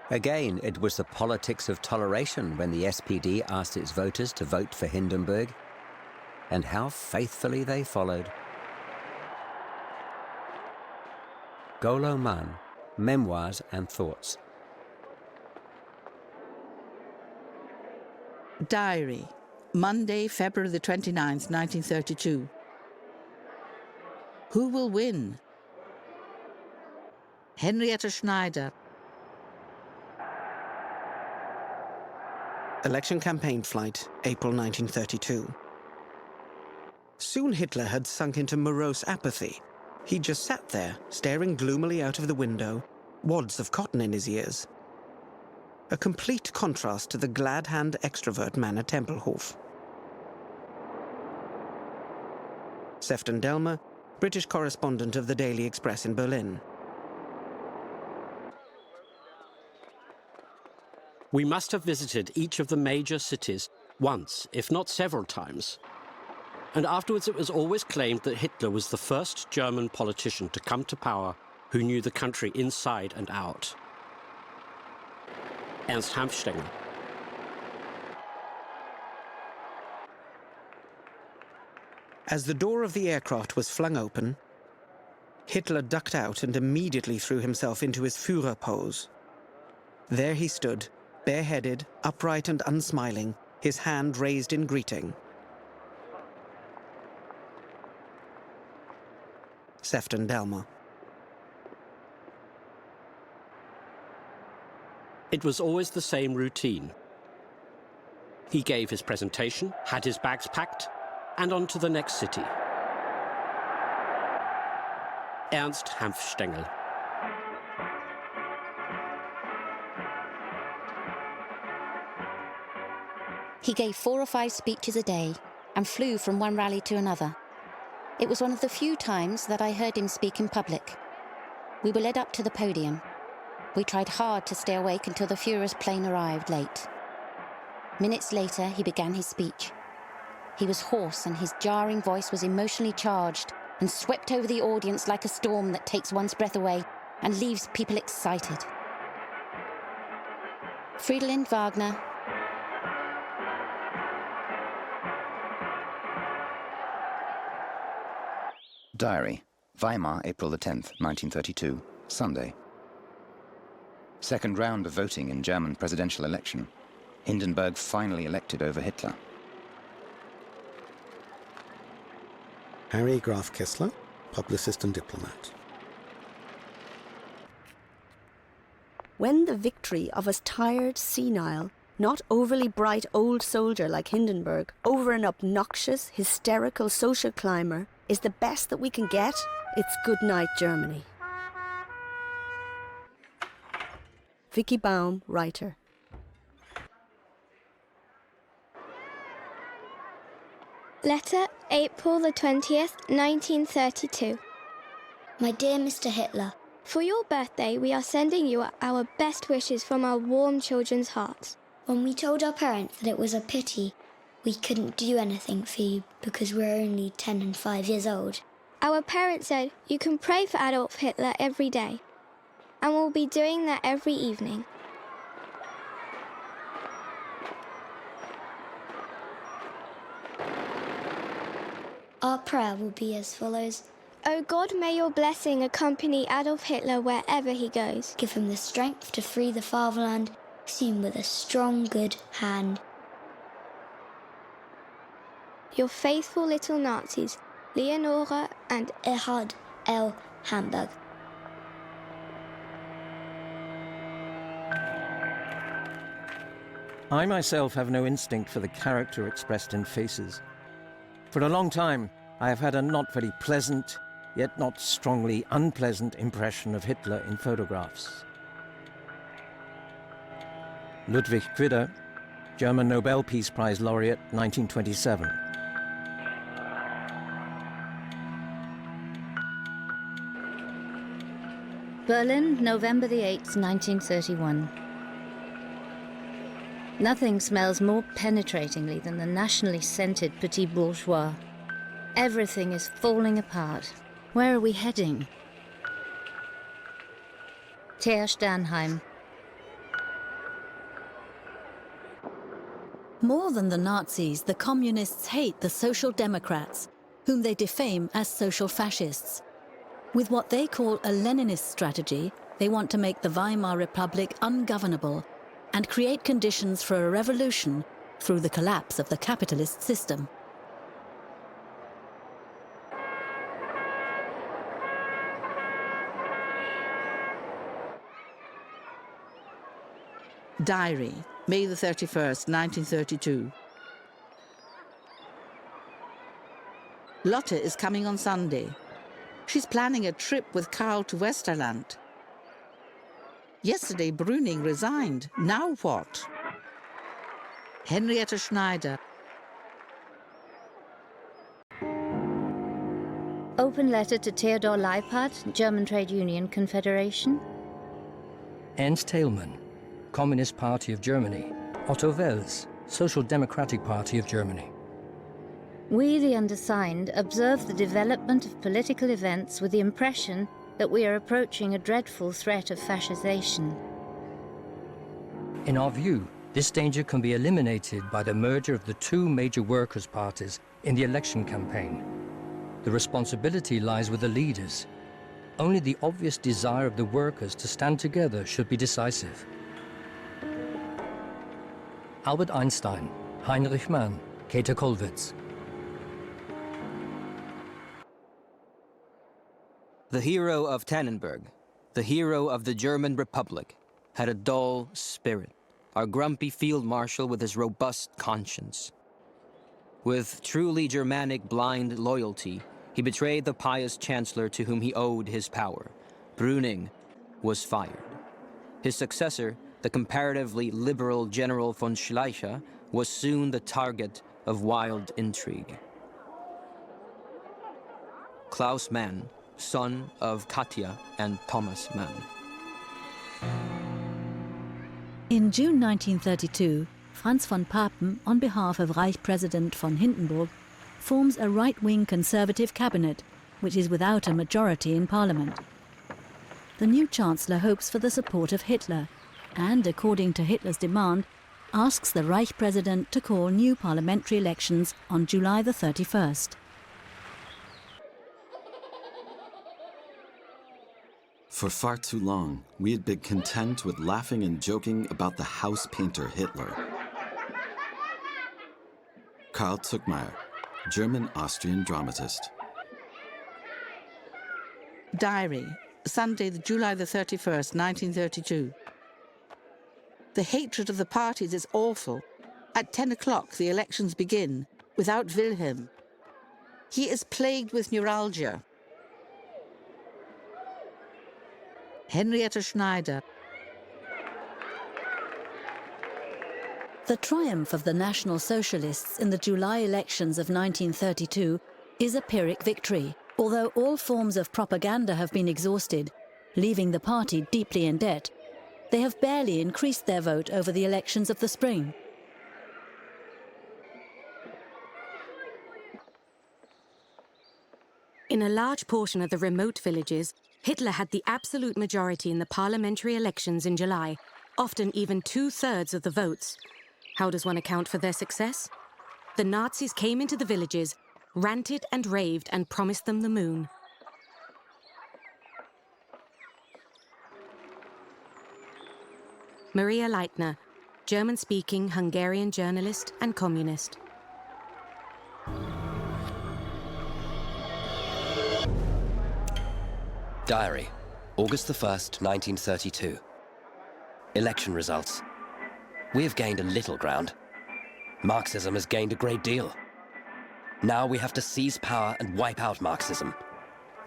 Again, it was the politics of toleration when the SPD asked its voters to vote for Hindenburg, and how faithfully they followed. Golo Mann, Memoirs and Thoughts. Diary, Monday, February the 29th, 1932. Who will win? Henrietta Schneider. Election campaign flight, April 1932. Soon Hitler had sunk into morose apathy. He just sat there, staring gloomily out of the window, wads of cotton in his ears. A complete contrast to the glad-hand extrovert man at Tempelhof. Sefton Delmer, British correspondent of the Daily Express in Berlin. We must have visited each of the major cities once, if not several times. And afterwards it was always claimed that Hitler was the first German politician to come to power who knew the country inside and out. Ernst Hanfstaengl. As the door of the aircraft was flung open, Hitler ducked out and immediately threw himself into his Führer pose. There he stood, bareheaded, upright and unsmiling, his hand raised in greeting. Sefton Delmer. It was always the same routine. He gave his presentation, had his bags packed, and on to the next city. Ernst Hanfstaengl. He gave 4 or 5 speeches a day and flew from one rally to another. It was one of the few times that I heard him speak in public. We were led up to the podium. We tried hard to stay awake until the Führer's plane arrived late. Minutes later, he began his speech. He was hoarse and his jarring voice was emotionally charged and swept over the audience like a storm that takes one's breath away and leaves people excited. Fridolin Wagner. Diary, Weimar, April the 10th, 1932, Sunday. Second round of voting in German presidential election. Hindenburg finally elected over Hitler. Harry Graf Kessler, publicist and diplomat. When the victory of a tired, senile, not overly bright old soldier like Hindenburg over an obnoxious, hysterical social climber is the best that we can get, it's good night, Germany. Vicky Baum, writer. Letter, April the 20th, 1932. My dear Mr. Hitler, for your birthday, we are sending you our best wishes from our warm children's hearts. When we told our parents that it was a pity we couldn't do anything for you because we're only 10 and 5 years old, our parents said you can pray for Adolf Hitler every day, and we'll be doing that every evening. Our prayer will be as follows. Oh God, may your blessing accompany Adolf Hitler wherever he goes. Give him the strength to free the fatherland, soon with a strong, good hand. Your faithful little Nazis, Leonora and Erhard L. Hamburg. I myself have no instinct for the character expressed in faces. For a long time, I have had a not very pleasant, yet not strongly unpleasant impression of Hitler in photographs. Ludwig Quidder, German Nobel Peace Prize laureate, 1927. Berlin, November the 8th, 1931. Nothing smells more penetratingly than the nationally scented petit bourgeois. Everything is falling apart. Where are we heading? Ter Sternheim. More than the Nazis, the communists hate the Social Democrats, whom they defame as social fascists. With what they call a Leninist strategy, they want to make the Weimar Republic ungovernable and create conditions for a revolution through the collapse of the capitalist system. Diary, May the 31st, 1932. Lotte is coming on Sunday. She's planning a trip with Karl to Westerland. Yesterday, Brüning resigned. Now what? Henriette Schneider. Open letter to Theodor Leipart, German Trade Union Confederation. Ernst Thälmann, Communist Party of Germany. Otto Wels, Social Democratic Party of Germany. We, the undersigned, observe the development of political events with the impression that we are approaching a dreadful threat of fascisation. In our view, this danger can be eliminated by the merger of the two major workers' parties in the election campaign. The responsibility lies with the leaders. Only the obvious desire of the workers to stand together should be decisive. Albert Einstein, Heinrich Mann, Käthe Kollwitz. The hero of Tannenberg, the hero of the German Republic, had a dull spirit, our grumpy field marshal with his robust conscience. With truly Germanic blind loyalty, he betrayed the pious Chancellor to whom he owed his power. Brüning was fired. His successor, the comparatively liberal General von Schleicher, was soon the target of wild intrigue. Klaus Mann, son of Katja and Thomas Mann. In June 1932, Franz von Papen, on behalf of Reich President von Hindenburg, forms a right-wing conservative cabinet, which is without a majority in parliament. The new Chancellor hopes for the support of Hitler and, according to Hitler's demand, asks the Reich President to call new parliamentary elections on July the 31st. For far too long, we had been content with laughing and joking about the house painter Hitler. Karl Zuckmayer, German-Austrian dramatist. Diary, Sunday, July the 31st, 1932. The hatred of the parties is awful. At 10 o'clock, the elections begin, without Wilhelm. He is plagued with neuralgia. Henriette Schneider. The triumph of the National Socialists in the July elections of 1932 is a Pyrrhic victory, although all forms of propaganda have been exhausted, leaving the party deeply in debt. They have barely increased their vote over the elections of the spring. In a large portion of the remote villages, Hitler had the absolute majority in the parliamentary elections in July, often even 2/3 of the votes. How does one account for their success? The Nazis came into the villages, ranted and raved and promised them the moon. Maria Leitner, German-speaking Hungarian journalist and communist. Diary, August the 1st, 1932. Election results. We have gained a little ground. Marxism has gained a great deal. Now we have to seize power and wipe out Marxism.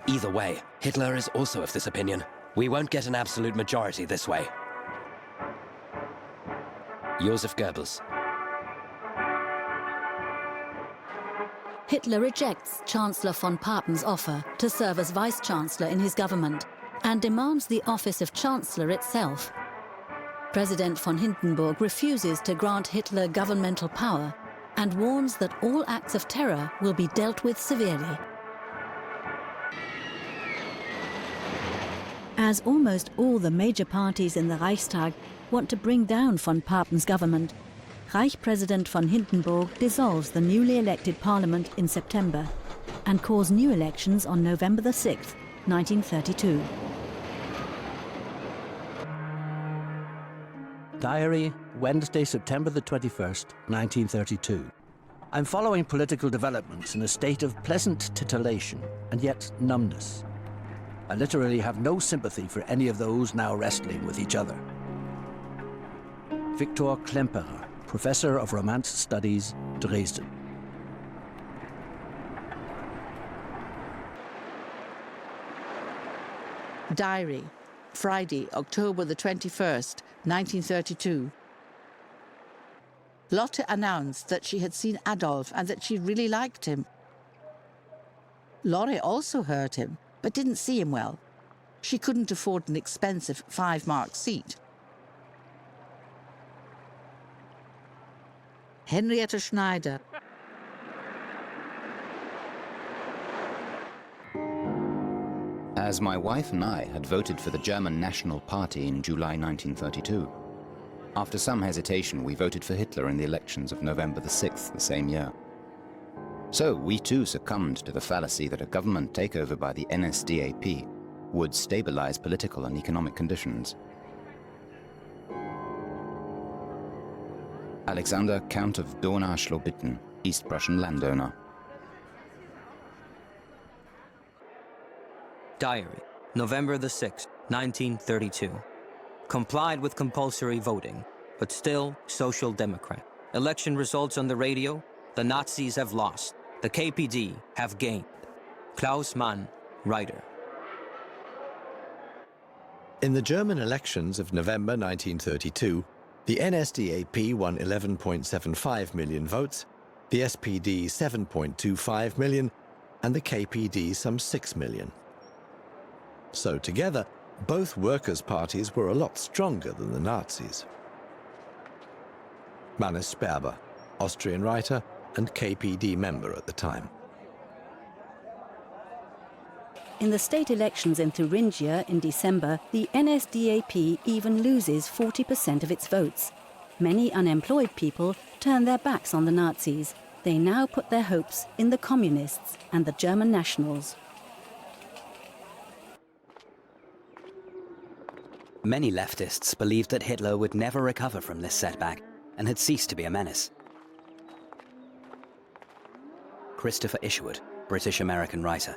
Either way, Hitler is also of this opinion. We won't get an absolute majority this way. Joseph Goebbels. Hitler rejects Chancellor von Papen's offer to serve as Vice-Chancellor in his government and demands the office of Chancellor itself. President von Hindenburg refuses to grant Hitler governmental power and warns that all acts of terror will be dealt with severely. As almost all the major parties in the Reichstag want to bring down von Papen's government, Reich President von Hindenburg dissolves the newly elected parliament in September and calls new elections on November the 6th, 1932. Diary, Wednesday, September the 21st, 1932. I'm following political developments in a state of pleasant titillation and yet numbness. I literally have no sympathy for any of those now wrestling with each other. Viktor Klemperer, Professor of Romance Studies, Dresden. Diary, Friday, October the 21st, 1932. Lotte announced that she had seen Adolf and that she really liked him. Lore also heard him, but didn't see him well. She couldn't afford an expensive 5-mark seat. Henriette Schneider. As my wife and I had voted for the German National Party in July 1932. After some hesitation, we voted for Hitler in the elections of November the 6th the same year. So we too succumbed to the fallacy that a government takeover by the NSDAP would stabilize political and economic conditions. Alexander, Count of Donau-Schlobitten, East Prussian landowner. Diary, November the 6th, 1932. Complied with compulsory voting, but still Social Democrat. Election results on the radio. The Nazis have lost. The KPD have gained. Klaus Mann, writer. In the German elections of November 1932, the NSDAP won 11.75 million votes, the SPD 7.25 million, and the KPD some 6 million. So together, both workers' parties were a lot stronger than the Nazis. Mannes Sperber, Austrian writer and KPD member at the time. In the state elections in Thuringia in December, the NSDAP even loses 40% of its votes. Many unemployed people turn their backs on the Nazis. They now put their hopes in the communists and the German nationals. Many leftists believed that Hitler would never recover from this setback and had ceased to be a menace. Christopher Isherwood, British-American writer.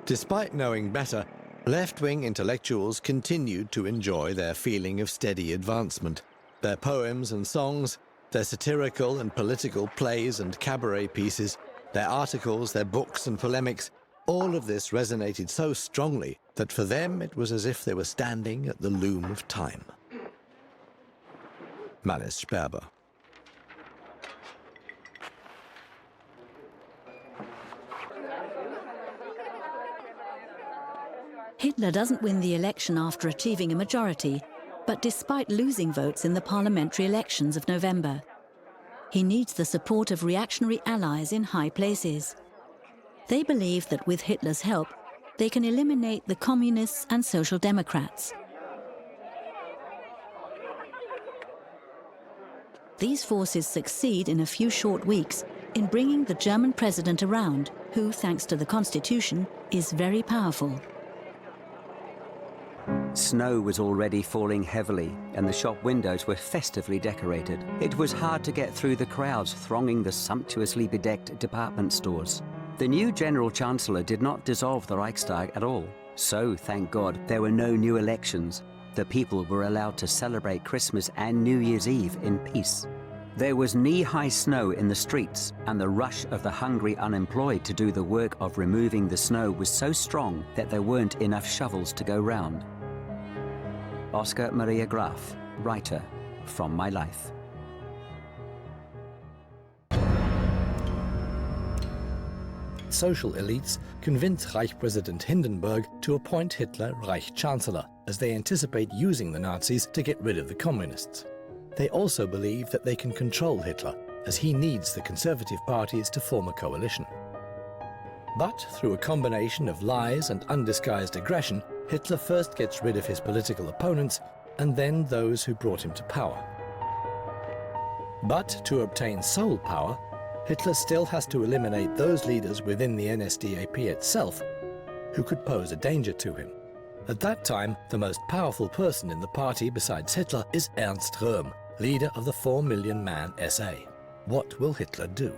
Despite knowing better, left-wing intellectuals continued to enjoy their feeling of steady advancement. Their poems and songs, their satirical and political plays and cabaret pieces, their articles, their books and polemics, all of this resonated so strongly that for them it was as if they were standing at the loom of time. Mannes Sperber. Hitler doesn't win the election after achieving a majority, but despite losing votes in the parliamentary elections of November. He needs the support of reactionary allies in high places. They believe that with Hitler's help, they can eliminate the communists and social democrats. These forces succeed in a few short weeks in bringing the German president around, who, thanks to the Constitution, is very powerful. Snow was already falling heavily, and the shop windows were festively decorated. It was hard to get through the crowds thronging the sumptuously bedecked department stores. The new General Chancellor did not dissolve the Reichstag at all. So, thank God, there were no new elections. The people were allowed to celebrate Christmas and New Year's Eve in peace. There was knee-high snow in the streets, and the rush of the hungry unemployed to do the work of removing the snow was so strong that there weren't enough shovels to go round. Oscar Maria Graf, writer, From My Life. social elites convince Reich President Hindenburg to appoint Hitler Reich Chancellor, as they anticipate using the Nazis to get rid of the communists. They also believe that they can control Hitler, as he needs the conservative parties to form a coalition. But through a combination of lies and undisguised aggression, Hitler first gets rid of his political opponents and then those who brought him to power. But to obtain sole power, Hitler still has to eliminate those leaders within the NSDAP itself who could pose a danger to him. At that time, the most powerful person in the party besides Hitler is Ernst Röhm, leader of the 4 million man SA. What will Hitler do?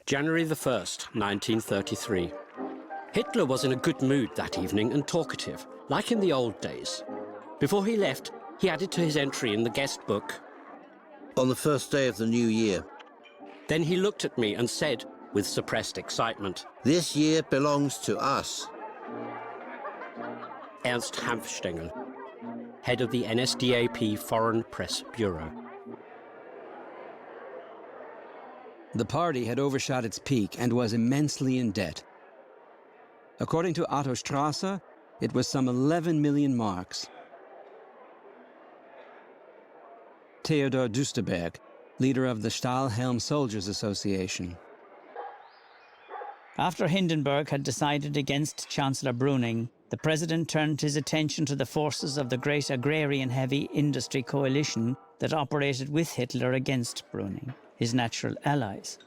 January the 1st, 1933. Hitler was in a good mood that evening and talkative, like in the old days. Before he left, he added to his entry in the guest book, "On the first day of the new year." Then he looked at me and said, with suppressed excitement, "This year belongs to us." Ernst Hanfstengel, head of the NSDAP Foreign Press Bureau. The party had overshot its peak and was immensely in debt. According to Otto Strasser, it was some 11 million marks. Theodor Duesterberg, leader of the Stahlhelm Soldiers Association. After Hindenburg had decided against Chancellor Brüning, the president turned his attention to the forces of the great agrarian heavy industry coalition that operated with Hitler against Brüning, his natural allies.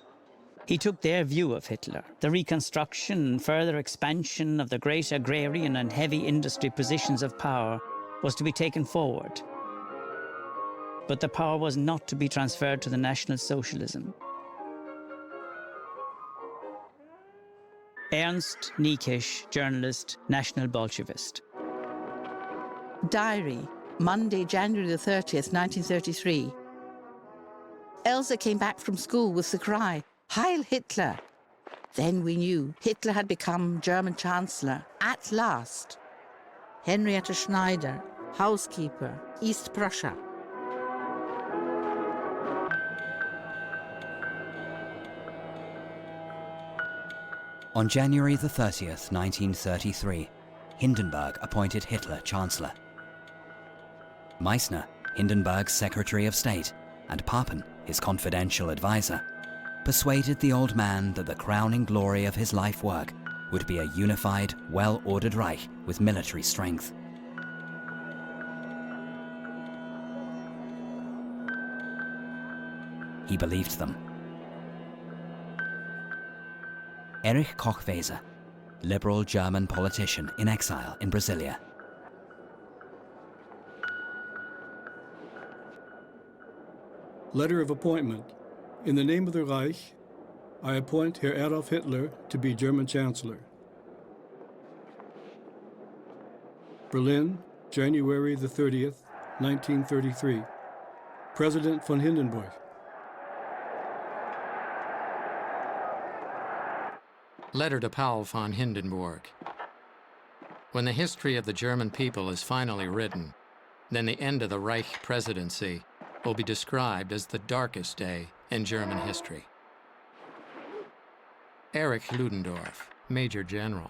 He took their view of Hitler. The reconstruction and further expansion of the great agrarian and heavy industry positions of power was to be taken forward. But the power was not to be transferred to the National Socialism. Ernst Niekisch, journalist, National Bolshevist. Diary, Monday, January the 30th, 1933. Elsa came back from school with the cry, "Heil Hitler!" Then we knew Hitler had become German Chancellor, at last. Henriette Schneider, housekeeper, East Prussia. On January the 30th, 1933, Hindenburg appointed Hitler Chancellor. Meissner, Hindenburg's Secretary of State, and Papen, his confidential advisor, persuaded the old man that the crowning glory of his life work would be a unified, well-ordered Reich with military strength. He believed them. Erich Koch-Weser, liberal German politician in exile in Brasilia. Letter of appointment. In the name of the Reich, I appoint Herr Adolf Hitler to be German Chancellor. Berlin, January the 30th, 1933. President von Hindenburg. Letter to Paul von Hindenburg. When the history of the German people is finally written, then the end of the Reich presidency will be described as the darkest day in German history. Erich Ludendorff, Major General.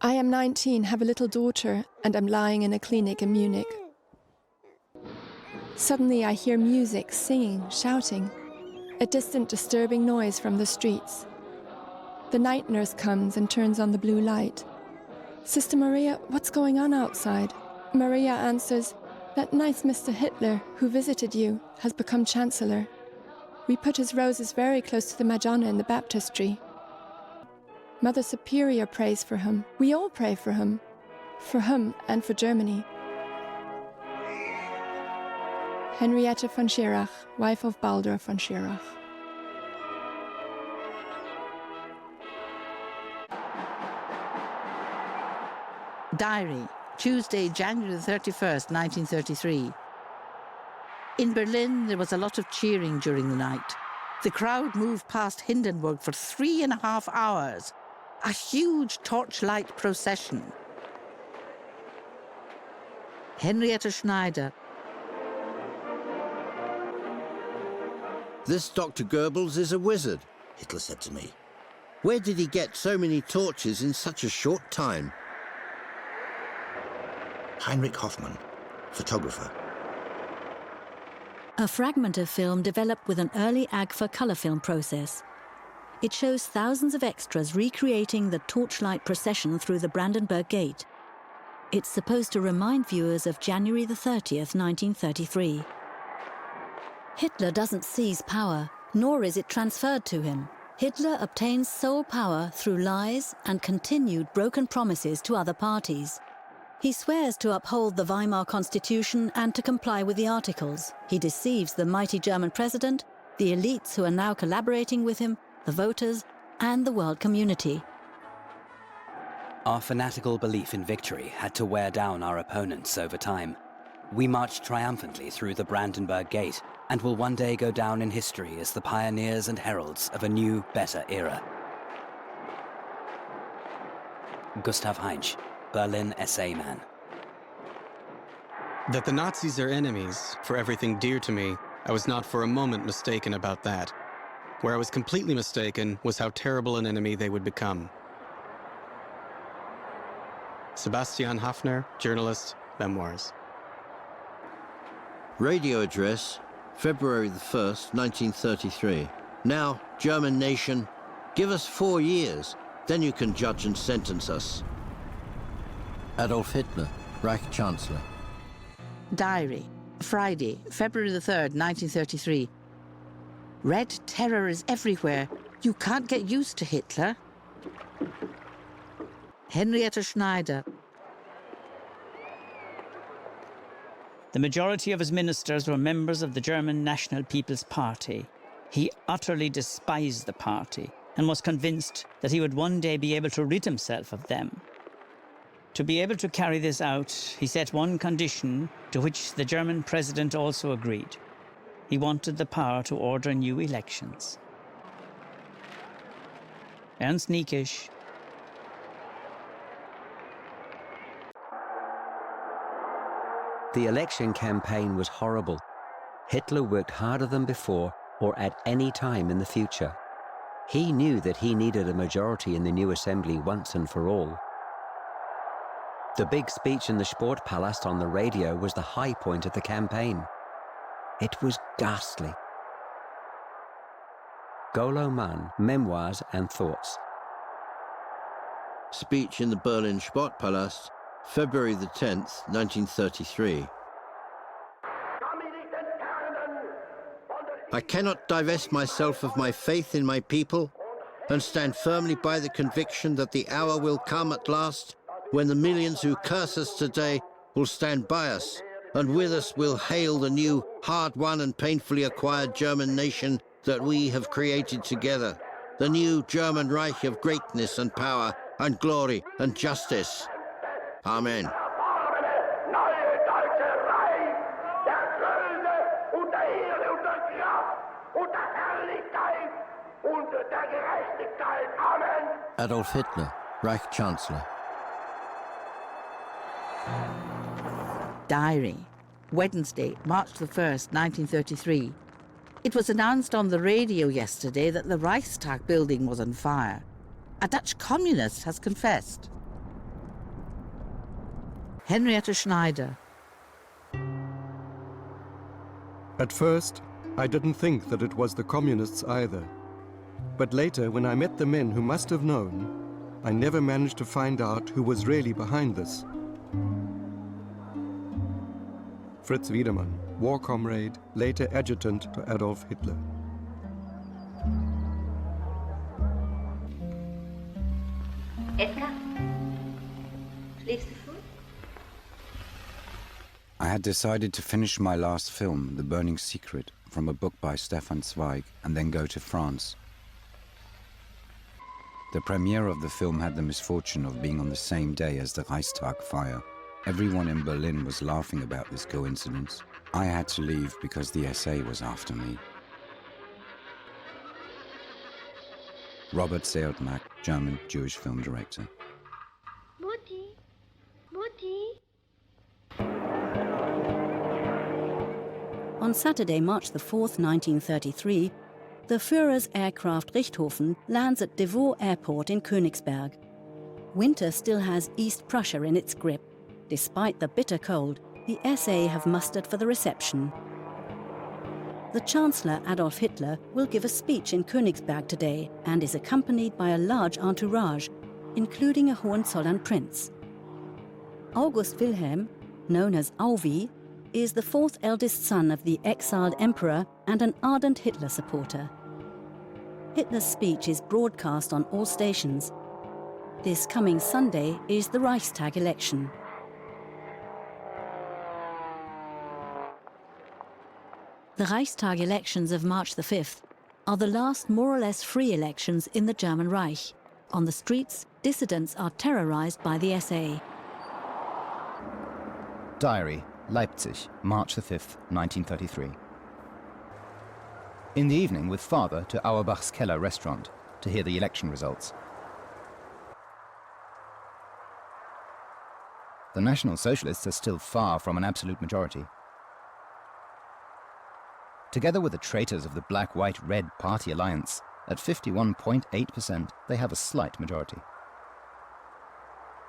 I am 19, have a little daughter, and am lying in a clinic in Munich. Suddenly I hear music, singing, shouting, a distant disturbing noise from the streets. The night nurse comes and turns on the blue light. "Sister Maria, what's going on outside?" Maria answers, "That nice Mr. Hitler, who visited you, has become Chancellor. We put his roses very close to the Madonna in the baptistry. Mother Superior prays for him. We all pray for him and for Germany." Henriette von Schirach, wife of Baldur von Schirach. Diary, Tuesday, January the 31st, 1933. In Berlin, there was a lot of cheering during the night. The crowd moved past Hindenburg for 3.5 hours. A huge torchlight procession. Henrietta Schneider. This Dr. Goebbels is a wizard, Hitler said to me. Where did he get so many torches in such a short time? Heinrich Hoffmann, photographer. A fragment of film developed with an early Agfa colour film process. It shows thousands of extras recreating the torchlight procession through the Brandenburg Gate. It's supposed to remind viewers of January the 30th, 1933. Hitler doesn't seize power, nor is it transferred to him. Hitler obtains sole power through lies and continued broken promises to other parties. He swears to uphold the Weimar Constitution and to comply with the Articles. He deceives the mighty German president, the elites who are now collaborating with him, the voters, and the world community. Our fanatical belief in victory had to wear down our opponents over time. We marched triumphantly through the Brandenburg Gate and will one day go down in history as the pioneers and heralds of a new, better era. Gustav Heinz, Berlin essay man. That the Nazis are enemies for everything dear to me, I was not for a moment mistaken about that. Where I was completely mistaken was how terrible an enemy they would become. Sebastian Hafner, journalist, Memoirs. Radio address, February the 1st, 1933. Now, German nation, give us 4 years, then you can judge and sentence us. Adolf Hitler, Reich Chancellor. Diary, Friday, February the 3rd, 1933. Red terror is everywhere. You can't get used to Hitler. Henrietta Schneider. The majority of his ministers were members of the German National People's Party. He utterly despised the party and was convinced that he would one day be able to rid himself of them. To be able to carry this out, he set one condition to which the German president also agreed. He wanted the power to order new elections. Ernst Niekisch. The election campaign was horrible. Hitler worked harder than before or at any time in the future. He knew that he needed a majority in the new assembly once and for all. The big speech in the Sportpalast on the radio was the high point of the campaign. It was ghastly. Golo Mann, Memoirs and Thoughts. Speech in the Berlin Sportpalast, February the 10th, 1933. I cannot divest myself of my faith in my people and stand firmly by the conviction that the hour will come at last when the millions who curse us today will stand by us, and with us will hail the new, hard-won and painfully acquired German nation that we have created together, the new German Reich of greatness and power and glory and justice. Amen. Adolf Hitler, Reich Chancellor. Diary, Wednesday, March the 1st, 1933. It was announced on the radio yesterday that the Reichstag building was on fire. A Dutch communist has confessed. Henrietta Schneider. At first, I didn't think that it was the communists either. But later, when I met the men who must have known, I never managed to find out who was really behind this. Fritz Wiedemann, war comrade, later adjutant to Adolf Hitler. Edgar, schläfst du früh? I had decided to finish my last film, The Burning Secret, from a book by Stefan Zweig, and then go to France. The premiere of the film had the misfortune of being on the same day as the Reichstag fire. Everyone in Berlin was laughing about this coincidence. I had to leave because the SA was after me. Robert Seldmack, German Jewish film director. Mutti, Mutti. On Saturday, March the 4th, 1933, the Führer's aircraft Richthofen lands at Devaux Airport in Königsberg. Winter still has East Prussia in its grip. Despite the bitter cold, the SA have mustered for the reception. The Chancellor, Adolf Hitler, will give a speech in Königsberg today and is accompanied by a large entourage, including a Hohenzollern prince. August Wilhelm, known as Auvi, is the fourth eldest son of the exiled emperor and an ardent Hitler supporter. Hitler's speech is broadcast on all stations. This coming Sunday is the Reichstag election. The Reichstag elections of March the 5th are the last more or less free elections in the German Reich. On the streets, dissidents are terrorized by the SA. Diary, Leipzig, March the 5th, 1933. In the evening with father to Auerbach's Keller restaurant to hear the election results. The National Socialists are still far from an absolute majority. Together with the traitors of the Black-White-Red Party Alliance, at 51.8%, they have a slight majority.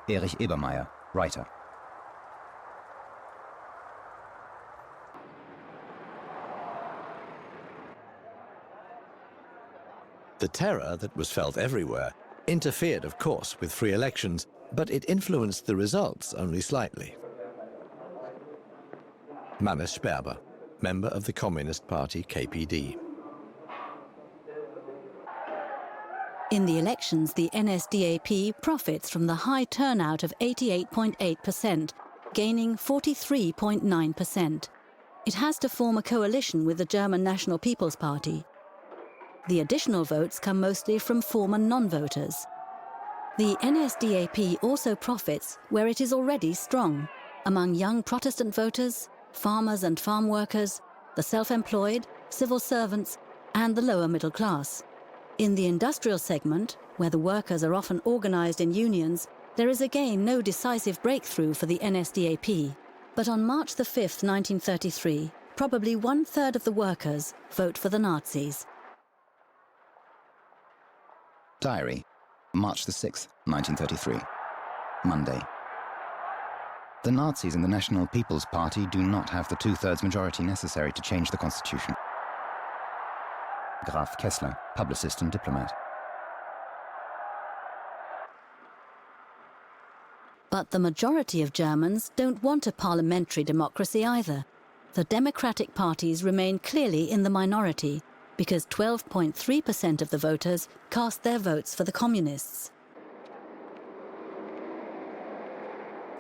Erich Ebermeier, writer. The terror that was felt everywhere interfered, of course, with free elections, but it influenced the results only slightly. Mannes Sperber, member of the Communist Party KPD. In the elections, the NSDAP profits from the high turnout of 88.8%, gaining 43.9%. It has to form a coalition with the German National People's Party. The additional votes come mostly from former non-voters. The NSDAP also profits where it is already strong, among young Protestant voters, farmers and farm workers, the self-employed, civil servants, and the lower middle class. In the industrial segment, where the workers are often organized in unions, there is again no decisive breakthrough for the NSDAP. But on March the 5th, 1933, probably 1/3 of the workers vote for the Nazis. Diary, March the 6th, 1933. Monday. The Nazis in the National People's Party do not have the 2/3 majority necessary to change the constitution. Graf Kessler, publicist and diplomat. But the majority of Germans don't want a parliamentary democracy either. The democratic parties remain clearly in the minority, because 12.3% of the voters cast their votes for the communists.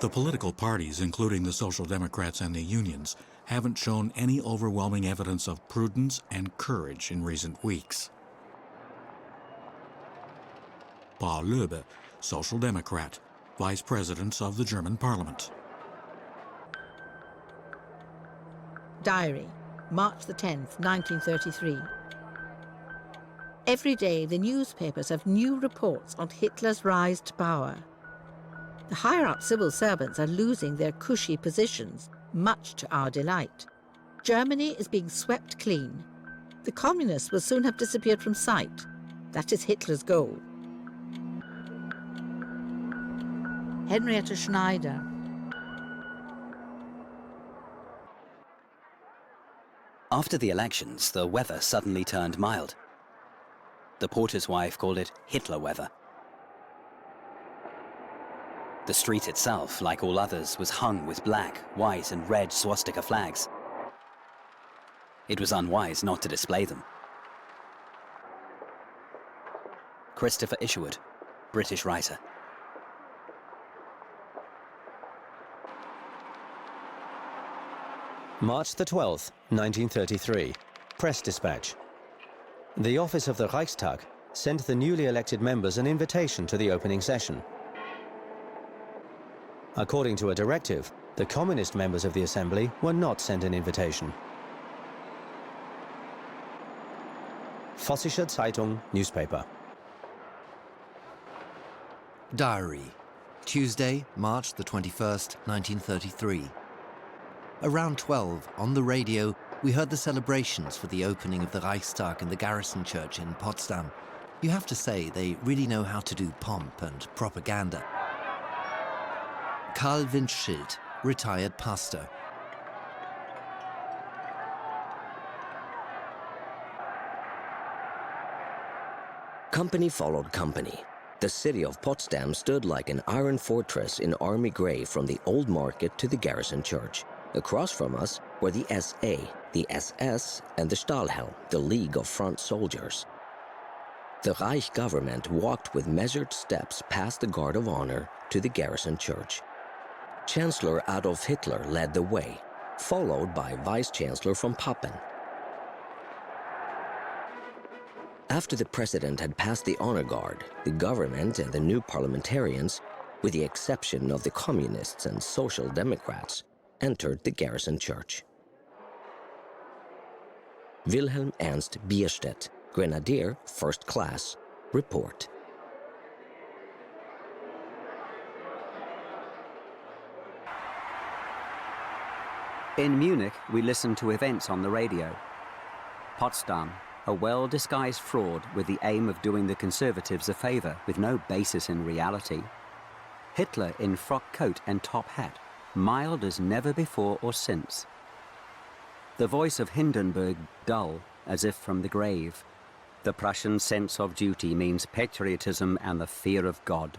The political parties, including the Social Democrats and the unions, haven't shown any overwhelming evidence of prudence and courage in recent weeks. Paul Löbe, Social Democrat, Vice President of the German Parliament. Diary, March the 10th, 1933. Every day, the newspapers have new reports on Hitler's rise to power. The higher-up civil servants are losing their cushy positions, much to our delight. Germany is being swept clean. The communists will soon have disappeared from sight. That is Hitler's goal. Henriette Schneider. After the elections, the weather suddenly turned mild. The porter's wife called it Hitler weather. The street itself, like all others, was hung with black, white and red swastika flags. It was unwise not to display them. Christopher Isherwood, British writer. March the 12th, 1933. Press dispatch. The office of the Reichstag sent the newly elected members an invitation to the opening session. According to a directive, the communist members of the assembly were not sent an invitation. Vossische Zeitung newspaper. Diary, Tuesday, March the 21st, 1933. Around 12, on the radio, we heard the celebrations for the opening of the Reichstag in the Garrison Church in Potsdam. You have to say they really know how to do pomp and propaganda. Karl Windschild, retired pastor. Company followed company. The city of Potsdam stood like an iron fortress in army grey from the Old Market to the Garrison Church. Across from us were the SA, the SS, and the Stahlhelm, the League of Front Soldiers. The Reich government walked with measured steps past the Guard of Honor to the Garrison Church. Chancellor Adolf Hitler led the way, followed by Vice-Chancellor von Papen. After the president had passed the honor guard, the government and the new parliamentarians, with the exception of the communists and social democrats, entered the Garrison Church. Wilhelm Ernst Bierstedt, Grenadier, First Class, report. In Munich, we listened to events on the radio. Potsdam, a well-disguised fraud with the aim of doing the conservatives a favor with no basis in reality. Hitler in frock coat and top hat, mild as never before or since. The voice of Hindenburg dull, as if from the grave. The Prussian sense of duty means patriotism and the fear of God.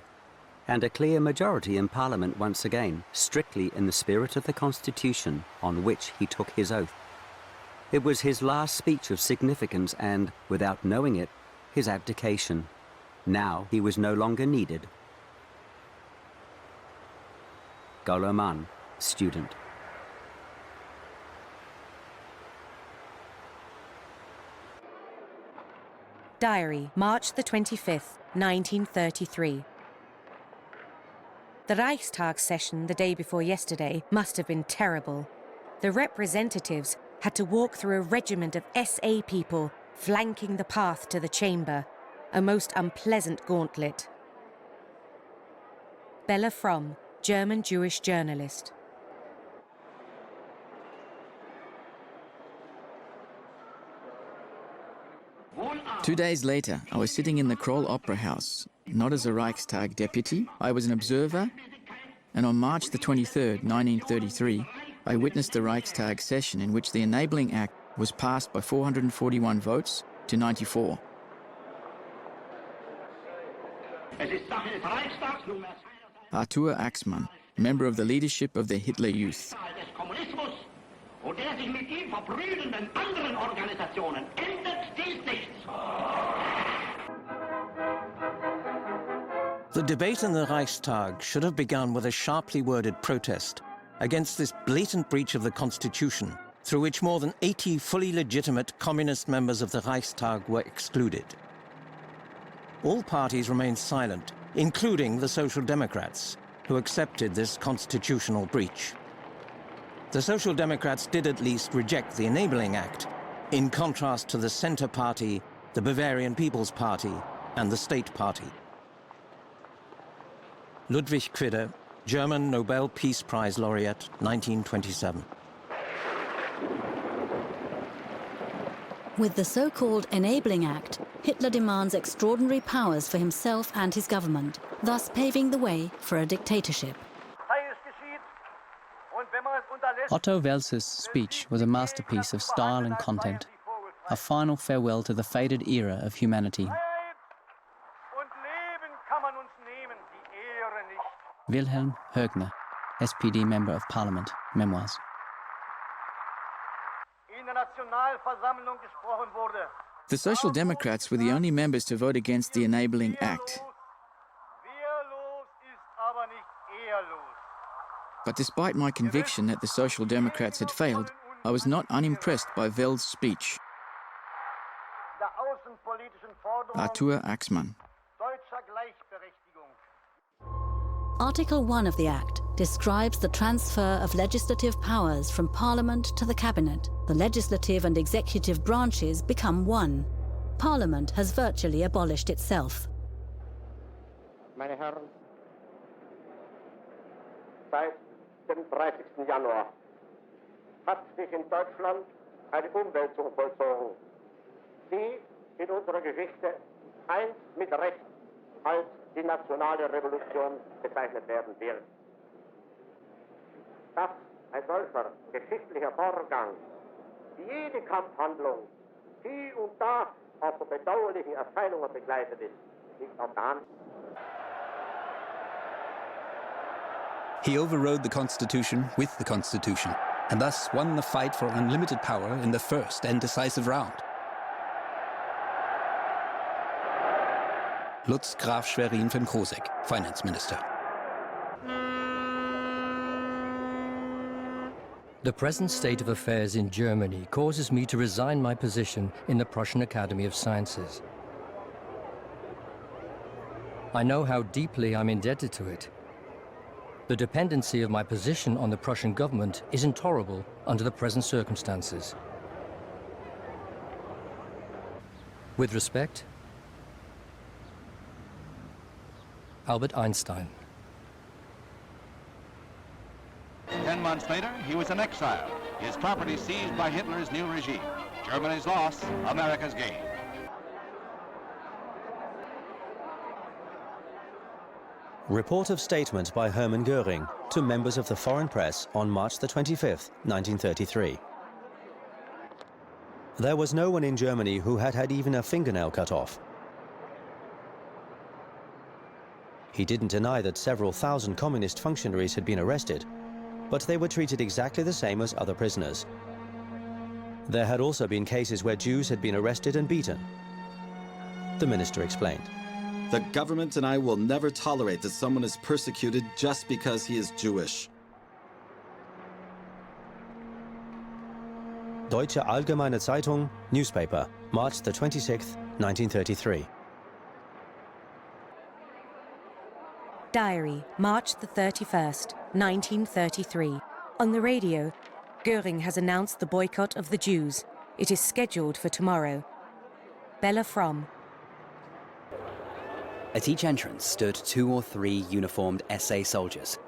And a clear majority in Parliament once again, strictly in the spirit of the Constitution on which he took his oath. It was his last speech of significance and, without knowing it, his abdication. Now he was no longer needed. Goloman, student. Diary, March the 25th, 1933. The Reichstag session the day before yesterday must have been terrible. The representatives had to walk through a regiment of SA people flanking the path to the chamber, a most unpleasant gauntlet. Bella Fromm, German Jewish journalist. Two days later, I was sitting in the Kroll Opera House, not as a Reichstag deputy. I was an observer, and on March the 23rd, 1933, I witnessed the Reichstag session in which the Enabling Act was passed by 441 votes to 94. Arthur Axmann, member of the leadership of the Hitler Youth. The debate in the Reichstag should have begun with a sharply worded protest against this blatant breach of the Constitution, through which more than 80 fully legitimate communist members of the Reichstag were excluded. All parties remained silent, including the Social Democrats, who accepted this constitutional breach. The Social Democrats did at least reject the Enabling Act, in contrast to the Centre Party, the Bavarian People's Party, and the State Party. Ludwig Quidde, German Nobel Peace Prize laureate, 1927. With the so-called Enabling Act, Hitler demands extraordinary powers for himself and his government, thus paving the way for a dictatorship. Otto Wels's speech was a masterpiece of style and content, a final farewell to the faded era of humanity. Wilhelm Högner, SPD Member of Parliament, Memoirs. The Social Democrats were the only members to vote against the Enabling Act. But despite my conviction that the Social Democrats had failed, I was not unimpressed by Wels' speech. Arthur Axmann. Article 1 of the Act describes the transfer of legislative powers from Parliament to the Cabinet. The legislative and executive branches become one. Parliament has virtually abolished itself. Meine Herren, seit dem 30. Januar hat sich in Deutschland eine Umwälzung vollzogen, die in unserer Geschichte einst mit Recht als die nationale Revolution bezeichnet werden wird. Dass ein solcher geschichtlicher Vorgang jede Kampfhandlung hier und da auch von bedauerlichen Erscheinungen begleitet ist, liegt auf der Hand. He overrode the Constitution with the Constitution, and thus won the fight for unlimited power in the first and decisive round. Lutz Graf Schwerin von Krosigk, Finance Minister. The present state of affairs in Germany causes me to resign my position in the Prussian Academy of Sciences. I know how deeply I'm indebted to it. The dependency of my position on the Prussian government is intolerable under the present circumstances. With respect, Albert Einstein. 10 months later, he was in exile. His property seized by Hitler's new regime. Germany's loss, America's gain. Report of statement by Hermann Göring to members of the foreign press on March the 25th, 1933. There was no one in Germany who had had even a fingernail cut off. He didn't deny that several thousand communist functionaries had been arrested, but they were treated exactly the same as other prisoners. There had also been cases where Jews had been arrested and beaten. The minister explained. The government and I will never tolerate that someone is persecuted just because he is Jewish. Deutsche Allgemeine Zeitung, newspaper, March the 26th, 1933. Diary, March the 31st, 1933. On the radio, Göring has announced the boycott of the Jews. It is scheduled for tomorrow. Bella Fromm. At each entrance stood 2 or 3 uniformed SA soldiers,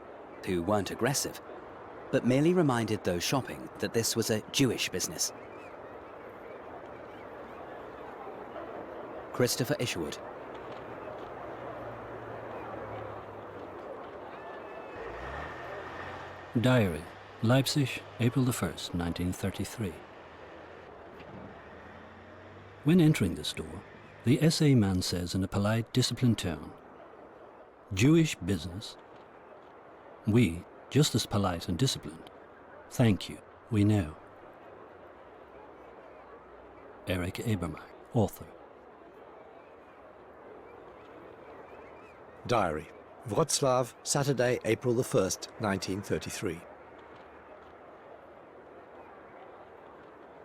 who weren't aggressive, but merely reminded those shopping that this was a Jewish business. Christopher Isherwood. Diary, Leipzig, April the 1st, 1933. When entering the store, the SA man says in a polite, disciplined tone, "Jewish business?" We, just as polite and disciplined, "Thank you, we know." Eric Ebermach, author. Diary, Wroclaw, Saturday, April the 1st, 1933.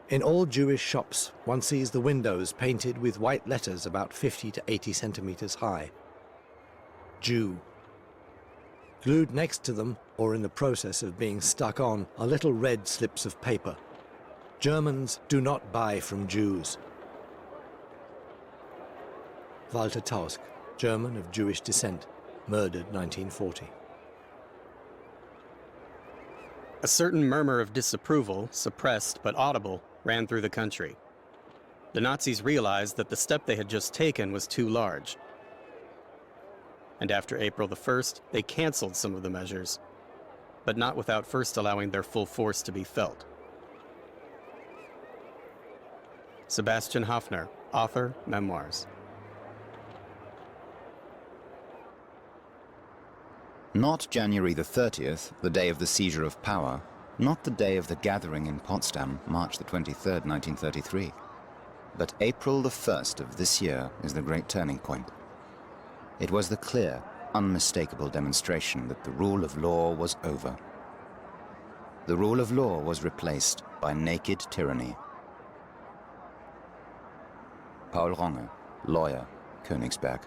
In all Jewish shops, one sees the windows painted with white letters about 50 to 80 centimeters high. Jew. Glued next to them, or in the process of being stuck on, are little red slips of paper. Germans do not buy from Jews. Walter Tausk, German of Jewish descent, murdered 1940. A certain murmur of disapproval, suppressed but audible, ran through the country. The Nazis realized that the step they had just taken was too large. And after April the 1st, they canceled some of the measures, but not without first allowing their full force to be felt. Sebastian Hafner, author, Memoirs. Not January the 30th, the day of the seizure of power, not the day of the gathering in Potsdam, March the 23rd, 1933, but April the 1st of this year is the great turning point. It was the clear, unmistakable demonstration that the rule of law was over. The rule of law was replaced by naked tyranny. Paul Ronge, lawyer, Königsberg.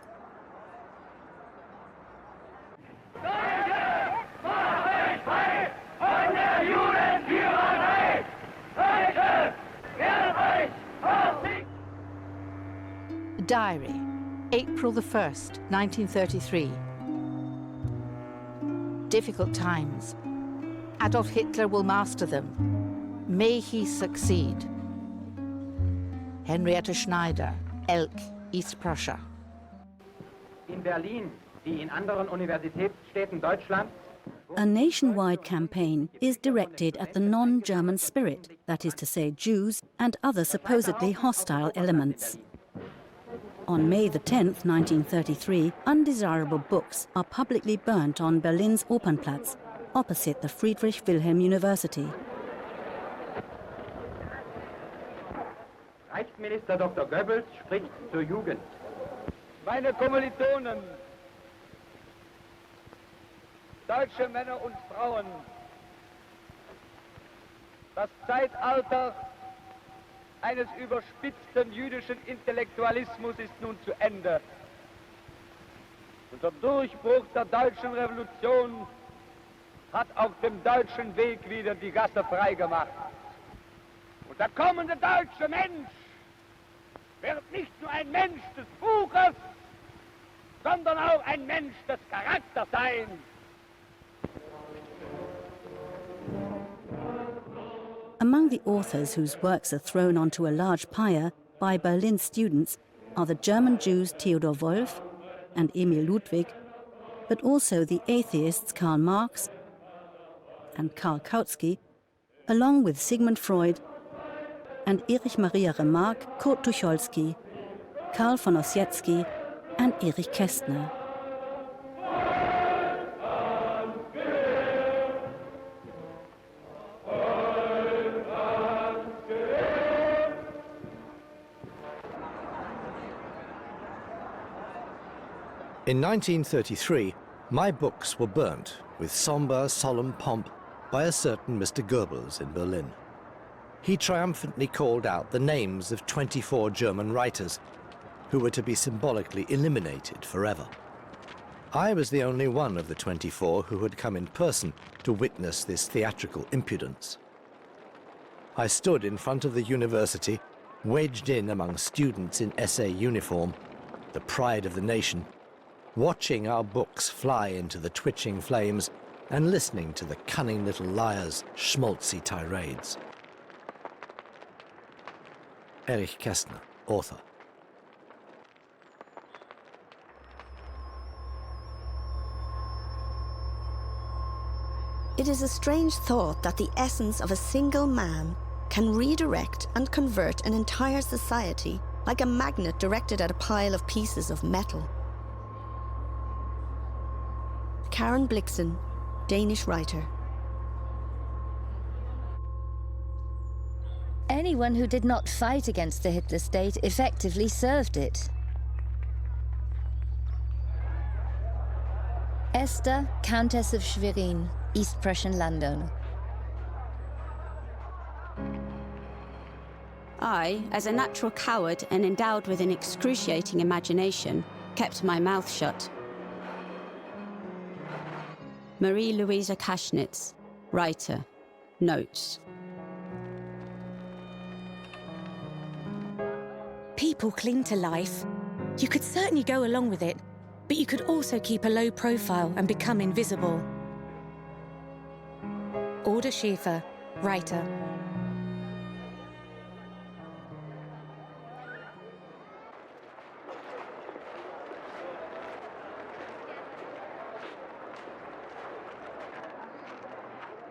Diary, April the 1st, 1933. Difficult times. Adolf Hitler will master them. May he succeed. Henriette Schneider, Elk, East Prussia. In Berlin, wie in anderen Universitätsstädten Deutschlands, A nationwide campaign is directed at the non-German spirit, that is to say Jews and other supposedly hostile elements. On May the 10th, 1933, undesirable books are publicly burnt on Berlin's Opernplatz, opposite the Friedrich Wilhelm University. Reichsminister Dr. Goebbels spricht zur Jugend. Meine Kommilitonen, deutsche Männer und Frauen, das Zeitalter eines überspitzten jüdischen Intellektualismus ist nun zu Ende. Und der Durchbruch der deutschen Revolution hat auf dem deutschen Weg wieder die Gasse freigemacht. Und der kommende deutsche Mensch wird nicht nur ein Mensch des Buches, sondern auch ein Mensch des Charakters sein. Among the authors whose works are thrown onto a large pyre by Berlin students are the German Jews Theodor Wolff and Emil Ludwig, but also the atheists Karl Marx and Karl Kautsky, along with Sigmund Freud and Erich Maria Remarque, Kurt Tucholsky, Karl von Ossietzky and Erich Kästner. In 1933, my books were burnt with somber, solemn pomp by a certain Mr. Goebbels in Berlin. He triumphantly called out the names of 24 German writers who were to be symbolically eliminated forever. I was the only one of the 24 who had come in person to witness this theatrical impudence. I stood in front of the university, wedged in among students in SA uniform, the pride of the nation, watching our books fly into the twitching flames and listening to the cunning little liars' schmaltzy tirades. Erich Kästner, author. It is a strange thought that the essence of a single man can redirect and convert an entire society like a magnet directed at a pile of pieces of metal. Karen Blixen, Danish writer. Anyone who did not fight against the Hitler state effectively served it. Esther, Countess of Schwerin, East Prussian landowner. I, as a natural coward and endowed with an excruciating imagination, kept my mouth shut. Marie-Louisa Kaschnitz, writer, notes. People cling to life. You could certainly go along with it, but you could also keep a low profile and become invisible. Alda Schäfer, writer.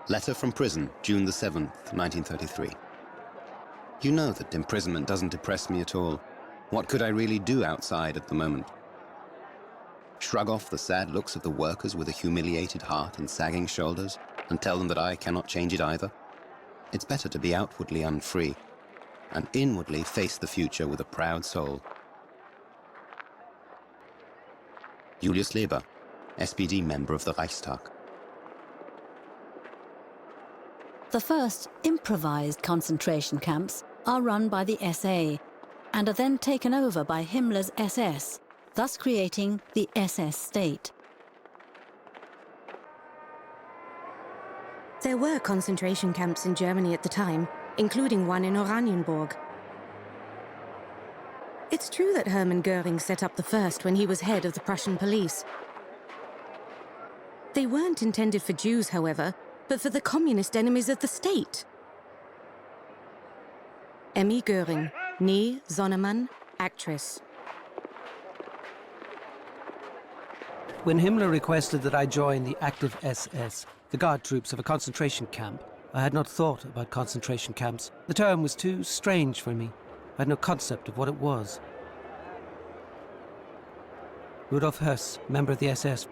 Letter from prison, June the 7th, 1933. You know that imprisonment doesn't depress me at all. What could I really do outside at the moment? Shrug off the sad looks of the workers with a humiliated heart and sagging shoulders and tell them that I cannot change it either? It's better to be outwardly unfree and inwardly face the future with a proud soul. Julius Leber, SPD member of the Reichstag. The first improvised concentration camps are run by the SA, and are then taken over by Himmler's SS, thus creating the SS state. There were concentration camps in Germany at the time, including one in Oranienburg. It's true that Hermann Göring set up the first when he was head of the Prussian police. They weren't intended for Jews, however, but for the communist enemies of the state. Emmy Göring, née Sonnemann, actress. When Himmler requested that I join the active SS, the guard troops of a concentration camp, I had not thought about concentration camps. The term was too strange for me. I had no concept of what it was. Rudolf Höss, member of the SS.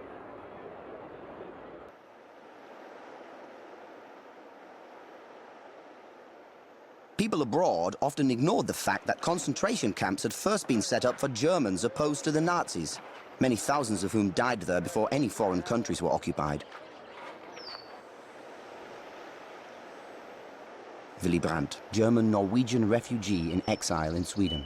People abroad often ignored the fact that concentration camps had first been set up for Germans opposed to the Nazis, many thousands of whom died there before any foreign countries were occupied. Willy Brandt, German-Norwegian refugee in exile in Sweden.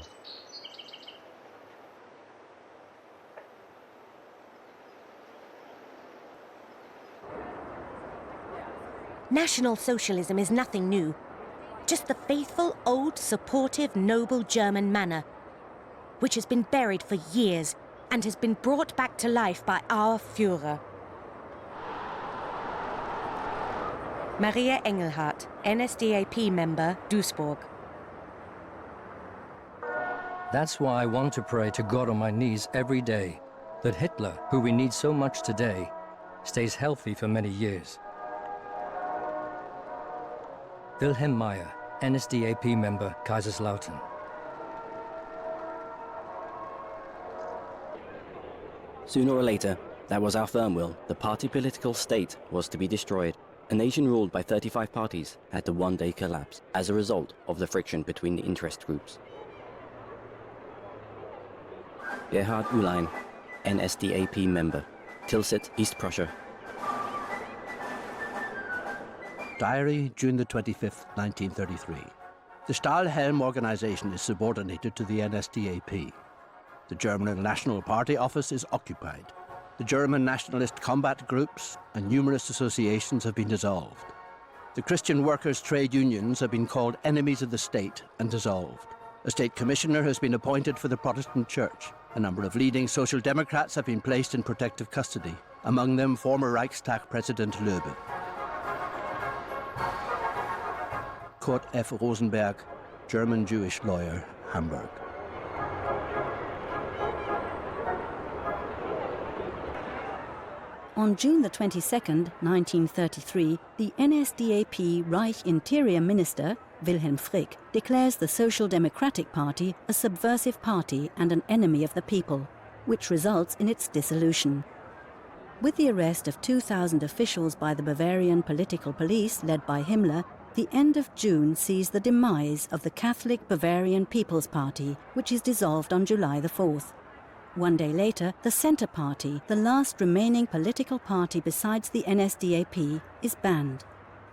National Socialism is nothing new. Just the faithful, old, supportive, noble German manner, which has been buried for years and has been brought back to life by our Führer. Maria Engelhardt, NSDAP member, Duisburg. That's why I want to pray to God on my knees every day, that Hitler, who we need so much today, stays healthy for many years. Wilhelm Meyer, NSDAP member, Kaiserslautern. Sooner or later, that was our firm will. The party political state was to be destroyed. A nation ruled by 35 parties had to one day collapse as a result of the friction between the interest groups. Gerhard Ulein, NSDAP member, Tilsit, East Prussia. Diary, June the 25th, 1933. The Stahlhelm organization is subordinated to the NSDAP. The German National Party office is occupied. The German nationalist combat groups and numerous associations have been dissolved. The Christian workers' trade unions have been called enemies of the state and dissolved. A state commissioner has been appointed for the Protestant Church. A number of leading social democrats have been placed in protective custody, among them former Reichstag President Loebe. Kurt F. Rosenberg, German Jewish lawyer, Hamburg. On June the 22nd, 1933, the NSDAP Reich Interior Minister, Wilhelm Frick, declares the Social Democratic Party a subversive party and an enemy of the people, which results in its dissolution. With the arrest of 2,000 officials by the Bavarian political police led by Himmler, the end of June sees the demise of the Catholic Bavarian People's Party, which is dissolved on July the 4th. One day later, the Centre Party, the last remaining political party besides the NSDAP, is banned.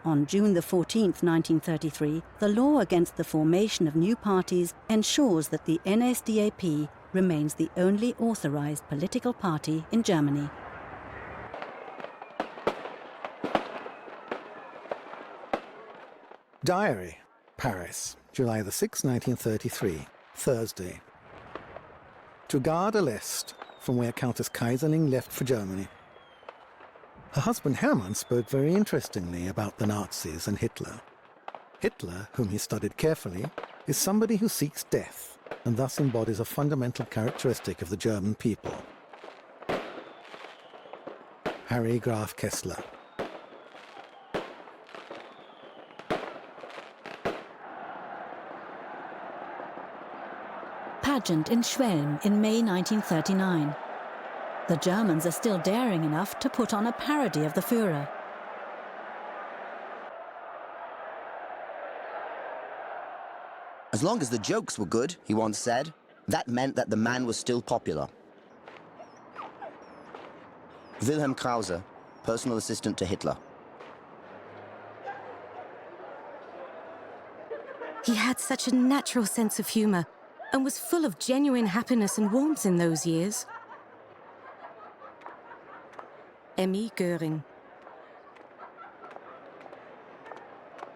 On June the 14th, 1933, the law against the formation of new parties ensures that the NSDAP remains the only authorized political party in Germany. Diary, Paris, July the 6th, 1933, Thursday. To Gare de l'Est, from where Countess Kaiserling left for Germany. Her husband Hermann spoke very interestingly about the Nazis and Hitler. Hitler, whom he studied carefully, is somebody who seeks death, and thus embodies a fundamental characteristic of the German people. Harry Graf Kessler. Pageant in Schwelm in May 1939. The Germans are still daring enough to put on a parody of the Führer. As long as the jokes were good, he once said, that meant that the man was still popular. Wilhelm Krause, personal assistant to Hitler. He had such a natural sense of humor. and was full of genuine happiness and warmth in those years. Emmy Goering.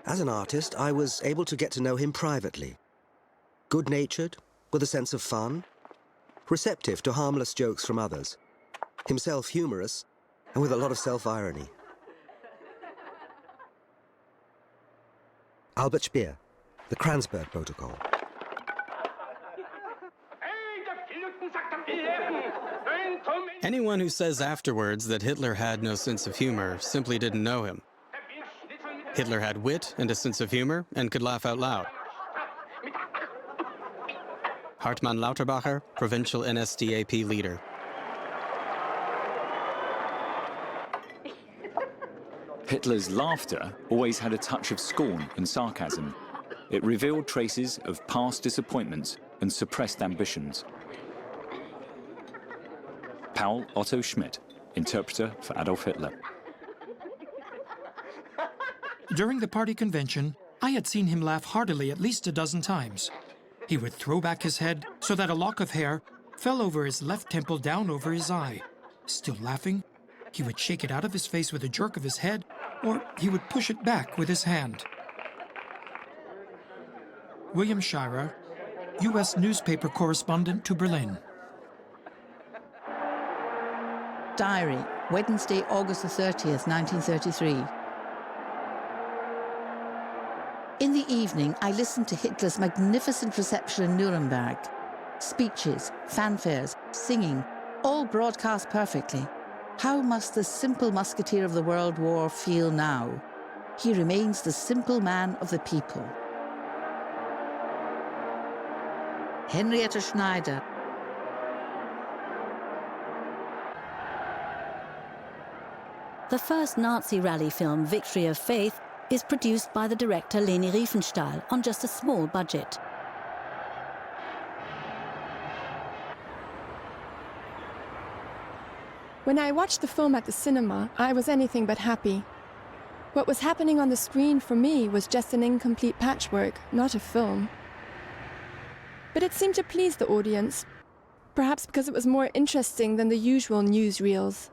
As an artist, I was able to get to know him privately. Good-natured, with a sense of fun, receptive to harmless jokes from others, himself humorous, and with a lot of self-irony. Albert Speer, The Kranzberg Protocol. Anyone who says afterwards that Hitler had no sense of humor simply didn't know him. Hitler had wit and a sense of humor and could laugh out loud. Hartmann Lauterbacher, provincial NSDAP leader. Hitler's laughter always had a touch of scorn and sarcasm. It revealed traces of past disappointments and suppressed ambitions. Paul Otto Schmidt, interpreter for Adolf Hitler. During the party convention, I had seen him laugh heartily at least a dozen times. He would throw back his head so that a lock of hair fell over his left temple down over his eye. Still laughing, he would shake it out of his face with a jerk of his head, or he would push it back with his hand. William Shirer, U.S. newspaper correspondent to Berlin. Diary, Wednesday, August the 30th, 1933. In the evening, I listened to Hitler's magnificent reception in Nuremberg. Speeches, fanfares, singing, all broadcast perfectly. How must the simple musketeer of the World War feel now? He remains the simple man of the people. Henrietta Schneider. The first Nazi rally film, Victory of Faith, is produced by the director Leni Riefenstahl on just a small budget. When I watched the film at the cinema, I was anything but happy. What was happening on the screen for me was just an incomplete patchwork, not a film. But it seemed to please the audience, perhaps because it was more interesting than the usual newsreels.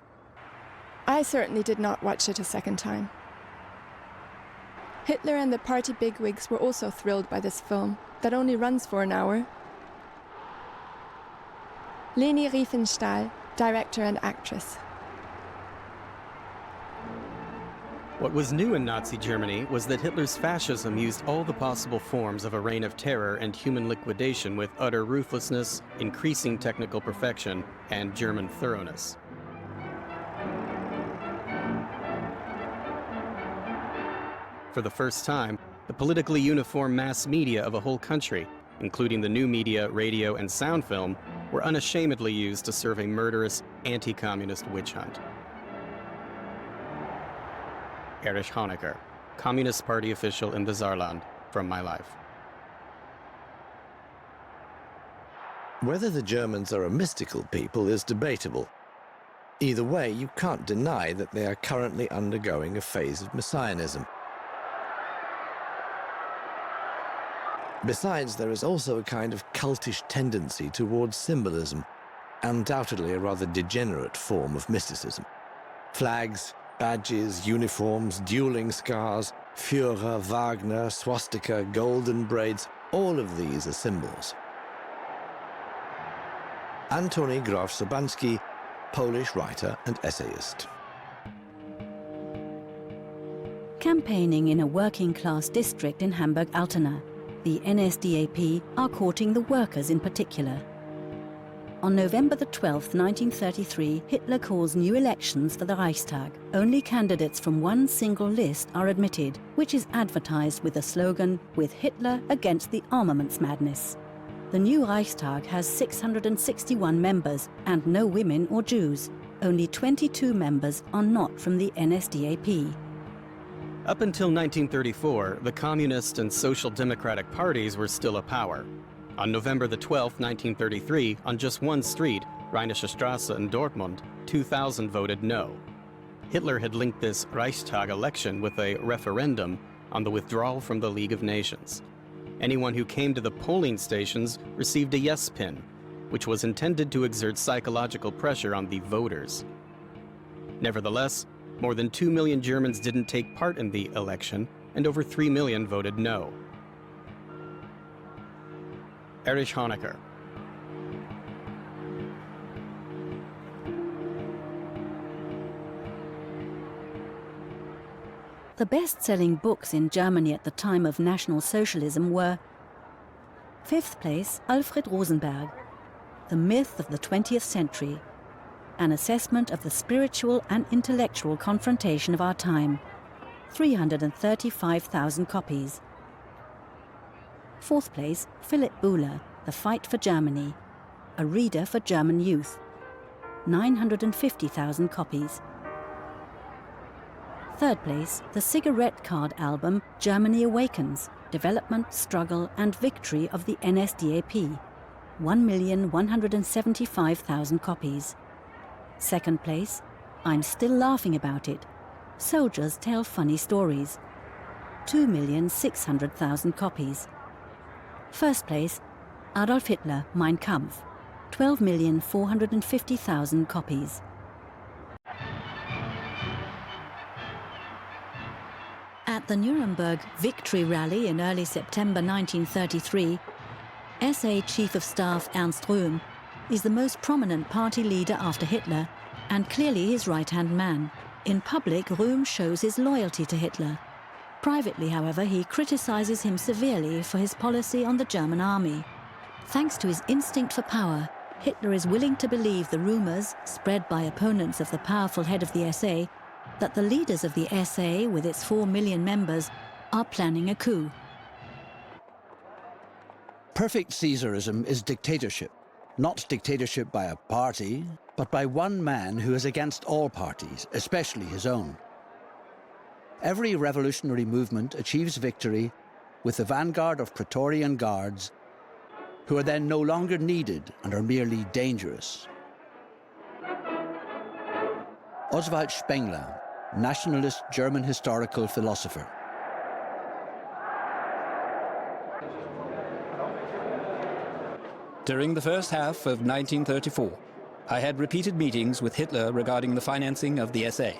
I certainly did not watch it a second time. Hitler and the party bigwigs were also thrilled by this film, that only runs for an hour. Leni Riefenstahl, director and actress. What was new in Nazi Germany was that Hitler's fascism used all the possible forms of a reign of terror and human liquidation with utter ruthlessness, increasing technical perfection, and German thoroughness. For the first time, the politically uniform mass media of a whole country, including the new media, radio, and sound film, were unashamedly used to serve a murderous, anti-communist witch hunt. Erich Honecker, Communist Party official in the Saarland, from my life. Whether the Germans are a mystical people is debatable. Either way, you can't deny that they are currently undergoing a phase of messianism. Besides, there is also a kind of cultish tendency towards symbolism, undoubtedly a rather degenerate form of mysticism. Flags, badges, uniforms, dueling scars, Führer, Wagner, swastika, golden braids, all of these are symbols. Antoni Graf-Sobański, Polish writer and essayist. Campaigning in a working-class district in Hamburg-Altona, the NSDAP are courting the workers in particular. On November the 12th, 1933, Hitler calls new elections for the Reichstag. Only candidates from one single list are admitted, which is advertised with the slogan, "With Hitler against the armaments madness." The new Reichstag has 661 members and no women or Jews. Only 22 members are not from the NSDAP. Up until 1934, the Communist and Social Democratic parties were still a power. On November the 12th, 1933, on just one street, Rheinische Straße in Dortmund, 2,000 voted no. Hitler had linked this Reichstag election with a referendum on the withdrawal from the League of Nations. Anyone who came to the polling stations received a yes pin, which was intended to exert psychological pressure on the voters. Nevertheless, more than 2 million Germans didn't take part in the election, and over 3 million voted no. Erich Honecker. The best-selling books in Germany at the time of National Socialism were: 5th place, Alfred Rosenberg, The Myth of the 20th Century, an assessment of the spiritual and intellectual confrontation of our time, 335,000 copies. 4th place, Philip Buhler, The Fight for Germany, a reader for German youth, 950,000 copies. 3rd place, the cigarette card album Germany Awakens, Development, Struggle and Victory of the NSDAP, 1,175,000 copies. 2nd place, I'm Still Laughing About It, Soldiers Tell Funny Stories, 2,600,000 copies. 1st place, Adolf Hitler, Mein Kampf, 12,450,000 copies. At the Nuremberg Victory Rally in early September 1933, SA Chief of Staff Ernst Röhm is the most prominent party leader after Hitler and clearly his right-hand man. In public, Röhm shows his loyalty to Hitler. Privately, however, he criticizes him severely for his policy on the German army. Thanks to his instinct for power, Hitler is willing to believe the rumors, spread by opponents of the powerful head of the SA, that the leaders of the SA, with its 4 million members, are planning a coup. Perfect Caesarism is dictatorship. Not dictatorship by a party, but by one man who is against all parties, especially his own. Every revolutionary movement achieves victory with the vanguard of Praetorian guards, who are then no longer needed and are merely dangerous. Oswald Spengler, nationalist German historical philosopher. During the first half of 1934, I had repeated meetings with Hitler regarding the financing of the SA.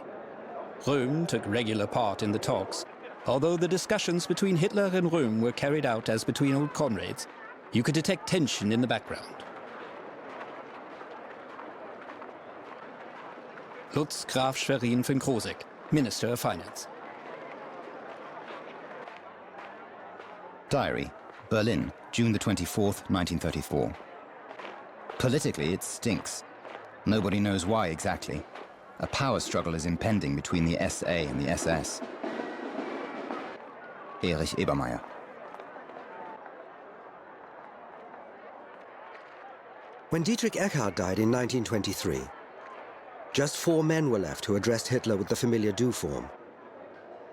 Röhm took regular part in the talks. Although the discussions between Hitler and Röhm were carried out as between old comrades, you could detect tension in the background. Lutz Graf Schwerin von Krosigk, Minister of Finance. Diary, Berlin, June the 24th, 1934. Politically, it stinks. Nobody knows why exactly. A power struggle is impending between the SA and the SS. Erich Ebermeier. When Dietrich Eckart died in 1923, just 4 men were left who addressed Hitler with the familiar Du form: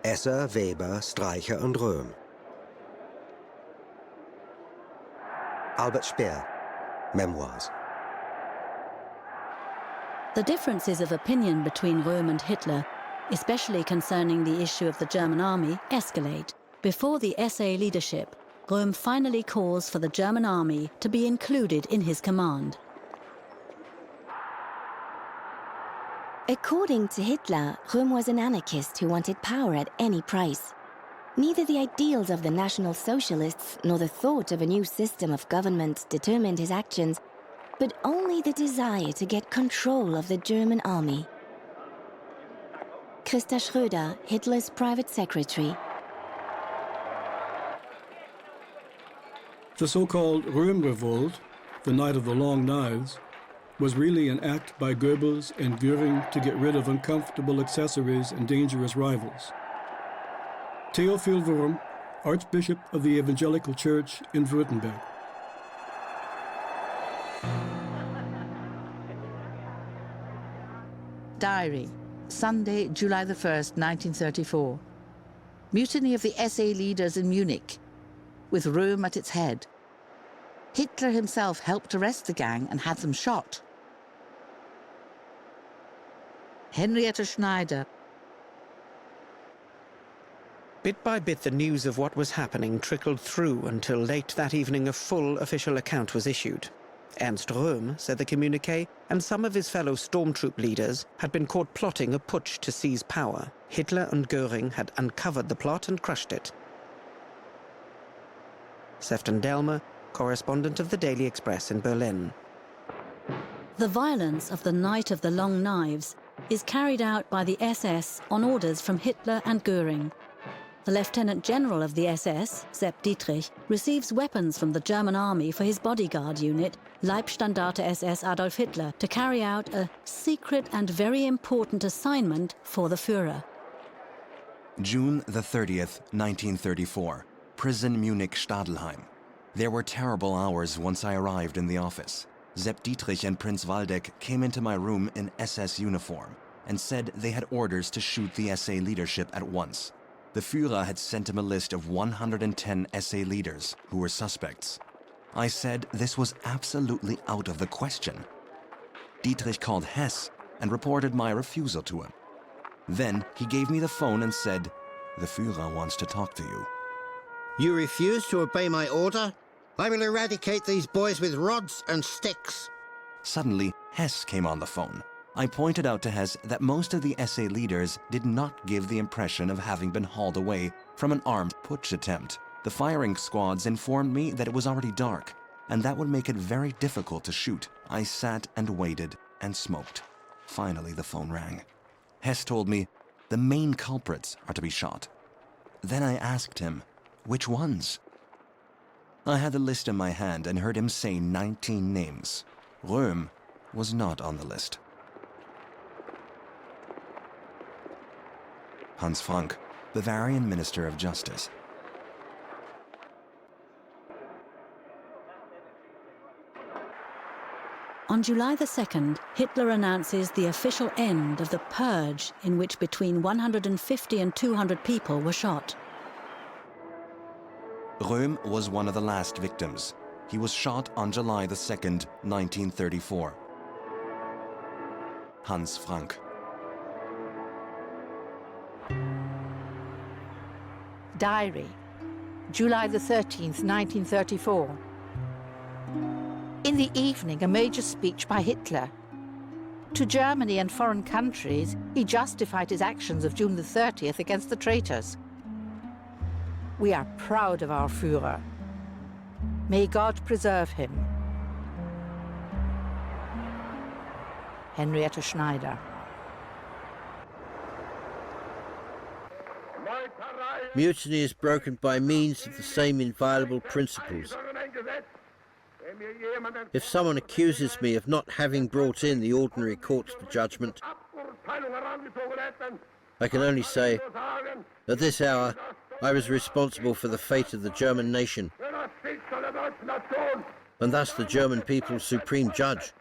Esser, Weber, Streicher and Röhm. Albert Speer, Memoirs. The differences of opinion between Röhm and Hitler, especially concerning the issue of the German army, escalate. Before the SA leadership, Röhm finally calls for the German army to be included in his command. According to Hitler, Röhm was an anarchist who wanted power at any price. Neither the ideals of the National Socialists nor the thought of a new system of government determined his actions, but only the desire to get control of the German army. Christa Schröder, Hitler's private secretary. The so-called Röhm Revolt, the Night of the Long Knives, was really an act by Goebbels and Göring to get rid of uncomfortable accessories and dangerous rivals. Theophil Wurm, Archbishop of the Evangelical Church in Württemberg. Diary, Sunday, July the 1st, 1934. Mutiny of the SA leaders in Munich, with Röhm at its head. Hitler himself helped arrest the gang and had them shot. Henriette Schneider. Bit by bit, the news of what was happening trickled through until late that evening a full official account was issued. Ernst Röhm, said the communiqué, and some of his fellow stormtroop leaders had been caught plotting a putsch to seize power. Hitler and Göring had uncovered the plot and crushed it. Sefton Delmer, correspondent of the Daily Express in Berlin. The violence of the Night of the Long Knives is carried out by the SS on orders from Hitler and Göring. The Lieutenant General of the SS, Sepp Dietrich, receives weapons from the German army for his bodyguard unit, Leibstandarte SS Adolf Hitler, to carry out a secret and very important assignment for the Führer. June the 30th, 1934. Prison Munich Stadelheim. There were terrible hours once I arrived in the office. Sepp Dietrich and Prince Waldeck came into my room in SS uniform and said they had orders to shoot the SA leadership at once. The Führer had sent him a list of 110 SA leaders who were suspects. I said this was absolutely out of the question. Dietrich called Hess and reported my refusal to him. Then he gave me the phone and said, "The Führer wants to talk to you." You refuse to obey my order? I will eradicate these boys with rods and sticks. Suddenly, Hess came on the phone. I pointed out to Hess that most of the SA leaders did not give the impression of having been hauled away from an armed putsch attempt. The firing squads informed me that it was already dark, and that would make it very difficult to shoot. I sat and waited and smoked. Finally, the phone rang. Hess told me the main culprits are to be shot. Then I asked him, which ones? I had the list in my hand and heard him say 19 names. Röhm was not on the list. Hans Frank, Bavarian Minister of Justice. On July the 2nd, Hitler announces the official end of the purge in which between 150 and 200 people were shot. Röhm was one of the last victims. He was shot on July the 2nd, 1934. Hans Frank. Diary, July the 13th, 1934. In the evening, a major speech by Hitler. To Germany and foreign countries, he justified his actions of June the 30th against the traitors. We are proud of our Führer. May God preserve him. Henriette Schneider. Mutiny is broken by means of the same inviolable principles. If someone accuses me of not having brought in the ordinary courts for judgment, I can only say, at this hour, I was responsible for the fate of the German nation, and thus the German people's supreme judge.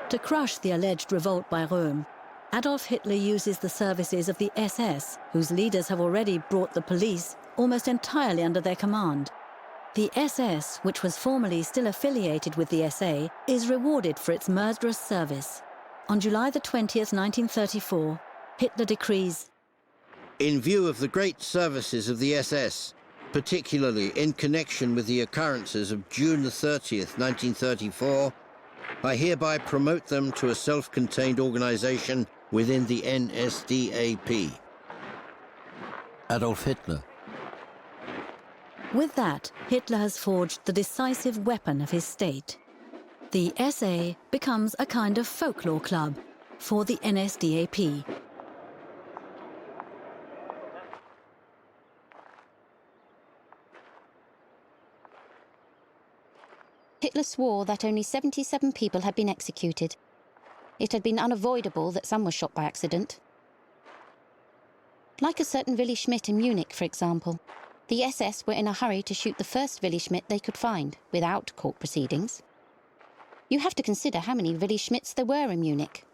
To crush the alleged revolt by Röhm, Adolf Hitler uses the services of the SS, whose leaders have already brought the police almost entirely under their command. The SS, which was formerly still affiliated with the SA, is rewarded for its murderous service. On July the 20th, 1934, Hitler decrees, "In view of the great services of the SS, particularly in connection with the occurrences of June the 30th, 1934, I hereby promote them to a self-contained organization within the NSDAP." Adolf Hitler. With that, Hitler has forged the decisive weapon of his state. The SA becomes a kind of folklore club for the NSDAP. Hitler swore that only 77 people had been executed. It had been unavoidable that some were shot by accident. Like a certain Willi Schmidt in Munich, for example, the SS were in a hurry to shoot the first Willi Schmidt they could find, without court proceedings. You have to consider how many Willi Schmidts there were in Munich.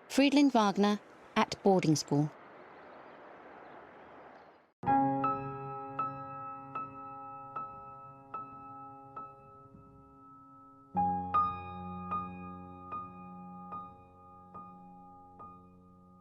Friedlin Wagner at boarding school.